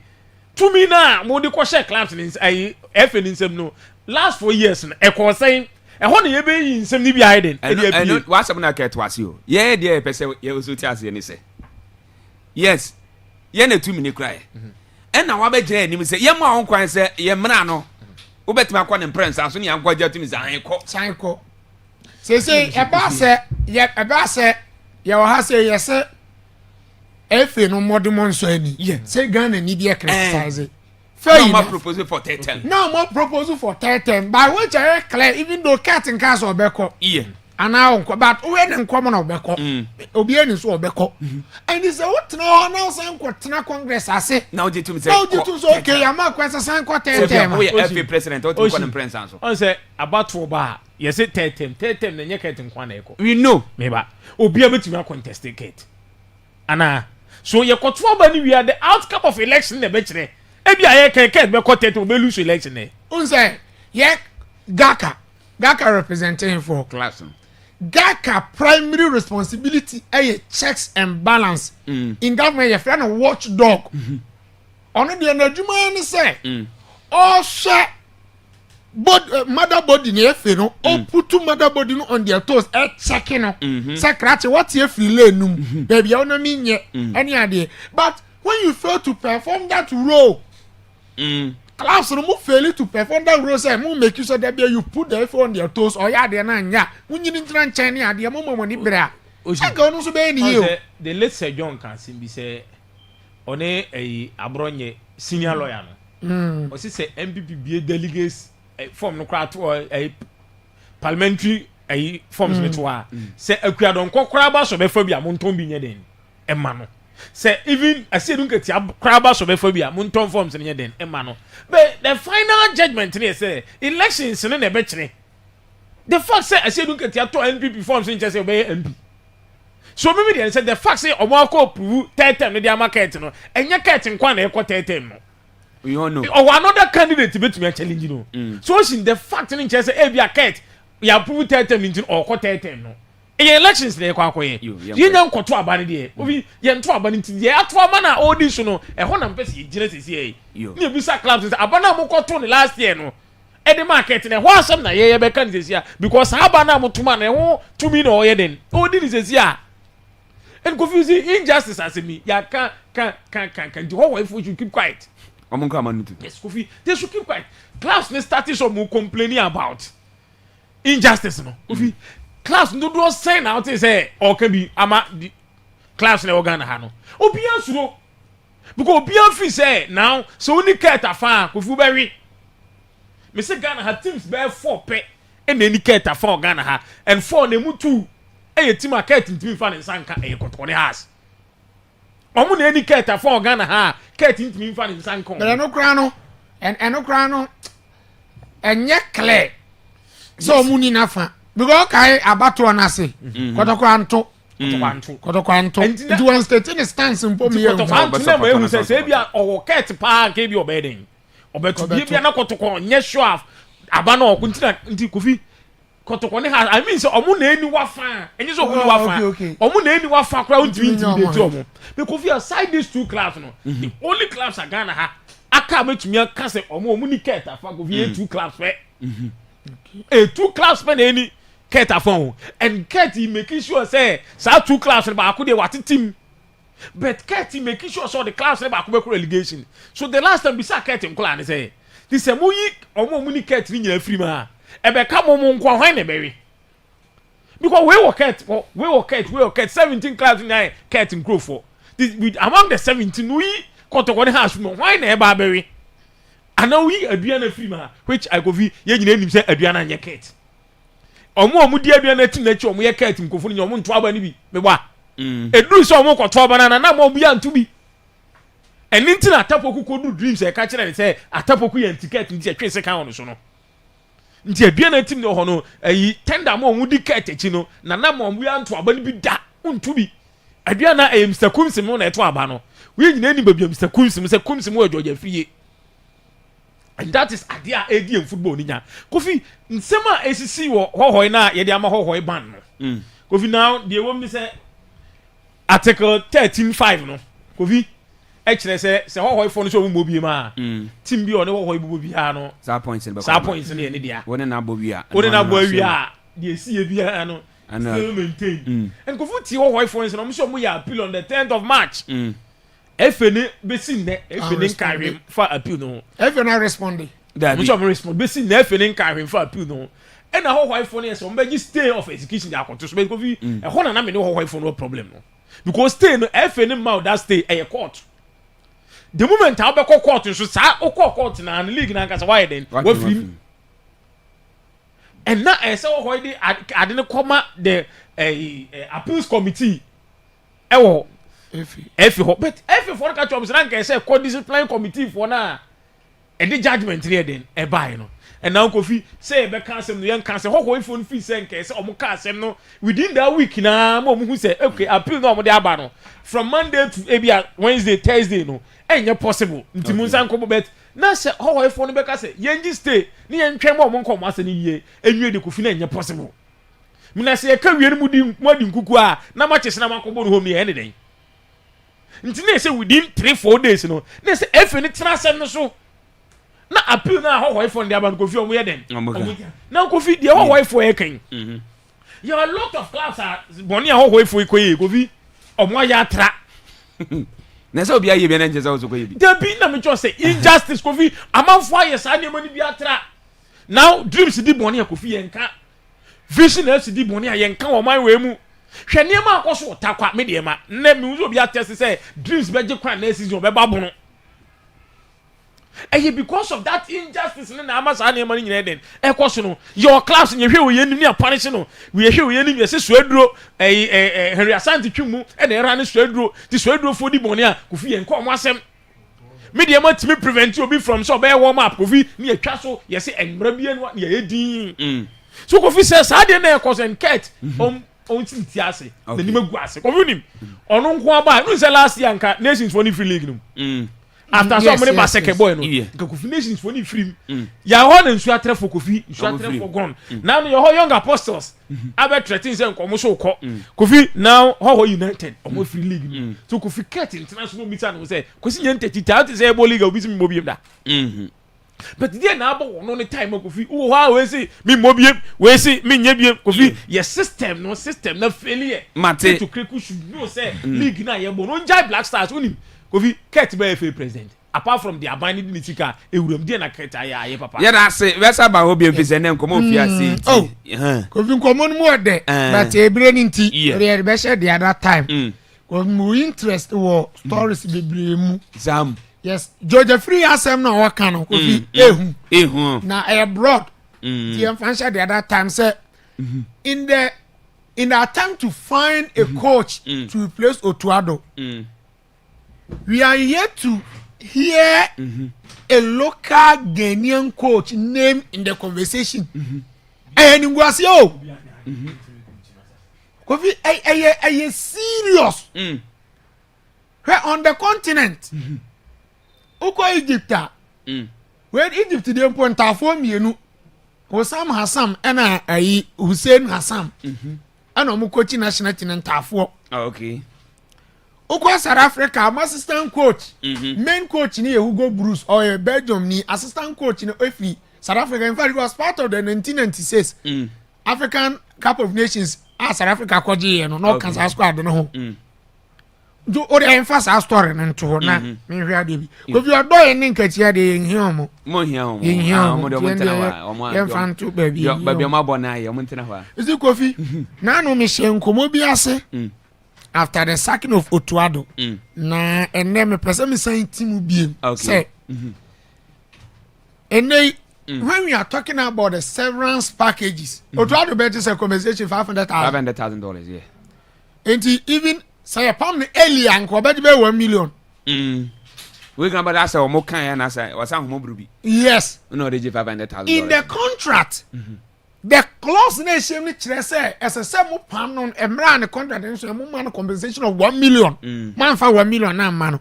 [SPEAKER 7] to me na mo de ko share class in ai FN nsem no last 4 years na e ko saying e ho na ye be yi nsem ni bi hidden e dey
[SPEAKER 3] bi wa sam na ka to ase o ye dey pese ye oso ti ase ni say yes ye na to me ni cry e na wa be gire ni me say ye mo ahon kwan say ye mra no wo betima kwa ne prince aso ni yankwa ja to me say
[SPEAKER 4] san ko say e ba se ye wa ha say ye say efe no modern so ani say Ghana ni be criticize
[SPEAKER 3] no more proposal for 10
[SPEAKER 4] no more proposal for 10 by which I clear even though cat in case obeko and now but we na nkom na obeko obi ani so obeko and is what now san ko tena congress ase
[SPEAKER 3] now je to me say
[SPEAKER 4] now je to so okay am kwasa san ko 10
[SPEAKER 3] we FA president what you call prince so
[SPEAKER 7] on say about for ba yes 10 na nye ket nkwa na eko
[SPEAKER 3] we know
[SPEAKER 7] me ba obi abetumi contest ticket ana so ye kotwa ba ni we are the outcome of election na be kire e bia ye keke be kotet we lose election e
[SPEAKER 4] unse ye Gaka representing for
[SPEAKER 3] class
[SPEAKER 4] Gaka primary responsibility e checks and balance in government ye friend watchdog ono de na adwuma ni say all share mother body ne efe no put mother body no on their toes checking no secret what you feel num baby I no mean any idea but when you fail to perform that role class no mo fail to perform that role say mo make you so that you put the effort on their toes or ya de na nya munyi ni tran chen ni ade mo ni bra aga no so be ni yo
[SPEAKER 7] the late Sir John can be say one abronye senior lawyer no o say MPP be delegates form no kra to parliamentary forms me to a say akuadon kokora ba so be fa bia monton bi nye den e ma no say even asiedu nkati kra ba so be fa bia monton forms nye den e ma no but the final judgment ne say elections no na be kire the fact say asiedu nkati ato NPP forms nche say be MP so maybe they said the fact say omo akọ prove term no dia market no enye curtain kwa na ekọ term no
[SPEAKER 3] you know
[SPEAKER 7] or another candidate betumi challenge no so in the fact in say e bia ket ya prove term into or ko term no elections na ekọ akoye ye nya nkoto aba ne de obi ye nto aba ne ti ye ato aba na all this no e ho na mpese ye gire sesi e ni ebisa clubs say aba na mo koto ne last year no e the market na ho asem na ye be kan sesi a because aba na mo tuma na ho tumi na o ye den o di sesi a and confusing injustice as me ya can the whole wife should keep quiet. Yes, Kofi, they should keep quiet. Class ne started some complaining about injustice no. Kofi, class no do sign out say or can be ama the class ne organa ha no. Obian suro. Because obian fi say now so only get afa Kofi berry. Me say Ghana ha teams bear 4 pe and any get afa Ghana ha and 4 ne mu 2 eye team market ntimi fa ne nsanka eye kotone has omu na eni keta for Ghana ha ket ntimi fa ne nsanka
[SPEAKER 4] but eno kra no enye clear so omu ni nafa because kai abato na se kotokwanto nti one state in stance mpo me
[SPEAKER 7] you na mo ehu se bia owo ket pa ke bi obeden obetu bia na kotokon nye sure aba na okuntina nti Kofi kotokone ha I mean so omu na eni wafa enyi so omu ni wafa omu na eni wafa kra untimi intimidate omu because if you aside these two clubs no the only clubs are Ghana ha aka metumi aka se omu ni ket afa go fi two clubs fe two clubs pe na eni ket afa and ket he making sure say sa two clubs ba akode wati team but ket he making sure so the clubs ba akode be relegation so the last time bisa ket nkola ne say this emu yi omu ni ket ni nyina free ma ebe ka mo nkwa hwan na bewe because we were ket 17 clubs in ket in grow for with among the 17 we kotokone house mo hwan na eba bewe ana we aduana free ma which I go vi ye nyina nim say aduana nye ket omo di aduana tim na chi omo ye ket nkofo ni omo nto aba ni bi me ba eduru so omo koto aba na mo bi antu bi eninti na atapoku kodu dreams e ka kire say atapoku ye ticket nti e twese kan ono so no nti aduana tim no ho no ayi tender mo mu di ket echi no na mo mu ya nto aba ni bi da untu bi aduana Mr. Kumsim no na eto aba no we nyina ni babia Mr. Kumsim se Kumsim wo Georgia fiye and that is adia edi en football ni nya Kofi nsema esisi wo hohoi na ye de ama hohoi ban no Kofi now the woman say article 13:5 no Kofi ekire se hohoi fo no so mo bi ma team bi o ne hohoi bo bi ha no
[SPEAKER 3] sa points ne
[SPEAKER 7] ne dia
[SPEAKER 3] wona na bo wi a
[SPEAKER 7] the see bi ha no still maintain and Kofi ti hohoi fo no so mo ya appeal on the 10th of March efene besin ne efene nkarem fa appeal no
[SPEAKER 4] efene respond
[SPEAKER 7] that which am respond besin ne efene nkarem fa appeal no e na hohoi fo no so mo be stay of execution dey akonto so because e ho na me ne hohoi fo no problem no because stay no efene ma that stay e court the moment I be court so sa o court na league na nkasa why then what free and na e say hohoi dey ade ne koma the appeals committee ewo Efi ho but efi for ka chom san ka say co discipline committee for na e di judgment here then e buy no and now Kofi say be cancel no yan cancel ho phone fee say nka say omo cancel no within that week na mo hu say okay appeal no omo dey aba no from Monday to ebia Wednesday Thursday no enye possible nti mun san ko bet na say ho phone be ka say yenji stay ni yen twem omo nko ase ni yie enwie de Kofi na enye possible mina say ka wie mu di nkuku a na ma chese na makobo no ho mi e ne den nti na say within 3-4 days no na say efe ni transfer no so na appeal na ho for the aban Kofi omo ye den na Kofi de ho for e kan you a lot of clubs are boni a ho for ikoye Kofi omo ya atra
[SPEAKER 3] na so bia ye bia na nje so koye bi
[SPEAKER 7] there be na me just say injustice Kofi amanfo aye sa ne mani bi atra now dreams di boni a Kofi yenka vision as di boni a yenka wo man we mu hwe ne ma akoso takwa me de ma na me uzo bi attest say dreams beje kwan na season be babono because of that injustice na amasa na emani nyina den ekoso no your class nye hwe we yenu ni apanish no we hwe we yenu yesi suaduro Henry Asante twemu e na era ne suaduro ti suaduro fo di boni a Kofi yenka omo asem me de ma timi prevent obi from so be warm up Kofi ni atwa so yesi enbra bia no ye edin so Kofi says how dey na ekoso en ket on ti ase na ni magu ase Kofi nim ono nko aba no say last year nka nations for ni free league no after so many ba second boy no nka Kofi nations for ni free ya ho na nsu atre for Kofi nsu atre for gone now your whole young apostles abe threaten say nko mo so ko Kofi now ho united omo free league so Kofi ket international meeting no say Kofi nyente tita say ebo league obi mi mobiem da but there na abo no ne time Kofi wo ha we say me mobiem we say me nyebiem Kofi your system na failure
[SPEAKER 3] mate
[SPEAKER 7] to Kreku should know say league na ye bo no jai Black Stars unim Kofi ket be FA president apart from the abandoned nitika ewuram die na ket aye papa
[SPEAKER 3] ya da say we say ba obi emfise ne nkomo fi ase
[SPEAKER 4] Kofi nkomo no mo de but ebre ni nti re be share the other time Kofi mo interest wo stories bebre mu
[SPEAKER 3] zam
[SPEAKER 4] yes George Free asem na waka no Kofi ehu na abroad the financial the other time say in the attempt to find a coach to replace Otuado we are here to hear a local Ghanaian coach name in the conversation and ngwase o Kofi ay serious where on the continent uko Egypt when Egypt dey point afo mienu Hosam Hassam na ayi Hussein Hassam ana omo coach national team ntafo
[SPEAKER 3] okay
[SPEAKER 4] uko South Africa assistant coach main coach ni Hugo Bruce or Belgium ni assistant coach ni Efi South Africa in fact he was part of the 1996 African Cup of Nations South Africa kwaje no Kansas squad no ho do ori emphasize our story nto na me hwe ade bi Kofi odo ye ni nkachia de nhiomo
[SPEAKER 3] mo hiaomo mo de mo tena wa omo
[SPEAKER 4] ye fanto ba bi
[SPEAKER 3] ba bi ma bona ye mo tena wa
[SPEAKER 4] isi Kofi na no me hye nkomo bi ase after the sacking of Otuado na enne me pese me san team biem say enne when we are talking about the severance packages Otuado bet is a compensation $500,000
[SPEAKER 3] yeah
[SPEAKER 4] and even say a pound earlier and ko bet be 1 million
[SPEAKER 3] we can about say o mo kan ya na say o san ho brubi
[SPEAKER 4] yes
[SPEAKER 3] no dey $500,000
[SPEAKER 4] in the contract the clause na shame ni kire say say mo pam no emra na contract so mo man compensation of 1 million man fa 1 million na man no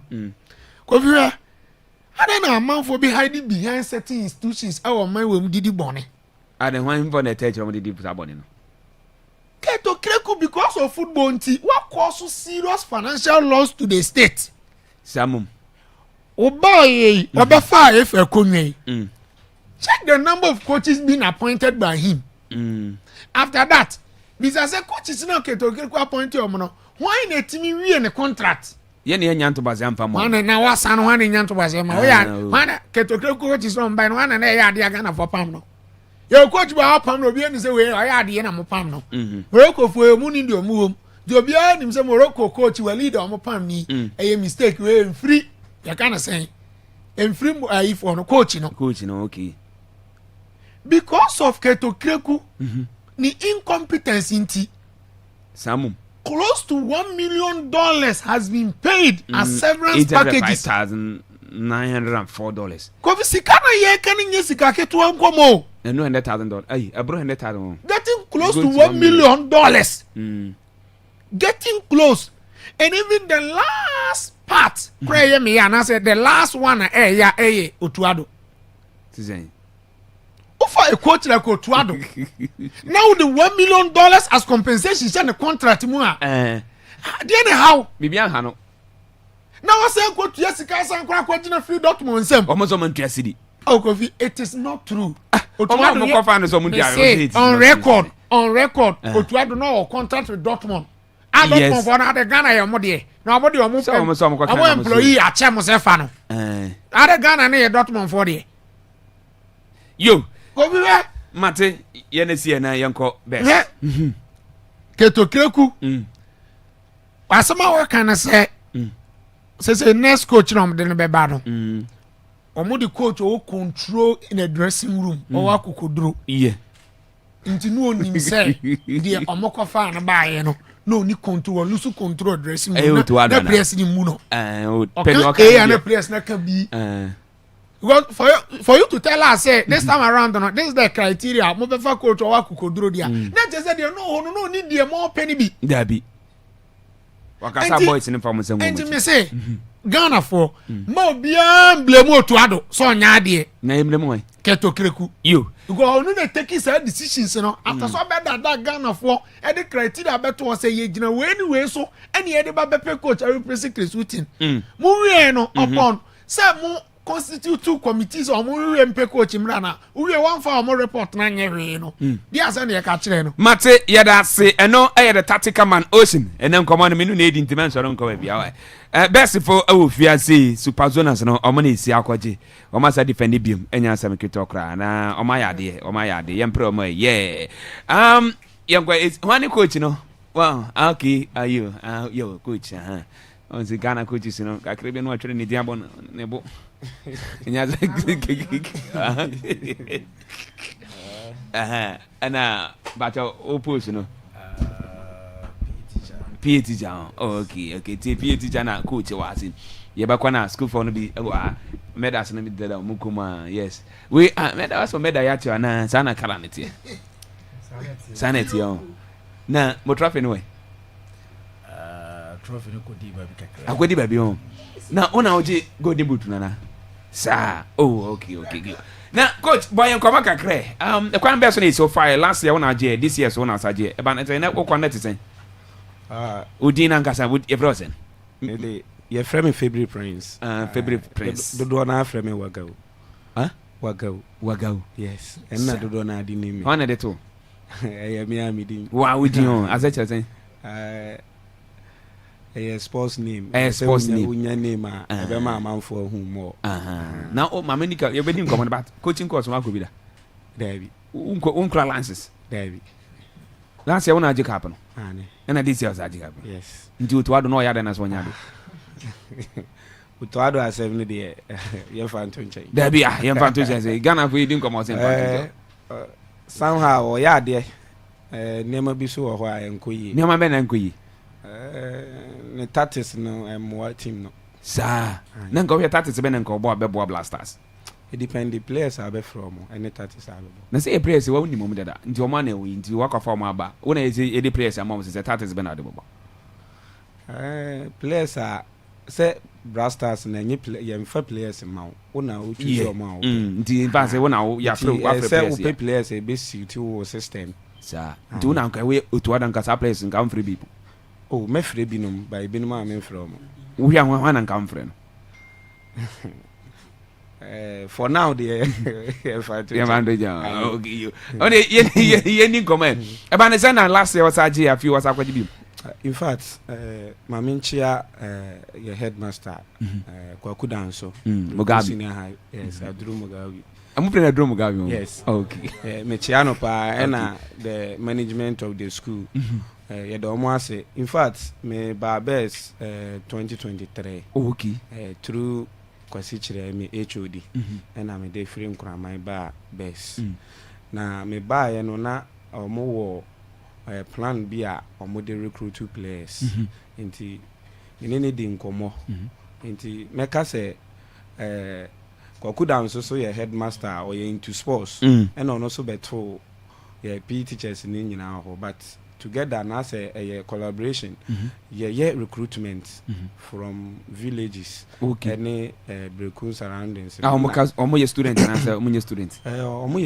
[SPEAKER 4] ko fi ada na man for be hiding behind certain institutions our man we didi bone
[SPEAKER 3] ada wan for na tell you didi puta bone no
[SPEAKER 4] Keto Kreku because of football what causes serious financial loss to the state
[SPEAKER 3] samum
[SPEAKER 4] obaye obafa if ekonwe check the number of coaches being appointed by him after that because say coaches na Keto Kreku appoint you no why na timi wie ne contract
[SPEAKER 3] ye ne nyanto baze amfa mo
[SPEAKER 4] wana na wasa no wana nyanto baze ma oya wana Keto Kreku coaches on by no wana na ya ade aga na for pam no your coach ba pam no bi ani say we oya ade na mo pam no Morocco fo mu ni ndi omu hom di obi ani say Morocco coach we leader omo pam ni a mistake we free ya kana say en free if on coach no
[SPEAKER 3] okay
[SPEAKER 4] because of Keto Kreku ni incompetence inti
[SPEAKER 3] samum
[SPEAKER 4] close to $1 million has been paid as severance packages
[SPEAKER 3] $904
[SPEAKER 4] Kofi sikana ye kani nye sika ketu ankomo
[SPEAKER 3] no $100,000 ay abro $100,000
[SPEAKER 4] getting close to $1 million getting close and even the last part pray me and I said the last one Otuado
[SPEAKER 3] Tizay
[SPEAKER 4] offer a coach like Otuado now the $1 million as compensation send the contract mu then how
[SPEAKER 3] bibia ha no
[SPEAKER 4] now I say go to Jessica San kwa kwa jina free document nsem
[SPEAKER 3] omo so man tuasidi
[SPEAKER 4] Oh, Kofi, it is not true.
[SPEAKER 3] On
[SPEAKER 4] record, Otuado no contract with Dortmund. I Dortmund for another Ghana your money. Nobody almost employee at Chamosefano. Other Ghana near Dortmund for the
[SPEAKER 3] you. Mate, Yenesi and I uncle best.
[SPEAKER 4] Keto Kreku. Asama what can I say? Says a next coach from the Bebado. Omo the coach who control in a dressing room or akukudro.
[SPEAKER 3] Yeah.
[SPEAKER 4] Into no nim say the omoko fan buy no ni control lose control dressing room. Na press ni mu no. Okay, and press na can be. Because for you to tell us say this time around no this is the criteria mo be fa coach or akukudro dia. Na just say no need the more penny be.
[SPEAKER 3] There be. Wakasa boys in from some.
[SPEAKER 4] And me say Ghana for mo bien blame Otuado so nya de
[SPEAKER 3] na blame why
[SPEAKER 4] Keto Kreku
[SPEAKER 3] you
[SPEAKER 4] because no dey take his decisions no after so be that Ghana for e the criteria beto say ye gina we anyway so any e dey ba be coach every press recruiting mo we no upon say mo constitute two committees or mo we mpe coach mrana we one for mo report na nye we no dia say na ye ka kire no
[SPEAKER 3] mate ye da say eno e the tactical man ocean enen command me no na edi ntiman so ron ko bia wa best for fiancé super zonas no omo na esi akwaje omo sa defend biom enya asam keto kra na omo yade yempre omo yeah yangwa is one coach no wow okay are you yo coach on the Ghana coaches no akrebi no atwere ne diabo ne bo enya ana bacha opose no PA teacher. Okay. Ti PA teacher na coach was in. Ye ba kwa na school for no be medas na me deda mukuma. Yes. We medas for meda ya to na sana calamity. Sanity on. Na mo trophy no way.
[SPEAKER 7] Trophy no ko di ba bi kakra.
[SPEAKER 3] Akodi ba bi on. Na ona oje golden boot na. Sa. Oh, okay. Good. Now, coach, boy, you come back kakra. The kwan best one is so far last year ona je, this year so ona saje. E ba na na o kwan say. Udina Nkasa would Evrosen.
[SPEAKER 7] Your friend February Prince.
[SPEAKER 3] February Prince.
[SPEAKER 7] Do not friend Wagao.
[SPEAKER 3] Huh?
[SPEAKER 7] Wagao. Yes. And not do not name me.
[SPEAKER 3] One of the two.
[SPEAKER 7] I am meeting.
[SPEAKER 3] Wow, would you as I say?
[SPEAKER 7] A sports name.
[SPEAKER 3] A sports name.
[SPEAKER 7] Unya name. A man for whom more.
[SPEAKER 3] Now, oh, Mamanica, you're being common about coaching course. Marco Vida. Davy. Uncra Lances.
[SPEAKER 7] Davy.
[SPEAKER 3] Last year, when I happen. And this year's I happen.
[SPEAKER 7] Yes.
[SPEAKER 3] Into to add no yard as one yard.
[SPEAKER 7] Utoado as 7 day. You're fan to change.
[SPEAKER 3] There be a young fan to say, Ghana, we didn't come out
[SPEAKER 7] somehow, or yeah, dear. Never be so why and kui.
[SPEAKER 3] Never been and kui.
[SPEAKER 7] The tatis no and more team no.
[SPEAKER 3] Sir, then go here tatis ben and call Bob Blasters.
[SPEAKER 7] It depends the players are from and the tatis are.
[SPEAKER 3] Na say a player say won't mum that. Into your money we into work for my bar. When I say any players among us is a tatis ben at the
[SPEAKER 7] players are say Blasters and any players in mount. Una who choose your mouth.
[SPEAKER 3] The pass one now ya
[SPEAKER 7] say players a basic to system.
[SPEAKER 3] Sir, do now can we to other casa players and come free people.
[SPEAKER 7] Oh, me free binum by binum men from.
[SPEAKER 3] We are one and come friend.
[SPEAKER 7] For now, the
[SPEAKER 3] okay, you. Only you comment. About the same last year was a few was aqua.
[SPEAKER 7] In fact, my minchia, your headmaster, Kwakudanso,
[SPEAKER 3] Mugabe
[SPEAKER 7] Senior High, yes, I drew Mugabe.
[SPEAKER 3] I'm playing a drum Mugabe.
[SPEAKER 7] Yes,
[SPEAKER 3] okay.
[SPEAKER 7] Mechiano pa, and the management of the school. You don't say. In fact, me Barbes 2023.
[SPEAKER 3] Okay.
[SPEAKER 7] Through Kwasichire me HOD, and I'm a day free in my bar best. Na me buy no na or more plan B or more recruit 2 players. Inti in any thing come inti make us say Kwakudan so your headmaster or you into sports and also better your PE teachers in India, but together now say a collaboration recruitment from villages any breakthrough surroundings
[SPEAKER 3] almost student and answer almost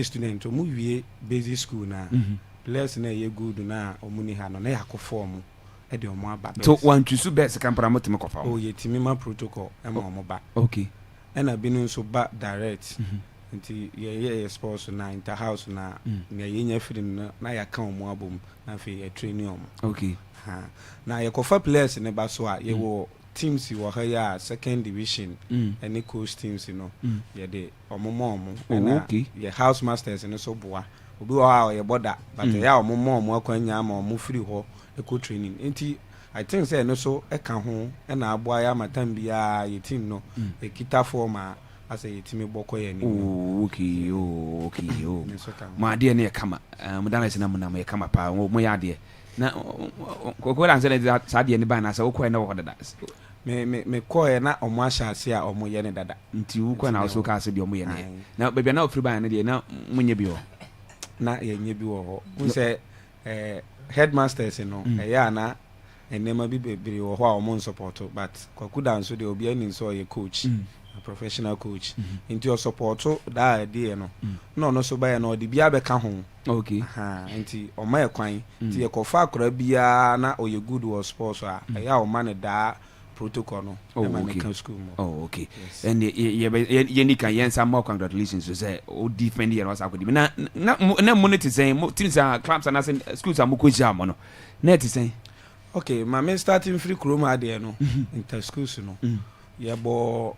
[SPEAKER 3] student
[SPEAKER 7] we basic school na players na ye good na omuni ha no na yakọ form e de omo aba
[SPEAKER 3] so one to best can promote me kofa
[SPEAKER 7] oh ye timima protocol e ma omo ba
[SPEAKER 3] okay
[SPEAKER 7] and I been so back direct nti ye sports na inter house na na yenya feeling na ya kan omo abom na fe e training omo
[SPEAKER 3] okay
[SPEAKER 7] na ye kofa players ne ba so a ye wo teams wo ha ya second division any coach teams no ye de omo na ye house masters ne so boa obi wo ha ye border but ya omo akwanya ma omo free ho eco training nti I think say no so e ka ho e na aboa ya matam bia ye team no e kita forma as a team boko ye ni
[SPEAKER 3] okay ma de ne kama mo dana se na mo na mo kama pa mo ya de na ko dan se na sa de ne ba na sa wo ko na wo dada
[SPEAKER 7] me ko ye na omo ahase a omo ye ne dada
[SPEAKER 3] nti wo ko na so ka se bi omo ye ne na bebia na ofri ba na de na munye bi ho
[SPEAKER 7] na ye nye bi wo ho say headmasters no ya na enema bi bebere wo ho a omo support but kwakuda nso de obi ani nso ye coach a professional coach into your support that idea no so ba no de bia be ka ho
[SPEAKER 3] okay
[SPEAKER 7] nti o ma ekwan nti ye kofa akora bia na o ye good or sports a ya o ma ne da protocol no
[SPEAKER 3] okay
[SPEAKER 7] school mo
[SPEAKER 3] okay and ye ni kan yen some more congratulations so say o defend here was akodi na money say teams and clubs and schools am ko jam no na ti say
[SPEAKER 7] okay my main starting free chroma there no inter schools no ye bo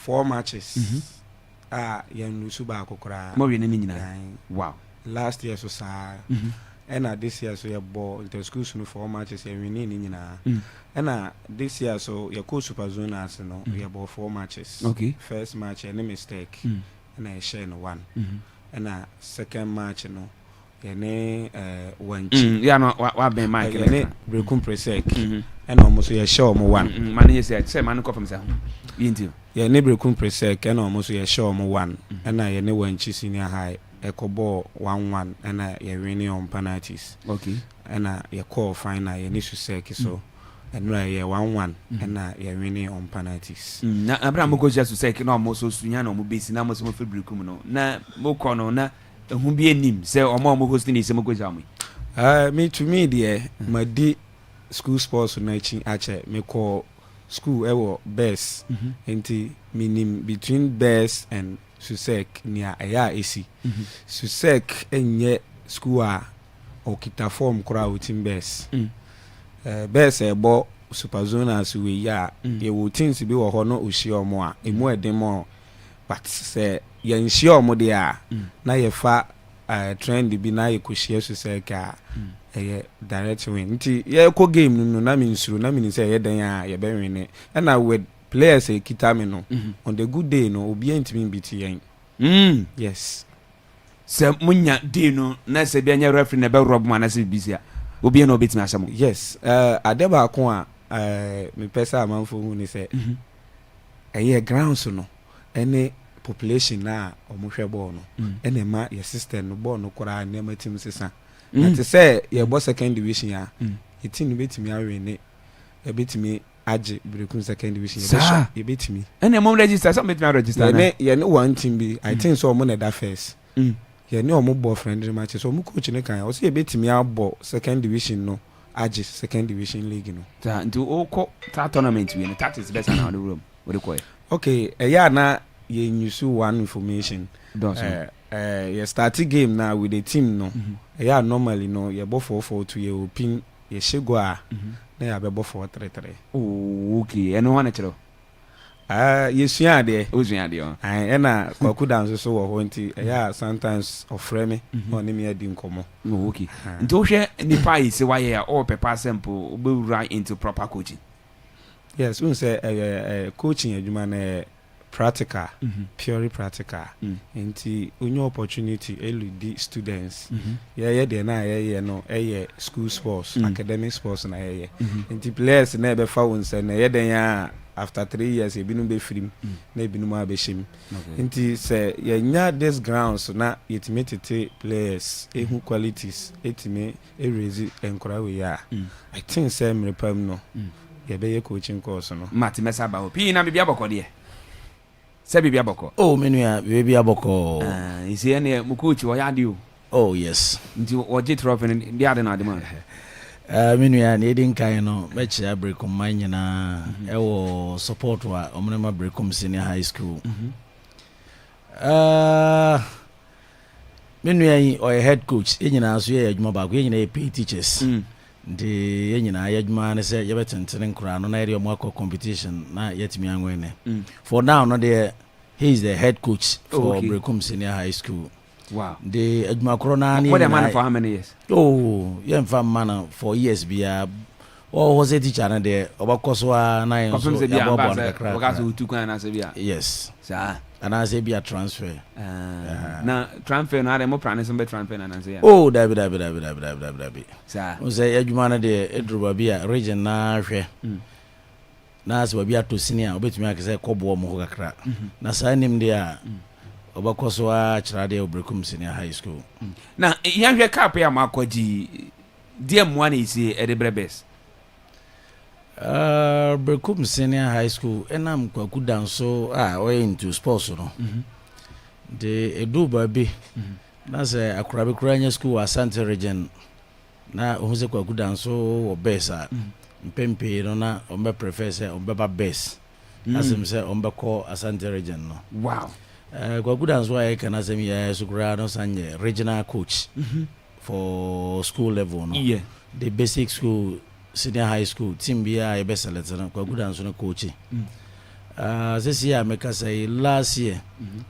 [SPEAKER 7] 4 matches ye nusu ba akokora
[SPEAKER 3] mo we ne nyina wow
[SPEAKER 7] last year so sa and this year so ye bo inter schools no 4 matches ye win ni nyina and this year so ye co super zone as no ye bo 4 matches
[SPEAKER 3] okay
[SPEAKER 7] first match any mistake and I share no one and second match no ne wanchi
[SPEAKER 3] ya no wa ben Mike
[SPEAKER 7] ne brekum presek and almost ye show mo one
[SPEAKER 3] man ye say man ko fam say yinti
[SPEAKER 7] ye ne brekum presek and almost ye show mo one and ye ne wanchi senior high ekobo 1-1 and ye winning on penalties
[SPEAKER 3] okay
[SPEAKER 7] and ye call final ye ne susek so and ye 1-1 and ye winning on penalties
[SPEAKER 3] na abraham ko just susek na almost so sunya na mo besi na mo so mo fe brekum no na mo ko no na hu bi enim say omo hosting is mo go jam
[SPEAKER 7] me to me there my di school sports na chi ache me call school ewo best enti minim between best and susek nia aya esi susek enye school a okita form kora utim best best ebo super zone as we ya ye wo things bi wo ho no ohie omo a emu edemo but say ye nhie omo de a na ye fa trend bi na ye kohie susek a direct win nti ye ko game no na me nsuru na me say ye dan a ye be win and na with players e kita me no on the good day no obi antimi biti yen yes
[SPEAKER 3] se munya day no na se bia nya referee na be rob man na se bisia obi na obetimi asem
[SPEAKER 7] yes adeba ko a me pesa amanfo hu ni se eye grounds no any population na omohwe ball no ene ma your system no ball no kora na ma team sesa that say your boss second division ya your team betimi awene e betimi age brekum second division ye betimi
[SPEAKER 3] ene mom register some betimi register
[SPEAKER 7] na ye ne one team bi I think so mo na that first ye ne omo ball friendly match so mo coach ne kan o say ye betimi abo second division no age second division league no
[SPEAKER 3] ta nti o ko ta tournament we ne that is better now the room what do you call
[SPEAKER 7] okay ya na ye nyusu one information ye start game now with the team no ya normally no ye bo 4-4-2 ye opin ye shego a na ya be bo 4-3-3
[SPEAKER 3] oh okay eno wana chero
[SPEAKER 7] ye sua de
[SPEAKER 3] o sua de o
[SPEAKER 7] na kwaku dance so wo ho nti ya sometimes ofre me on me adi nkomo
[SPEAKER 3] oh okay nti o hwe nipa yi se waye a all paper sample be right into proper coaching
[SPEAKER 7] yes we say coaching adwuma na practical purely practical nti onye opportunity eludi students ye de na ye no school sports academic sports na ye nti players na be fa wonse na ye den ya after 3 years ebinu be free na ebinu ma be shim nti say ye nya this grounds na yetimetete players ehu qualities etime raise enkora we ya I think say mrepam no ye be ye coaching course no
[SPEAKER 3] mati mesa ba opi na bibia bokode se bibia boko
[SPEAKER 13] oh menu ya bibia boko
[SPEAKER 3] isi ene mu coach wo ya de o
[SPEAKER 13] oh yes
[SPEAKER 3] nti o je trophy ni dia de na de man
[SPEAKER 13] menu ya ne din kan no mechi abrekum manyina ewo support wa omnema brekum senior high school Menu yi or head coach enyina so ye adwuma ba ko enyina ye pay teachers de enyina ye adwuma ne say ye betentene nkura no na area mo akọ competition na yetimi anwene for now no there he is the head coach for Brekum Senior High School.
[SPEAKER 3] Wow.
[SPEAKER 13] The adwuma kro na
[SPEAKER 3] what a man for how many years?
[SPEAKER 13] Oh ye mfa man for years bia o was a teacher na there obakoso na yen so ya bobo na kra
[SPEAKER 3] because utu kwan na se bia
[SPEAKER 13] yes
[SPEAKER 3] sir.
[SPEAKER 13] And I say be a transfer.
[SPEAKER 3] Now transfer no ade mo plan some be transfer na say.
[SPEAKER 13] Oh, dabi.
[SPEAKER 3] Sir.
[SPEAKER 13] O say adwuma na de edruba bi a region na hwe. Na se ba to senior obetumi akese kobo mo ho kakra. Na sa nim de a obakoso a kirade Brekum Senior High School.
[SPEAKER 3] Na ya hwe cap ya makwaji die mo na isi edebrebes.
[SPEAKER 13] Brekum Senior High School enam kwaku danso we into sports no de edu baby na say Akwaaba Kuranya School Asante region na ohunse kwaku danso wo besa mpempe no na ombe professor ombe ba best asem say ombe ko Asante region no.
[SPEAKER 3] Wow.
[SPEAKER 13] Kwaku danso ay kana sem ya sukura no sanye regional coach for school level no.
[SPEAKER 3] Yeah.
[SPEAKER 13] The basic school Senior High School team bia e be select na kwa good and so coach this year make say last year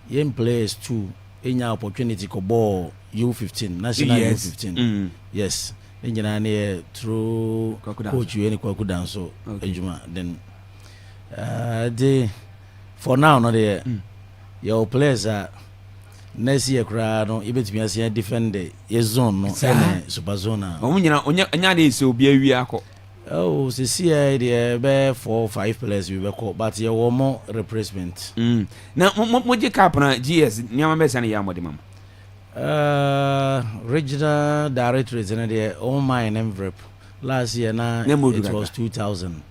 [SPEAKER 13] young players too enya opportunity ko ball U15 national U15 yes enjina na through coach you any kwa good and so ejuma then the for now no there your players are next year kra no ibetumi asia defend the zone no super zone
[SPEAKER 3] omunyina onya dey se obi awi akọ.
[SPEAKER 13] Oh, see the be 4 or 5 players we call, but you want more replacement.
[SPEAKER 3] Now, what you cap on GS? Nyama be sana yamodi mama.
[SPEAKER 13] Regional directors in the all mine envelope last year na it was 2,000.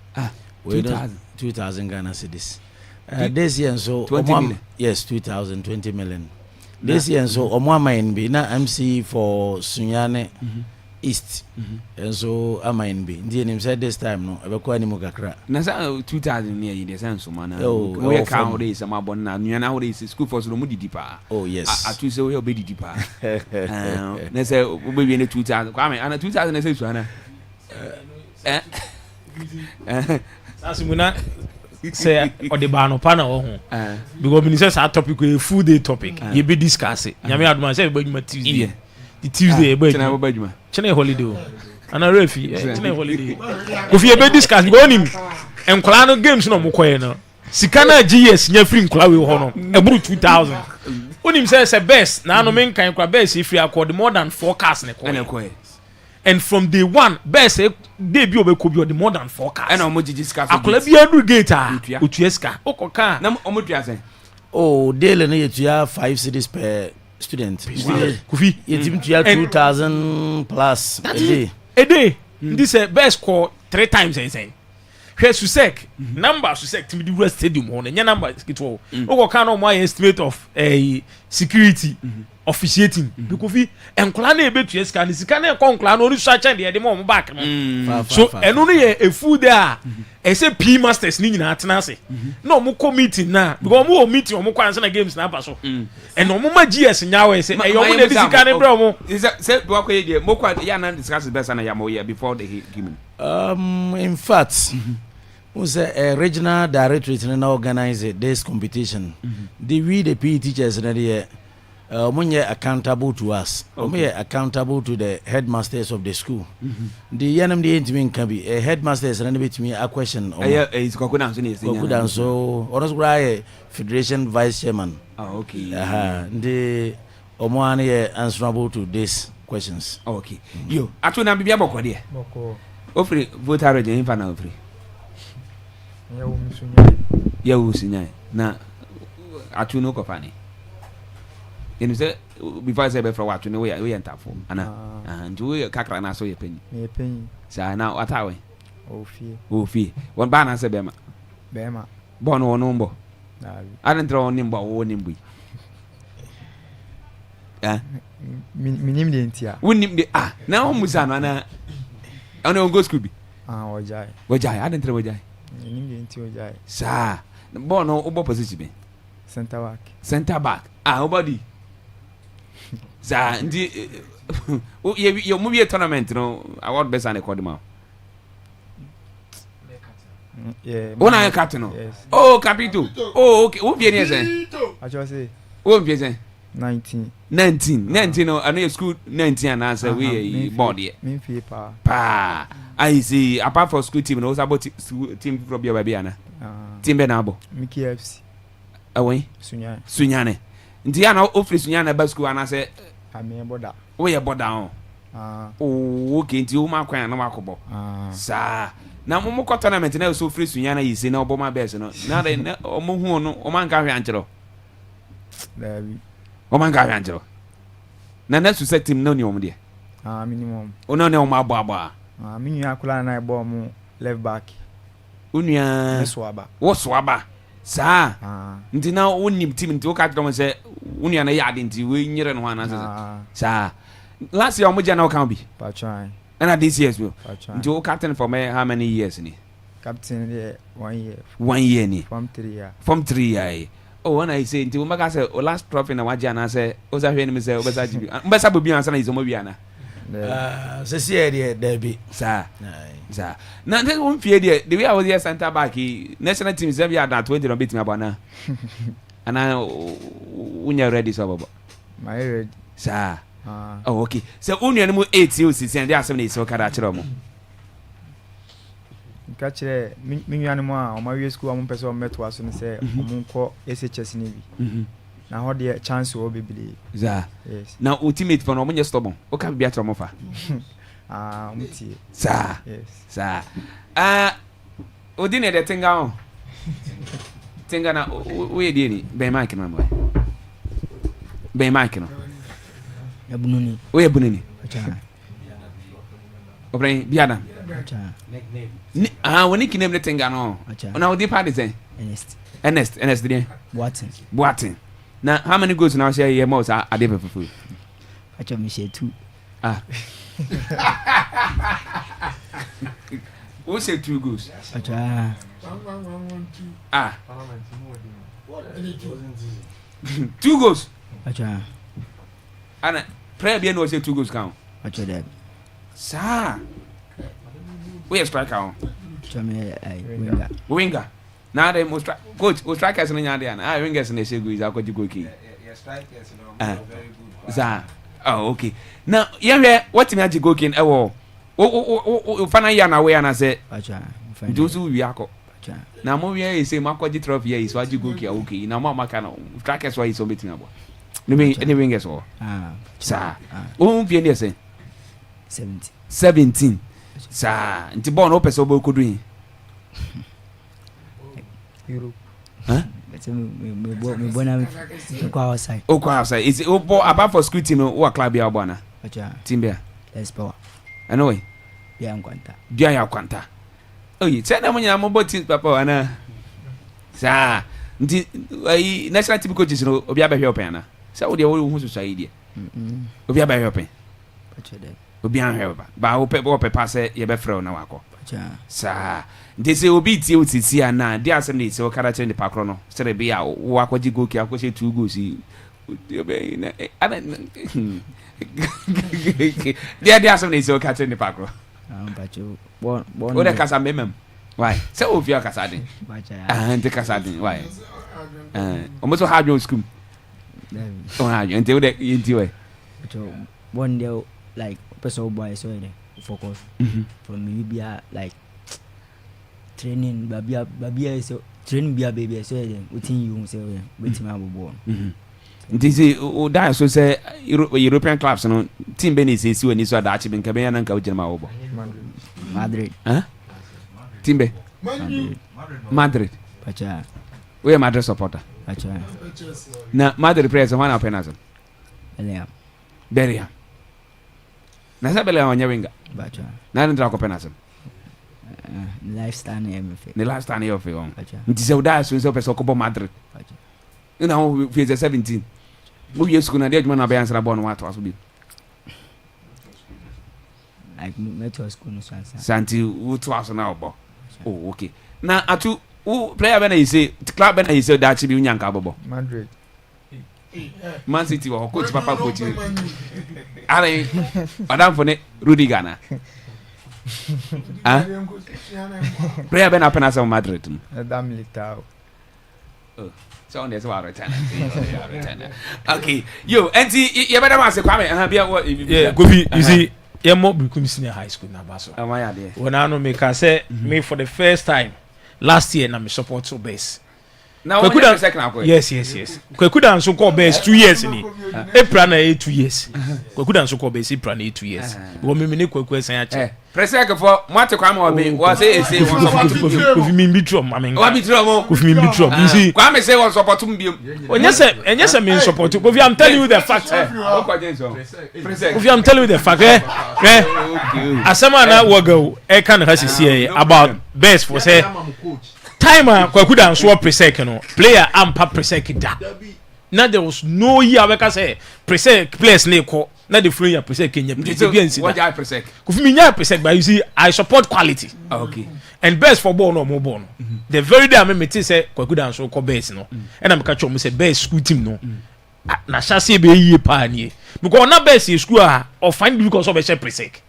[SPEAKER 13] 2,000 Ghana cedis. This year so
[SPEAKER 3] 20 million.
[SPEAKER 13] Yes, 2,000 20 million. This year so omwa mine be na MC for Sunyane. East and so amain be ndi said this time no ebekọ animu kakra
[SPEAKER 3] na sa 2000 near you dey sense man we count dey some abon na nua we dey school for so mu didi pa.
[SPEAKER 13] Oh yes
[SPEAKER 3] atu say we obedidi pa na say we be 2000 kwa me ana 2000 na say so ana
[SPEAKER 7] asimuna say o de ba no pa na wo ho because we say sa topic a full day topic you be discuss it nyame aduma say be Tuesday the Tuesday be chene holiday ana refi chene holiday ofi e be discuss go nim enkola no games no mokoye no sika na GS nya free nkola we ho no eburu 2000 onim say best na no men kan kwa best if you accord more than 4 cars ne koye and from day one best dey bi obeko bi the more than 4 cars
[SPEAKER 3] and omo gigi scar
[SPEAKER 7] akola bi aggregate otueska okoka
[SPEAKER 3] na omo tua sen
[SPEAKER 13] daily na yetua 5 cedis per student.
[SPEAKER 7] Kufi,
[SPEAKER 13] you team to 2,000 plus
[SPEAKER 7] a day. This best score 3 times insane. Here Susek number Susek to the stadium on and your number is get all. Oh, kind of my estimate of a security officiating because and clan a bit yes can is can clan only search and the mom back. So and only a food there. I say P masters ni na atenase no mo committee na because mo meeting mo kwanse na games na paso and no mo ma GS nyawe say e yo mo dey sika ne bro mo
[SPEAKER 3] say do akwa ye mo kwa ya na discuss best na ya mo here before the game.
[SPEAKER 13] In fact we say a regional directorate na organize this competition the PE teachers na there we are accountable to us. We are accountable to the headmasters of the school. The NMD can be a headmasters and bit me a question.
[SPEAKER 3] It's Kokudan
[SPEAKER 13] so or Federation Vice Chairman.
[SPEAKER 3] Oh, okay.
[SPEAKER 13] The Omani answerable to these questions.
[SPEAKER 3] Okay. You actually na bibia boko there.
[SPEAKER 14] Boko.
[SPEAKER 3] Ofri voter region in final ofri. Ya wusunya. Na atu no kopani. You say before I say before what you know we enter for and you kakra na so ye penny say now what are we ofi one ban say bema born one number I don't throw nimba o nimbi
[SPEAKER 14] minim de ntia
[SPEAKER 3] wonim de now musa no na on go school bi wajai I don't throw wajai
[SPEAKER 14] minim de ntia wajai
[SPEAKER 3] sa born no obo position be
[SPEAKER 14] center back
[SPEAKER 3] Nobody. Sa ndi you move a tournament no award best and record ma.
[SPEAKER 14] Yeah.
[SPEAKER 3] One I captain no.
[SPEAKER 14] Yes.
[SPEAKER 3] Oh, capito. Oh, okay. Who be any say?
[SPEAKER 14] I just say
[SPEAKER 3] Who be say?
[SPEAKER 14] 19
[SPEAKER 3] no, I know school 19 and answer we board here.
[SPEAKER 14] Me paper.
[SPEAKER 3] Pa. I see apart from school team no also about team from your baby ana. Team Benabo.
[SPEAKER 14] Mickey FC.
[SPEAKER 3] Away. Sunyane. Nti ana office Sunyane ba school ana say
[SPEAKER 14] Ami boda.
[SPEAKER 3] We boda on. Oh, okay, nti o ma kwan na makobo. Sa. Na mo ko tournament na so free Sunyane yi say na obo ma best no. Na de omo hu no o man ka hwe anchero.
[SPEAKER 14] Dabi.
[SPEAKER 3] O man ka hwe anchero. Na na su set team no ni omo de.
[SPEAKER 14] Minimum.
[SPEAKER 3] O no ne o ma abo.
[SPEAKER 14] Me nua kula na ebo mu left back.
[SPEAKER 3] Unua wo swaba sa nti na wonim team nti wo ka tro mo se unua na yade nti we nyire no hana sa last year omoja na wo kan bi
[SPEAKER 14] pa try
[SPEAKER 3] and this year well nti wo captain for me how many years ni
[SPEAKER 14] captain there 1 year
[SPEAKER 3] 1 year ni
[SPEAKER 14] from 3
[SPEAKER 3] year oh when I say nti wo maka say o last trophy na waja na say o za hwe ni me say o besa jibi mbesa bobi ansa na izo mo bia na
[SPEAKER 13] sesi ere derby
[SPEAKER 3] sa na nte won fie de the way I was here center back national team say ya that 20 no beat me abana ana unya ready so baba
[SPEAKER 14] my ready
[SPEAKER 3] sa oh okay so unya no mu 8 o si sen dey asem na isi o kada kire mo
[SPEAKER 14] ka kire me nua no mu a o ma wie school am pese o meto aso ne say o mu nko SHS ni bi na ho de chance o bebele
[SPEAKER 3] za
[SPEAKER 14] yes
[SPEAKER 3] na ultimate for no mo nye stubborn o ka bia tro mo fa
[SPEAKER 14] mutie
[SPEAKER 3] sa
[SPEAKER 14] yes
[SPEAKER 3] sa odine de tinga on tinga na we de ni be mic no mo be mic no
[SPEAKER 13] ebununi
[SPEAKER 3] we ebununi
[SPEAKER 13] acha
[SPEAKER 3] obrai biada
[SPEAKER 13] acha
[SPEAKER 3] woni kinem de tinga no na odi pa de sen Ernest de Boatin na how many goals now share here most are they for
[SPEAKER 13] acha me share 2
[SPEAKER 3] who say 2 goals
[SPEAKER 13] acha
[SPEAKER 3] 2 goals
[SPEAKER 13] acha
[SPEAKER 3] ana prayer be no say 2 goals count
[SPEAKER 13] acha that
[SPEAKER 3] sa we striker on
[SPEAKER 13] acha me
[SPEAKER 3] winger now they most coach o strikers no nya dey na wingers na say goals akwaji goal key
[SPEAKER 15] strikers no very good
[SPEAKER 3] za okay now yeah what me aji goal key ewo o fana ya na we na say
[SPEAKER 13] acha
[SPEAKER 3] Josu wi akọ na mo wi say makwaji trophy here is aji goal key okay na mo maka na strikers why so betin abo no me any wingers o sa o bi any say 17 sa nti ball no pese obo kodu yin
[SPEAKER 14] Europe
[SPEAKER 13] me bona kwa outside
[SPEAKER 3] is about for school team o club ya bwana
[SPEAKER 13] acha
[SPEAKER 3] team bia
[SPEAKER 13] Espoir
[SPEAKER 3] anyway dia ya kwanta oyi say na munya mo team papa ana sa nti national team coaches no obi abahwe open na say wo de wo hu so idea obi abahwe open
[SPEAKER 13] acha de
[SPEAKER 3] obi anhwe ba wo pepa say ye be frɛ na wakɔ
[SPEAKER 13] acha
[SPEAKER 3] sa nti say obi tie otisi ana dia asem na isi o kara chen de pakro no sere be ya wo akɔji goki akɔhye 2 goals obi na ana dia asem na isi o kara chen de pakro
[SPEAKER 13] bacho bon
[SPEAKER 3] o de kasa memem why say o via kasa den
[SPEAKER 13] bacha
[SPEAKER 3] nti kasa den why o so hard school o hard nti o de nti we
[SPEAKER 13] bacho bon dey like person boy so dey focus from me be like training babia so training bia baby so dey wetin you say wetin ma bobo
[SPEAKER 3] nti say o da so say European clubs no team be ni say si wani so da achi ben ka ben nan ka ujira ma bobo
[SPEAKER 13] Madrid
[SPEAKER 3] team be Madrid
[SPEAKER 13] bacha
[SPEAKER 3] we Madrid supporter
[SPEAKER 13] bacha
[SPEAKER 3] na Madrid players wana penalty Beria na sabe le wanya winga
[SPEAKER 13] bacha
[SPEAKER 3] na ndio ko penalty
[SPEAKER 13] lifestyle MFA
[SPEAKER 3] the last time you feel on nti se uda so person ko bo Madrid
[SPEAKER 13] bacha
[SPEAKER 3] ina ho fi 17 mo yesu kuna dey juma na be answer ball no wato aso bi
[SPEAKER 13] like metro school no
[SPEAKER 3] santi u to aso na obo oh okay na atu u player be na you say club be na you say that bi unyanka bobo
[SPEAKER 14] Madrid
[SPEAKER 3] Man City or coach papa coach. Ale madam for ne Rudy Gana. Ah. Prayer ben happen as Madrid.
[SPEAKER 14] Madam Litao.
[SPEAKER 3] Oh. So on there's about return. Okay. Yo, auntie, you better ask Kwame and be what
[SPEAKER 7] you see, you're more becoming senior high school now, Baso.
[SPEAKER 3] Am I there?
[SPEAKER 7] When I know me can say me for the first time last year, na me support to base.
[SPEAKER 3] Now, we second.
[SPEAKER 7] Yes. Kwekuda nso call base 2 years ni. April na 2 years. Kwekuda nso call base April na 2 years. Wo me ne kwekwe san ya che.
[SPEAKER 3] Presek for Mwate Kwame Obi was say won support to
[SPEAKER 7] Kofi mi bitrom amen.
[SPEAKER 3] Wa bitrom mo.
[SPEAKER 7] Kofi mi bitrom. You see
[SPEAKER 3] Kwame say won support to mbiem.
[SPEAKER 7] Enye se me support. Kofi I'm telling you the fact. Kofi I'm telling you the fact. Asema na wogo e kan ha sisi about best for say time Kwakuda nso Presek no player ampa Presek da. Now there was no year we can say Presek players na ko na the free Presek Kenya.
[SPEAKER 3] What I Presek?
[SPEAKER 7] Kofi me nya Presek but you see I support quality.
[SPEAKER 3] Okay.
[SPEAKER 7] And best for ball no more ball. The very day I me say Kwakuda nso ko best no. And I'm catch me say best school team no. Na chassis be yie pa ni. Because na best school or find because of Presek.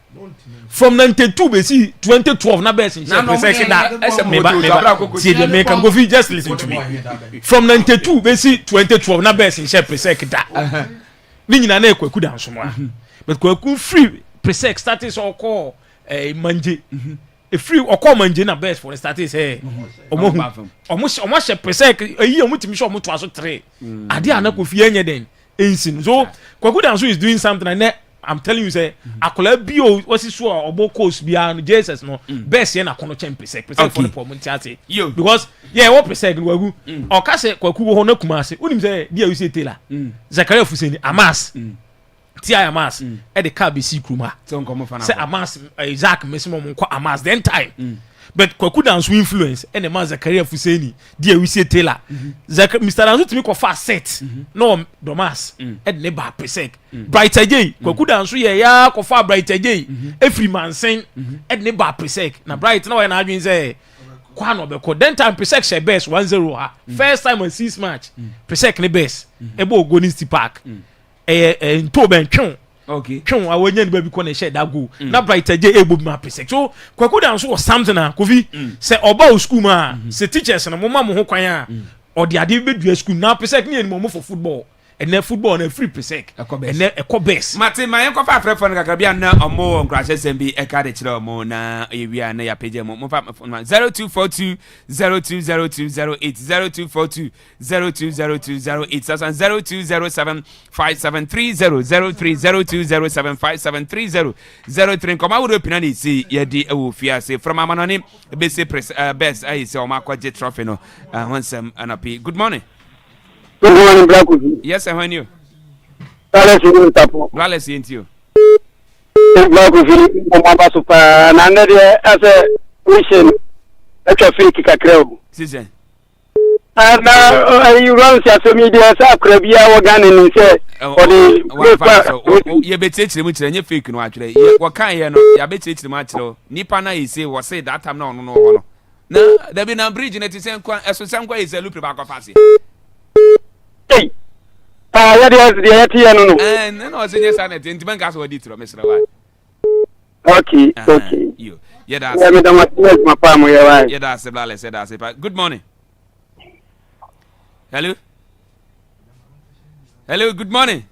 [SPEAKER 7] From 92 be see 2012 na best in Presek that see the make go fit just listen to me. From 92 be see 2012 na best in Presek that ni nyina na Kwakuda nso mo but Kwaku free Presek started so call manje e free okọ manje na best for the started say omo she Presek eyi omo timi sure omo to aso 3 ade ana Kofi enye den ensin so Kwakuda nso is doing something and I'm telling you say akola bio wasi so obo course bia no Jesus no best na kono chen Presek for the promote ate because what Presek no wagu o ka se Kwaku ho na kuma ase unim say dia you say Taylor Zakaria Fuseni Amas Ti Amas e de ka be si kruma say Amas Isaac mesimo mo kwa Amas then time but Kwaku dance influence and the man Zakaria Fuseni dia we say Taylor Mr. Danzo timi ko fa set no Domas e de ba Presek Bright Ajay Kwaku dance ye ya ko fa Bright Ajay every man sen e de ba Presek na Bright na we na adwin say kwa no be ko then time Presek she best 1-0 ha first time on 6 match Presek ne best e bo Ogoni City Park nto ben twon
[SPEAKER 3] okay
[SPEAKER 7] twon awanya ni ba bi ko na share that goal na Bright Ajay ebo bi ma Presek so Kwaku dance was something na Kofi say oba school ma say teachers na mo ma mo ho kwan a or the ade be dua school na Presek ni mo for football and then football na free Presek and then best
[SPEAKER 3] Martin my enko fa frefo na kakabia na omo nkrashe sembi e ka de kire omo na ewia na ya page mo fa 0242 020208 0242 020208 sasan 0207 5730 030207 5730 koma wo opina ni si ye di e wo fia se from amanoni be se best I say o ma kwaje trophy no hansem anapi good morning.
[SPEAKER 16] Good morning, Black.
[SPEAKER 3] Yes, I'm you.
[SPEAKER 16] Wallace,
[SPEAKER 3] into you.
[SPEAKER 16] Black, Mama Super, and another as a mission, a traffic cacreo.
[SPEAKER 3] Season.
[SPEAKER 16] And you run social media, Crabia, organ, and say, for the
[SPEAKER 3] you bet it which any fake no actually. What kind you know? You bet it much though. Nipana is say, was say that I'm no. No, there be no bridge in it. Is some way is a loop back of us.
[SPEAKER 16] Hey, yes, no.
[SPEAKER 3] And no, I say yes, and it's in Bankas or Ditro, Mr. White.
[SPEAKER 16] Okay.
[SPEAKER 3] You, that's my palm. Yeah, that's the Blale said, that's it. Good morning. Hello, good morning.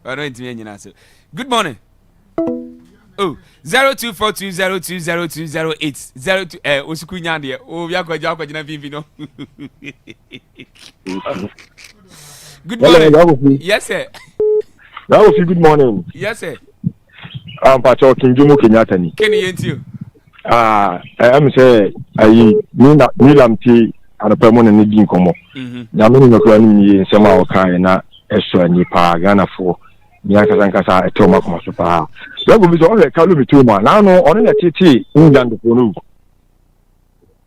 [SPEAKER 3] I don't answer. Good morning. Oh, 0242020208 02 Osukunya de o ya kwaja na vivino. Good morning. Yes sir.
[SPEAKER 17] Good morning.
[SPEAKER 3] Yes sir.
[SPEAKER 17] Pacho Kinjumu Kenyatta ni.
[SPEAKER 3] Kenny yentio.
[SPEAKER 17] I'm say ayi ni lamti anapemo na ni din komo. Ya me ni ko ni nsema o kan na eso ni pa Ghana fo. Ni aka etoma kuma super. Ya go bi so o kalu mi tuma na no onu na titi England fo no.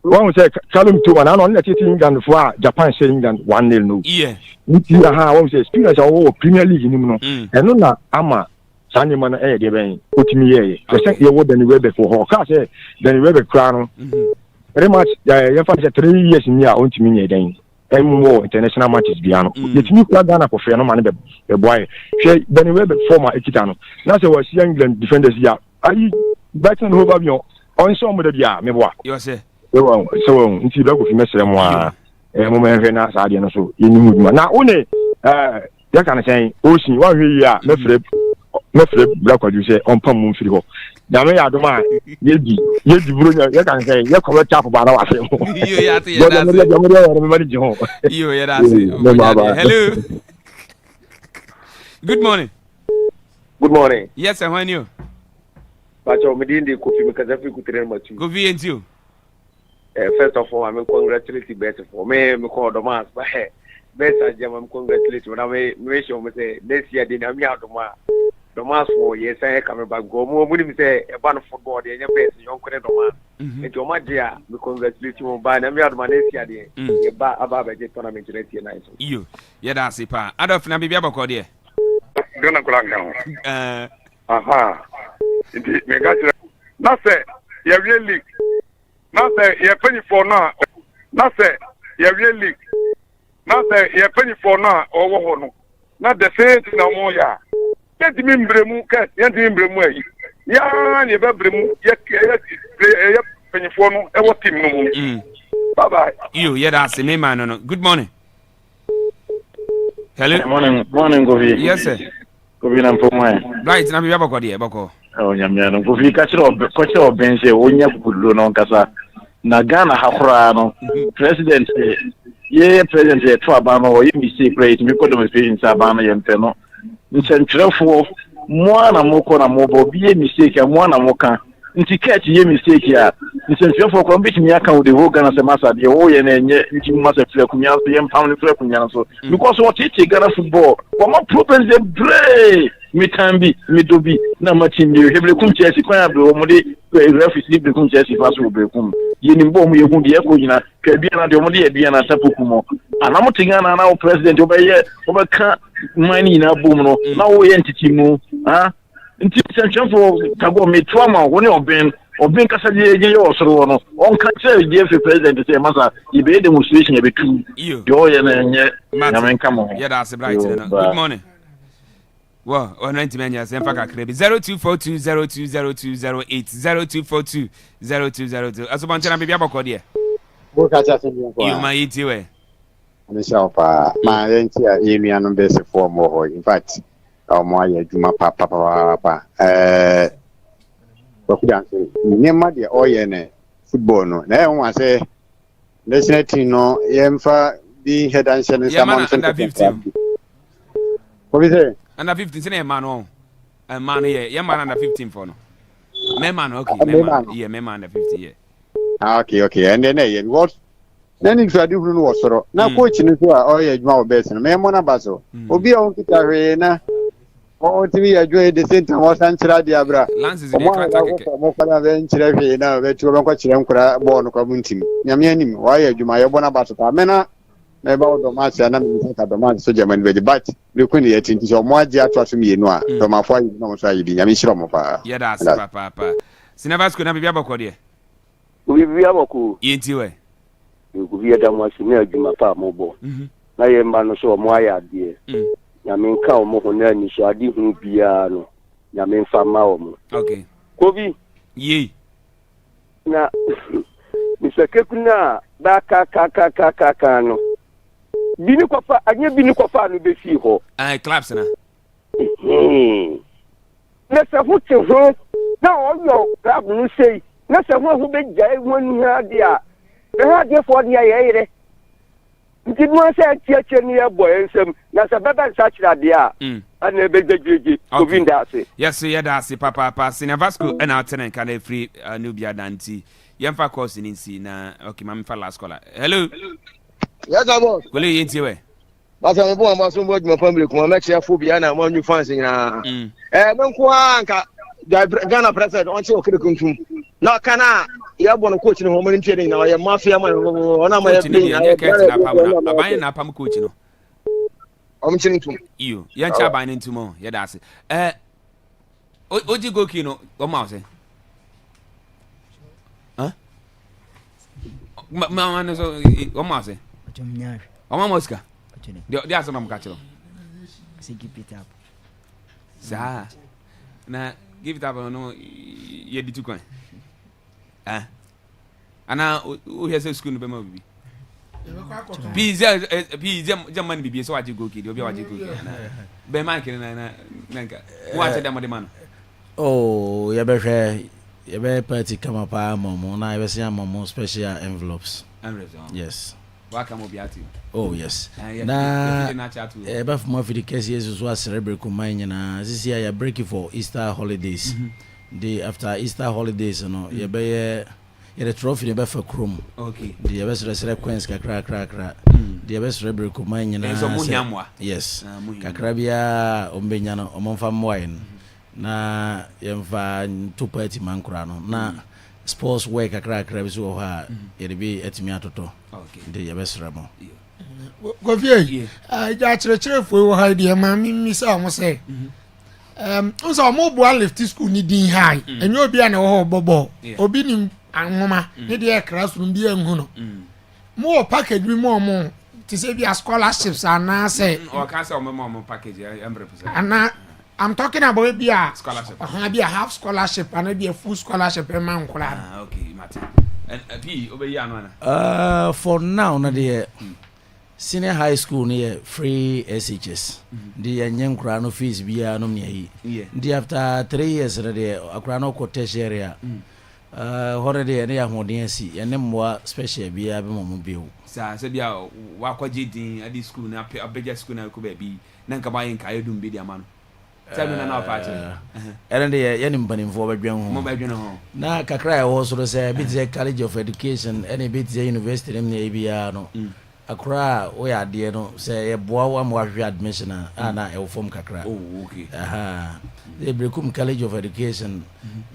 [SPEAKER 17] One say kalu mi tuma na no onu na titi England fo a Japan say England 1-0 no.
[SPEAKER 3] Yeah.
[SPEAKER 17] Nti one say experience o Premier League ni mu no. Eno na ama sanye mana de ben otimi ye. Person ye wo Danny Webber for ho ka say Danny Webber kra no. Very much ya fa say 3 years ni a ontimi nye den. more international matches biano. The team Ghana for fair no man be boy. She then we be former Ekitano. Now say was England defenders ya. Are you Brighton over you on some of the ya me boy.
[SPEAKER 3] You say.
[SPEAKER 17] So nti da ko fi mesere mo a mo me hwe na saade no so yeni mu na one ya kan say osin wa hwe yi a mefre black kwadu say on pam mu mfiri ho da me ya do ma yedi buru ya kan say ya ko chap ba na wa say mo
[SPEAKER 3] yo ya te ya da yo ya da hello good morning yes and when you
[SPEAKER 18] Pacho Medindi Kofi Mikazafi Kutren Matu.
[SPEAKER 3] Kofi and you.
[SPEAKER 18] First of all, I'm congratulating better for me. I'm called the mass, but best I am congratulating. When I may show me say next year, then I'm out of the mass for yes, I come back. Go more, wouldn't say a band of football, and your best, young credit man. And to my dear, we congratulate you by the mere man next year. Above a tournament next year night.
[SPEAKER 3] You, yeah, that's it, pa. Adolf Nabi Biabako, dear.
[SPEAKER 19] Gonna go down. Aha. Na say ya league. Na say ya penny for now. Na say ya league. Na say ya penny for now owo ho no. Na the same thing na mo ya. Get me mbremu, get me mbremu ayi. Ya ni be mbremu, ya penny for no e wo team no mo. Bye bye.
[SPEAKER 3] You, yeah, that's me man no. Good morning. Hello.
[SPEAKER 20] Morning Govi.
[SPEAKER 3] Yes sir.
[SPEAKER 20] Govi na mpomwe.
[SPEAKER 3] Right, na Biabako dear, bako.
[SPEAKER 20] Onyamia Govi kachiro bense onya kukulo no nkasa na Ghana hakora no president president to abano o yemi say great me ko demonstration sa abano yempe no nchentrefo mo na moko na mo bo bi mistake mo na moka nti catch ye mistake ya nchentrefo ko mbiti mi aka wo de ho Ghana se masa de wo ye na enye nti masa fira kunya so yem pound fira kunya so because what it Ghana football for my problems dey break mitambi midobi na matindi heble kum Chelsea kwa abro mo de referee libre kum Chelsea pass wo brekum yini mbo mu yehu de ko nyina ka bia na de mo de bia na tapoku mo anamo tinga na na president obeye obeka mani na bom no na wo ye ntiti mu ha nti senchefo kago me trauma woni oben kasa je osoro no on ka che je president say masa ibe demonstration e betu yo ye na nye na menka mo
[SPEAKER 3] yeah that's right. Good morning. Well, on 90 minutes, and Faka Krebi 0242020208 02420202. As a bunch of people, Kodia. You might eat you.
[SPEAKER 21] My entire area no base for more. In fact, my Juma Papa. Nema de oyene football no. Na won say national team no yemfa bi head and shell
[SPEAKER 3] under 15.
[SPEAKER 21] What is it?
[SPEAKER 3] Under 15, say man on. Man yeah, man under 15 for no. Me man okay, me man under 15 yeah.
[SPEAKER 21] Okay. And then what? Then you should do no was na coach ni so a oye adwuma obese no me mo na baso. Obi a on kita hwe na o timi adwo the same time was anchira dia bra.
[SPEAKER 3] Lances dey kwata keke.
[SPEAKER 21] Mo kwara be nchira hwe na be tuo be kwa kire nkura ball no kwa muntim. Nyame anim wa ye adwuma ye bo na baso ta me na about the match and I'm the match so German very but we couldn't yet into your more dear to me no to my for you know so you be I'm sure mo pa
[SPEAKER 3] yeah that's papa Sinavas could not be abako there
[SPEAKER 11] we be abako
[SPEAKER 3] yenti we
[SPEAKER 11] you be da mo sini adwuma pa mo bo na ye ma no so mo aya de nyame nka o mo ho na ni so ade hu bia no nyame mfa ma o mo
[SPEAKER 3] okay
[SPEAKER 11] kobi
[SPEAKER 3] ye
[SPEAKER 11] na misakekuna ba ka no bini kofa anya bini kofa no be fi ho
[SPEAKER 3] claps na
[SPEAKER 11] na se hu te ho na o yo club no sei na se hu be jai woni ha dia be ha dia for dia yere nti no se tiache ni e boy ensem na se bebe sa kira dia ana be gbegeje govinda ase
[SPEAKER 3] yes yeah that's papa Sinavasco and out ten can free Nubia Danti yemfa course ni nsi na okay mama fa last caller hello
[SPEAKER 22] yes boss
[SPEAKER 3] kole yenti we
[SPEAKER 22] basa me bo amaso mo adwuma family ko ma chia phobia na mo nyu fans nyina menko anka Ghana president on che okere kuntum na kana ya bo no coach ni ho mo ntie ni na ya mafia man ona ma ya play
[SPEAKER 3] na na pam na aban na pam coach no
[SPEAKER 22] om chintum
[SPEAKER 3] iyo ya ncha aban ntumo ya dase oji goki no o ma say Mama no so o ma say Oma Mosca. The answer I'm catching.
[SPEAKER 2] Say keep it up.
[SPEAKER 3] Sa. Na give it up no ye di tukwan. Ana who has a school no be ma bibi. Pizza man bibi so waje go kidi obi waje go kidi na. Be man kidi na nka. Waje dem de man.
[SPEAKER 13] Oh, you be party come up mom na you see mom special envelopes. Yes.
[SPEAKER 3] Welcome obiati.
[SPEAKER 13] Oh yes. Na eba for more for the case Jesus was celebrate kumanya na this year you break it for Easter holidays. The after Easter holidays you be the trophy be for chrome.
[SPEAKER 3] Okay.
[SPEAKER 13] The best rest coins kakra. The best celebrate kumanya na. Yes. Kakra bia ombenya no omfa wine. Na yemfa 2 party man kura no. Na sports work kakra bi so ha ye be etimi atoto.
[SPEAKER 3] Okay.
[SPEAKER 13] The best ramo.
[SPEAKER 4] Go vie. Ja chere fo wo ha de ma mi sa mo say. Unso mo bo lift school ni din high. Enyo obi a na wo bobo. Obi ni anwoma ni de classroom bi anhu no. Mo package bi mo to say be a scholarships and say
[SPEAKER 3] or can say mo package 100%.
[SPEAKER 4] And I'm talking about be a
[SPEAKER 3] scholarship.
[SPEAKER 4] Be a half scholarship and be a full scholarship per man.
[SPEAKER 3] Okay, Martin. And P over here
[SPEAKER 13] for now na the senior high school near free SHS. The young crano fees be a no near. The after 3 years the Akrano Cottage area. Holiday and ya modernity and then more special be a bill.
[SPEAKER 3] Sir, said ya wakwa jidin at this school na a bigger school na ko be nanka bayin ka yedum be dia man. Tell me na party.
[SPEAKER 13] And they any money for na kakra also say bit college of education any bit university them near bia no. Akra we are there no say e boa wa mo admission na e form kakra.
[SPEAKER 3] Oh okay.
[SPEAKER 13] They become college of education.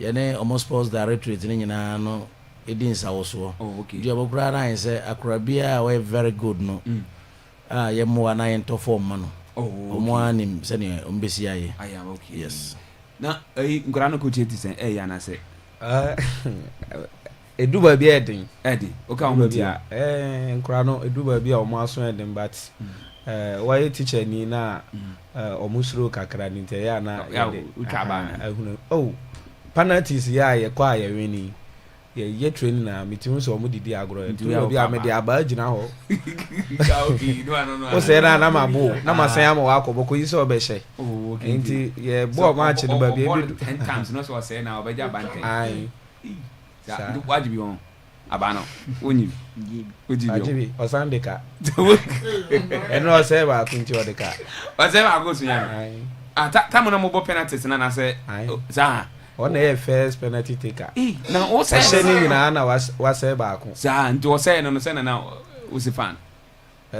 [SPEAKER 13] Yene almost sports directorate ni nyina no edin sa wo.
[SPEAKER 3] Oh okay.
[SPEAKER 13] Dia bokra na say akra bia we very good no. Ye mo na ento form no.
[SPEAKER 3] Oh,
[SPEAKER 13] Omoanim sene ombesi aye.
[SPEAKER 3] I am okay.
[SPEAKER 13] Yes.
[SPEAKER 3] Na ngurano ko cheti sen ya na se.
[SPEAKER 7] Eduba bi edin.
[SPEAKER 3] O ka o
[SPEAKER 7] bia ngurano eduba bi a o mo aso edin but why teacher ni na omusuro kakra ni nte ya na
[SPEAKER 3] utaba
[SPEAKER 7] ehunu. Oh, penalties ya ye kwa ye wini. Ye training na metimu so mo didi agro eduba bi a me de aba gina ho.
[SPEAKER 3] Okay, no.
[SPEAKER 7] O say na mabo na masan am wa akoboko yi so be hye.
[SPEAKER 3] Oh, okay.
[SPEAKER 7] Enti ye bo match no ba bi
[SPEAKER 3] 10 times no so say na obeja banten.
[SPEAKER 7] Ai.
[SPEAKER 3] Sa wajibi on abano. Onyi.
[SPEAKER 7] Wajibi osandeka. Eno say ba kunti odeka.
[SPEAKER 3] O say ba go so yan. Ai. Ta mo na mo bo penalties na say. Sa
[SPEAKER 7] on the first penalty taker.
[SPEAKER 3] Na o say
[SPEAKER 7] ni na was say ba ko.
[SPEAKER 3] Sa nti o say no say na o si fan.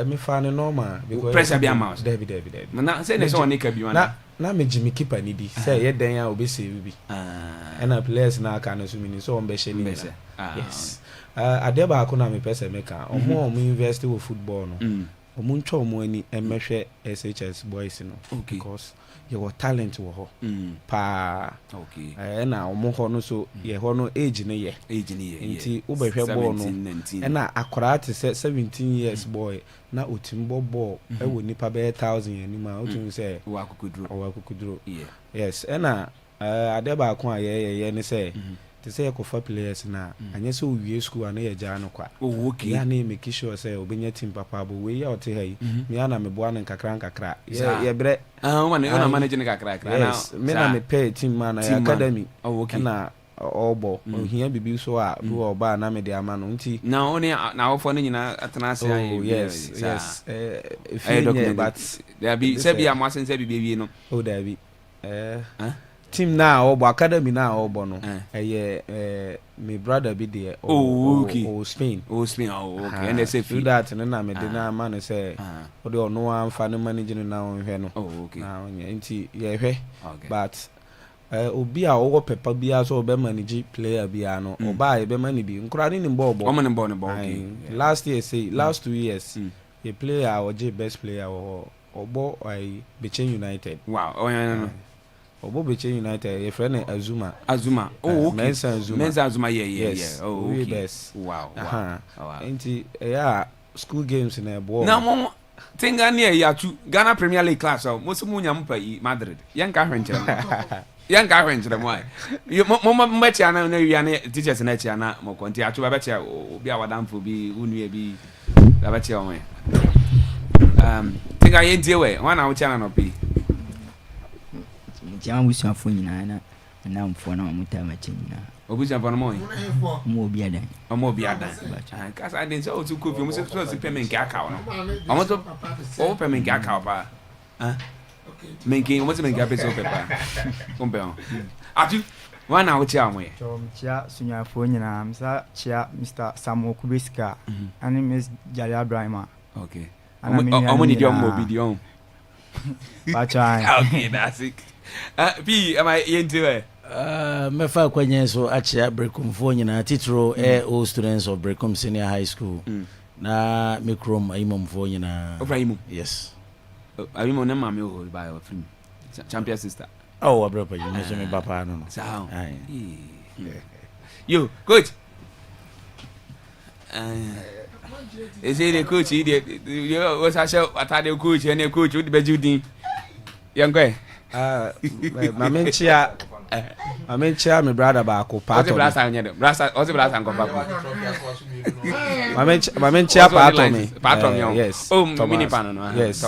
[SPEAKER 7] Me fan normal because
[SPEAKER 3] pressure be am house.
[SPEAKER 7] David.
[SPEAKER 3] Na say na so on ka bi wan.
[SPEAKER 7] Na me Jimmy keeper ni di. Say ye dan ya obi save bi. And a players na aka no so mini so on be she ni. Yes. Ade ba ko na me pese me ka. Omo university of football no. Omo ntwa omo ani emehwe SHS boys no. Because your talent wo ho pa
[SPEAKER 3] okay
[SPEAKER 7] na omo ho no so ye ho no age ne ye nti wo behwe ball no na akora te 17 years boy na otimbo ball e wo nipa be 1000 ani ma otim say
[SPEAKER 3] wa akukuduro
[SPEAKER 7] yes na ade ba ko ye ne say te say ekofa players na anye so wie school na ye ja no kwa
[SPEAKER 3] okay
[SPEAKER 7] ya na make sure say obenya team papa bo we ya ote hai me ana me boa na kakra ye bre
[SPEAKER 3] una manage ni kakra
[SPEAKER 7] na me na me pay team man academy na obo ohia bibi so a bi oba na me de ama no nti
[SPEAKER 3] na oni na ofo ni nyina atena se aye
[SPEAKER 7] yes
[SPEAKER 3] but there be say be amasen say bibi no
[SPEAKER 7] there be team na obo academy na obo no my brother be there Spain
[SPEAKER 3] okay and they say
[SPEAKER 7] do that na me de na man say o de ono amfa no manage no na onhwe no
[SPEAKER 3] okay
[SPEAKER 7] na onye nti ye hwe but obi a owo pepa bia so be manage player bia no oba e be manage bi nkura ni ball
[SPEAKER 3] okay
[SPEAKER 7] last year say last 2 years a player oje best player obo Bechen United
[SPEAKER 3] wow
[SPEAKER 7] Obo Bechen United, your friend Azuma.
[SPEAKER 3] Oh, okay.
[SPEAKER 7] Mensa Azuma.
[SPEAKER 3] Yeah.
[SPEAKER 7] Oh, okay.
[SPEAKER 3] Wow.
[SPEAKER 7] Inti, yeah, school games in a ball.
[SPEAKER 3] Na mo tinga near ya to Ghana Premier League class o mo sumu nyam pa Madrid. Yan ka hwenche. Yan ka hwenche dem why. You mo mechi ana na wi ana teachers na chi ana mo konti atu ba bechi obi awadamfo bi unu bi ba bechi o me. Tinga yen die we wana wo chana no pi.
[SPEAKER 2] Jama busuafo nyina na mfo na mutama china.
[SPEAKER 3] Obusuafo no mo.
[SPEAKER 2] Mo obi adan.
[SPEAKER 3] Omo obi adan. Kasa adan so to kofi mo so payment ka aka no. Omo to o payment ka aka pa. Menki omo se menki apeso pepa. Kompe on. Atu wana wo chia mo ye.
[SPEAKER 14] Chia sunyafo nyina msa chia Mr. Samuel Kubeska and Miss Jalia Brahima.
[SPEAKER 3] Okay. Omo ni diom mo bi diom.
[SPEAKER 14] Bachai.
[SPEAKER 3] Okay, that's it. P am I into it?
[SPEAKER 13] Mefa kwenye so achia Brekum fo nyina titro all students of Brekum Senior High School. Na mikrom ayimom fo nyina.
[SPEAKER 3] Obrahim.
[SPEAKER 13] Yes.
[SPEAKER 3] Ayimom na mama o by your film. Champion sister.
[SPEAKER 13] Oh, abropa you know me papa no.
[SPEAKER 3] Sao. Yo, coach. Is it the coach? You was I show atade coach and the coach with the bejudin. Young guy.
[SPEAKER 7] Mamenchia me brother baako part of
[SPEAKER 3] brother and papa.
[SPEAKER 7] Mamenchia
[SPEAKER 3] part of me.
[SPEAKER 7] Yes.
[SPEAKER 3] Oh, mini pan no.
[SPEAKER 7] Yes.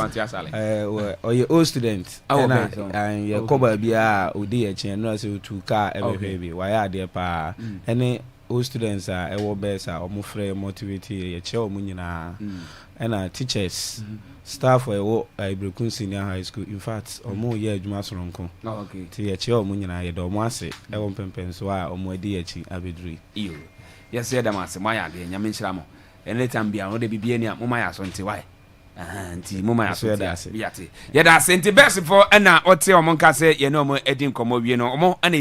[SPEAKER 7] Oye old student. And your cover bia odi eche no say to car every baby. Why are there pa any old students are ewo best are omo free motivate ye che omo nyina. And teachers staff were Brekum Senior High School. In fact, omo ye adwuma soronko.
[SPEAKER 3] Okay.
[SPEAKER 7] Ti ye che omo nyina ye do mo ase e won pempen so a omo adi echi abeduri.
[SPEAKER 3] Iyo. Yes, say dem ase moya de nyame nhyira mo. Anytime bia no de bibia ni a mo maya so nti why? Nti mo maya so biate. Ye da ase nti best for na ote omo nka se ye no omo edi nkomo wie no omo ana